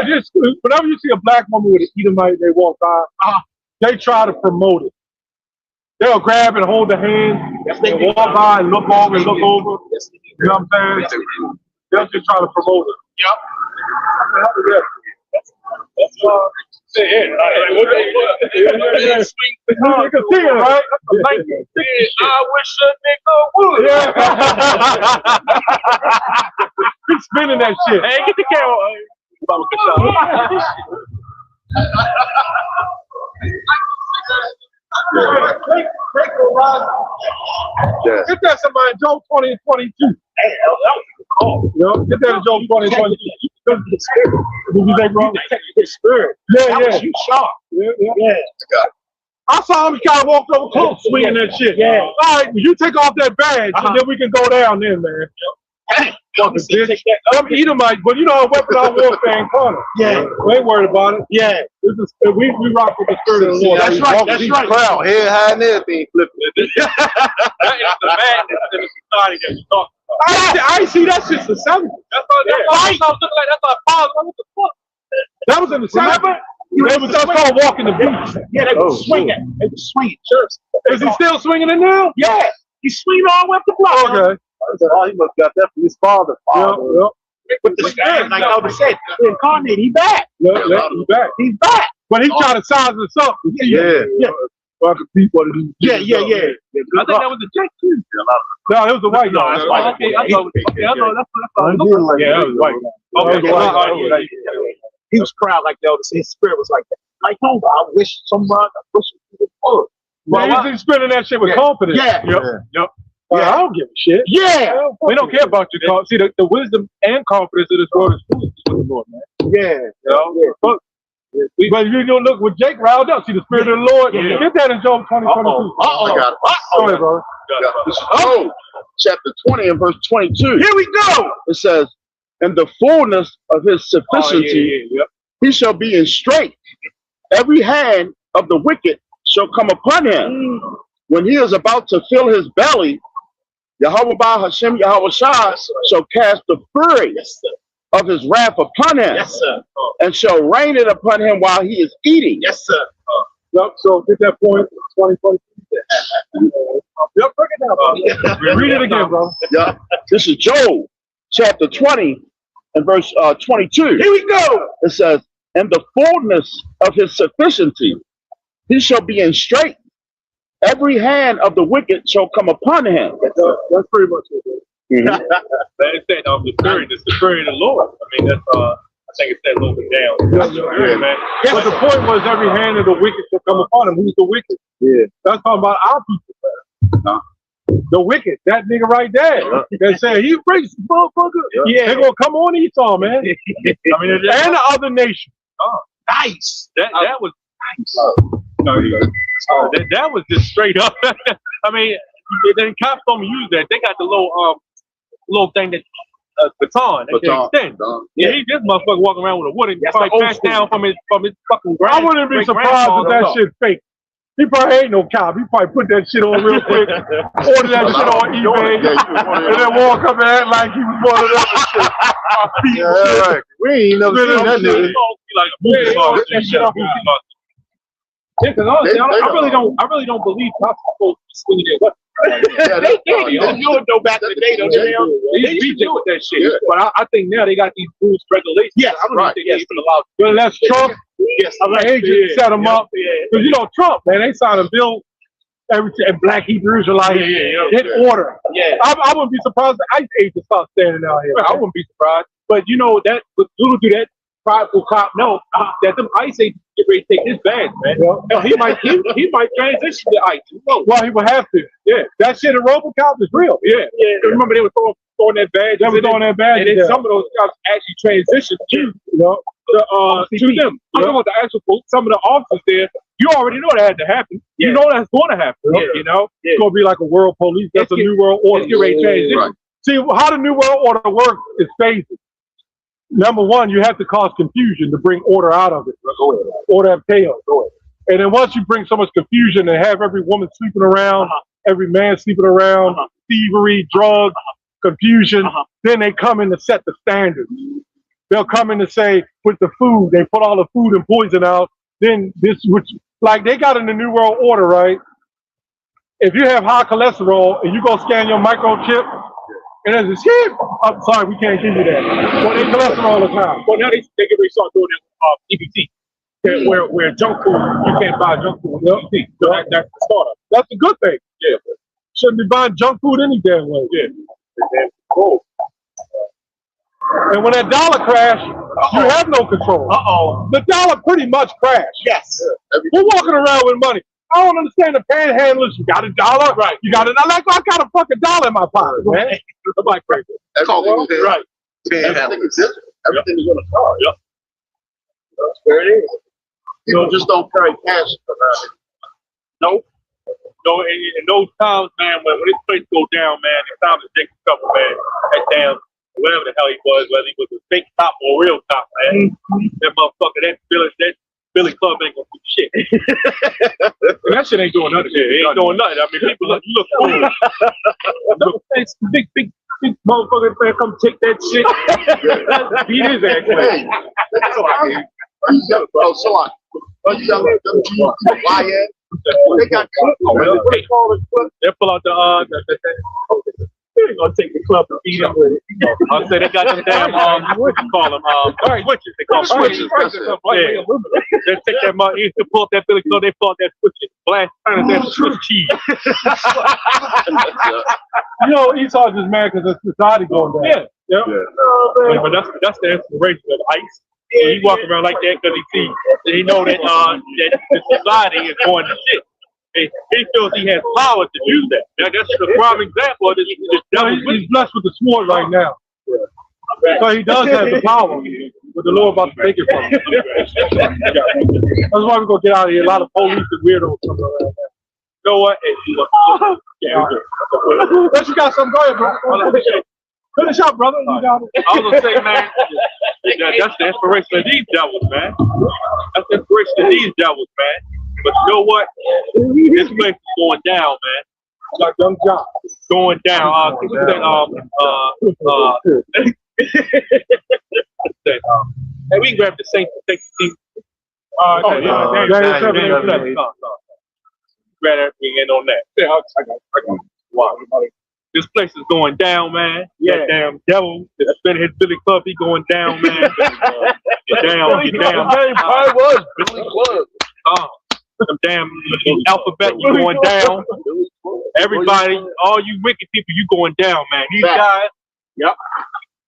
Yes, sir. Whenever you see a black woman with an Edomite, they walk by, they try to promote it. They'll grab and hold the hand and walk by and look over and look over. You know what I'm saying? They'll just try to promote it. Yep. You can see it, right? I wish a nigga would. Yeah. He's spinning that shit. Hey, get the camera. Get that somebody in Job 20 and 22. Get that in Job 20 and 22. Did you think wrong? His spirit. Yeah. You sharp. Yeah. I saw him kind of walk over close swinging that shit. Yeah. All right, you take off that badge and then we can go down there, man. Fucking bitch. I'm Edomite, but you know, weapon on warfare in corner. Yeah. We ain't worried about it. Yeah. We rock with the spirit of the Lord. That's right. That's right. Crown, head high and everything flipping. That is the madness in the society that you talk about. I see that shit's the 70s. That's all that's our father. What the fuck? That was in the 70s. They was just called walking the beach. Yeah, they were swinging. They were swinging. Sure. Is he still swinging it now? Yeah. He's swinging all the way up the block. Okay. Oh, he must got that from his father. Yep. With the spirit, like Elder said, incarnate, he back. He's back. He's back. But he's trying to size us up. Yeah. I can beat what it is. Yeah. I think that was a Jake too. No, it was a white guy. That's white. Okay, I know. Yeah, that was white. Okay. He was proud like the Elder said. His spirit was like that. Like, no, I wish someone, I wish it was. Well, he's spinning that shit with confidence. Yeah. Yep. Well, I don't give a shit. Yeah. We don't care about your confidence. See, the wisdom and confidence of this world is foolishness with the Lord, man. Yeah. But you don't look with Jake riled up. See the spirit of the Lord. Yeah. Get that in Job 20, 22. I got it. Go ahead, brother. This is Job chapter 20 and verse 22. Here we go. It says, in the fullness of his sufficiency, he shall be in straight. Every hand of the wicked shall come upon him. When he is about to fill his belly, Yahweh Ba Hashem Yahweh Shah shall cast the fury of his wrath upon him, and shall rain it upon him while he is eating. Yes, sir. Yep, so get that point. 2020. Yep, break it down, bro. Read it again, bro. Yeah. This is Job chapter 20 and verse 22. Here we go. It says, in the fullness of his sufficiency, he shall be in straight. Every hand of the wicked shall come upon him. That's pretty much it. That is that the period, it's the period of the Lord. I mean, that's I think it's that a little bit down. Yeah, man. But the point was every hand of the wicked shall come upon him. Who's the wicked? Yeah. That's talking about our people. The wicked, that nigga right there. That said, he racist motherfucker. Yeah, they're gonna come on Esau, man. I mean, and the other nation. Nice. That was nice. That was just straight up. I mean, then cops don't use that. They got the little thing that baton that can extend. Yeah, he just motherfucker walking around with a wooden probably passed down from his fucking I wouldn't be surprised if that shit fake. He probably ain't no cop. He probably put that shit on real quick, order that shit on eBay, and then walk up and act like he was one of them and shit. Yeah, right. We ain't never seen that nigga. Like a movie star. Yeah, because honestly, I really don't believe cops are supposed to swing their weapons. Yeah, They did though back in the day, though. They used to with that shit. But I think now they got these rules, regulations. Yes, I don't right. think they even allowed. But that's Trump. Yes, Agents set them up. Because you know Trump, man, they signed a bill. And black Hebrews are like, hit order. Yeah. I wouldn't be surprised if ICE agents start standing out here. I wouldn't be surprised. But you know that little do that prideful cop know that them ICE agents get ready to take his badge, man. Hell, he might transition to ICE. Well, he would have to. Yeah. That shit in RoboCop is real. Yeah. Remember they were throwing that badge. They were throwing that badge. And then some of those cops actually transitioned to them. I'm talking about the actual folks. Some of the officers there, you already know that had to happen. You know that's going to happen. You know, it's going to be like a world police. That's a new world order. Get ready to transition. Right. See, how the new world order works is phases. Number one, you have to cause confusion to bring order out of it. Order of chaos. And then once you bring so much confusion and have every woman sleeping around, every man sleeping around, thievery, drugs, confusion, then they come in to set the standards. They'll come in to say, with the food, they put all the food and poison out. Then this, which, like they got in the New World Order, right? If you have high cholesterol and you go scan your microchip, and there's this shit, I'm sorry, we can't give you that. Well, they cholesterol is high. Well, now they get ready to start doing that EBT, where junk food, you can't buy junk food with EBT. So that's the startup. That's a good thing. Yeah. Shouldn't be buying junk food any damn way. Yeah. And when that dollar crash, you have no control. The dollar pretty much crashed. Yes. We're walking around with money. I don't understand the panhandlers. You got a dollar? Right. You got it. I got a fucking dollar in my pocket, man. I'm like crazy. Right. Everything is digital. Everything is on a card. Yep. That's where it is. People just don't carry cash around. Nope. No, in those times, man, when this place go down, man, it's time to take a couple, man. That damn, whatever the hell he was, whether he was a fake cop or a real cop, man. That motherfucker, that Billy Club ain't gonna do shit. That shit ain't doing nothing. It ain't doing nothing. I mean, people you look cool. Big motherfucker man, come take that shit. Beat his ass. Hey, that's all I hear. You got them YN. They got They pull out they're gonna take the club and beat him with it. I say they got them damn what you call them switches. They call them switches. Yeah. They take that money. Used to pull up that Billy Club. They pull out that switch and blast kind of that Swiss cheese. You know, Esau just mad because the society going down. Yeah. But that's the inspiration of ICE. He walk around like that because he know that the society is going to shit. He feels he has power to do that. That's the prime example of this. He's blessed with the sword right now. So he does have the power, but the Lord about to take it from him. That's why we're going to get out of here. A lot of police and weirdos coming around now. You know what? Unless you got something going, bro. Finish up, brother. You got it. I was gonna say, man, that's the inspiration of these devils, man. That's the inspiration of these devils, man. But you know what? This place is going down, man. Like Young John. It's going down. Hey, we can grab the Saints to take the team. Grab everything in on that. Yeah, I got it. Wow. This place is going down, man. Yeah. That damn devil that's spinning his Billy Club, he going down, man. Get down, get down. Name probably was Billy Club. Them damn alphabet, you going down. Everybody, all you wicked people, you going down, man. These guys, Yep.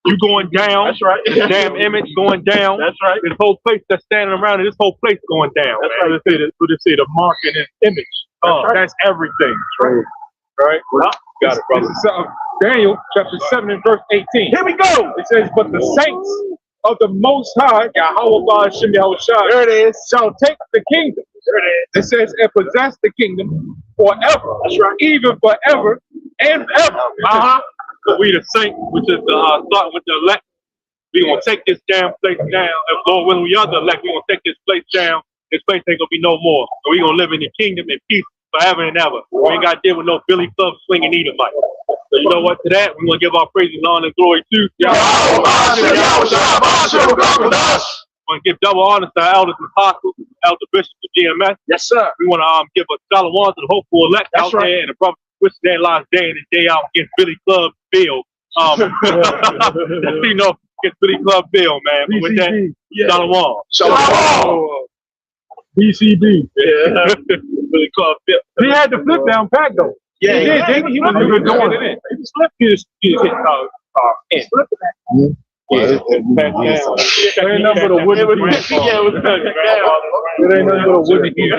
you going down. That's right. This damn image going down. That's right. This whole place that's standing around it, this whole place going down. That's man. right. What they say, the mark in his image. That's everything. Right. Right? Got it, brother. This is Daniel chapter 7 and verse 18. Here we go. It says, but the saints of the Most High, Yahweh Shem Yahushua, There it is. shall take the kingdom. There it is. It says, and possess the kingdom forever. That's right. Even forever and ever. So we the saints, which is the start with the elect. We gonna take this damn place down. If Lord willing, we are the elect, we gonna take this place down. This place ain't gonna be no more. So we gonna live in the kingdom in peace forever and ever. We ain't gotta deal with no Billy Club swinging Edomite. So you know what? To that, we gonna give our praise and honor and glory to Yahweh. We want to give double honor to our elders and apostles, elder bishops of GMS. Yes, sir. We want to give a shalom to the hopeful elect That's out right. there and the brothers which their lives day in and day out against Billy Club Bill. You know, against Billy Club Bill, man. But with that, shalom. Shalom. BCB. Yeah. Billy Club Bill. He had the flip down pack though. Yeah, he did, didn't he? He was doing it in. He just hit in. It ain't nothing but a wooden heel. It ain't nothing but a wooden heel.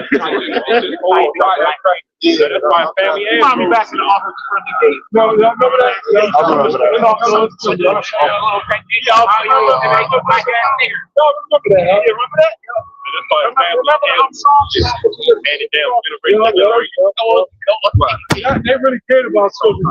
That's my family. Mommy back in the office for the day. No, remember that? I remember that. No, remember that, huh? That's my family. They really cared about children.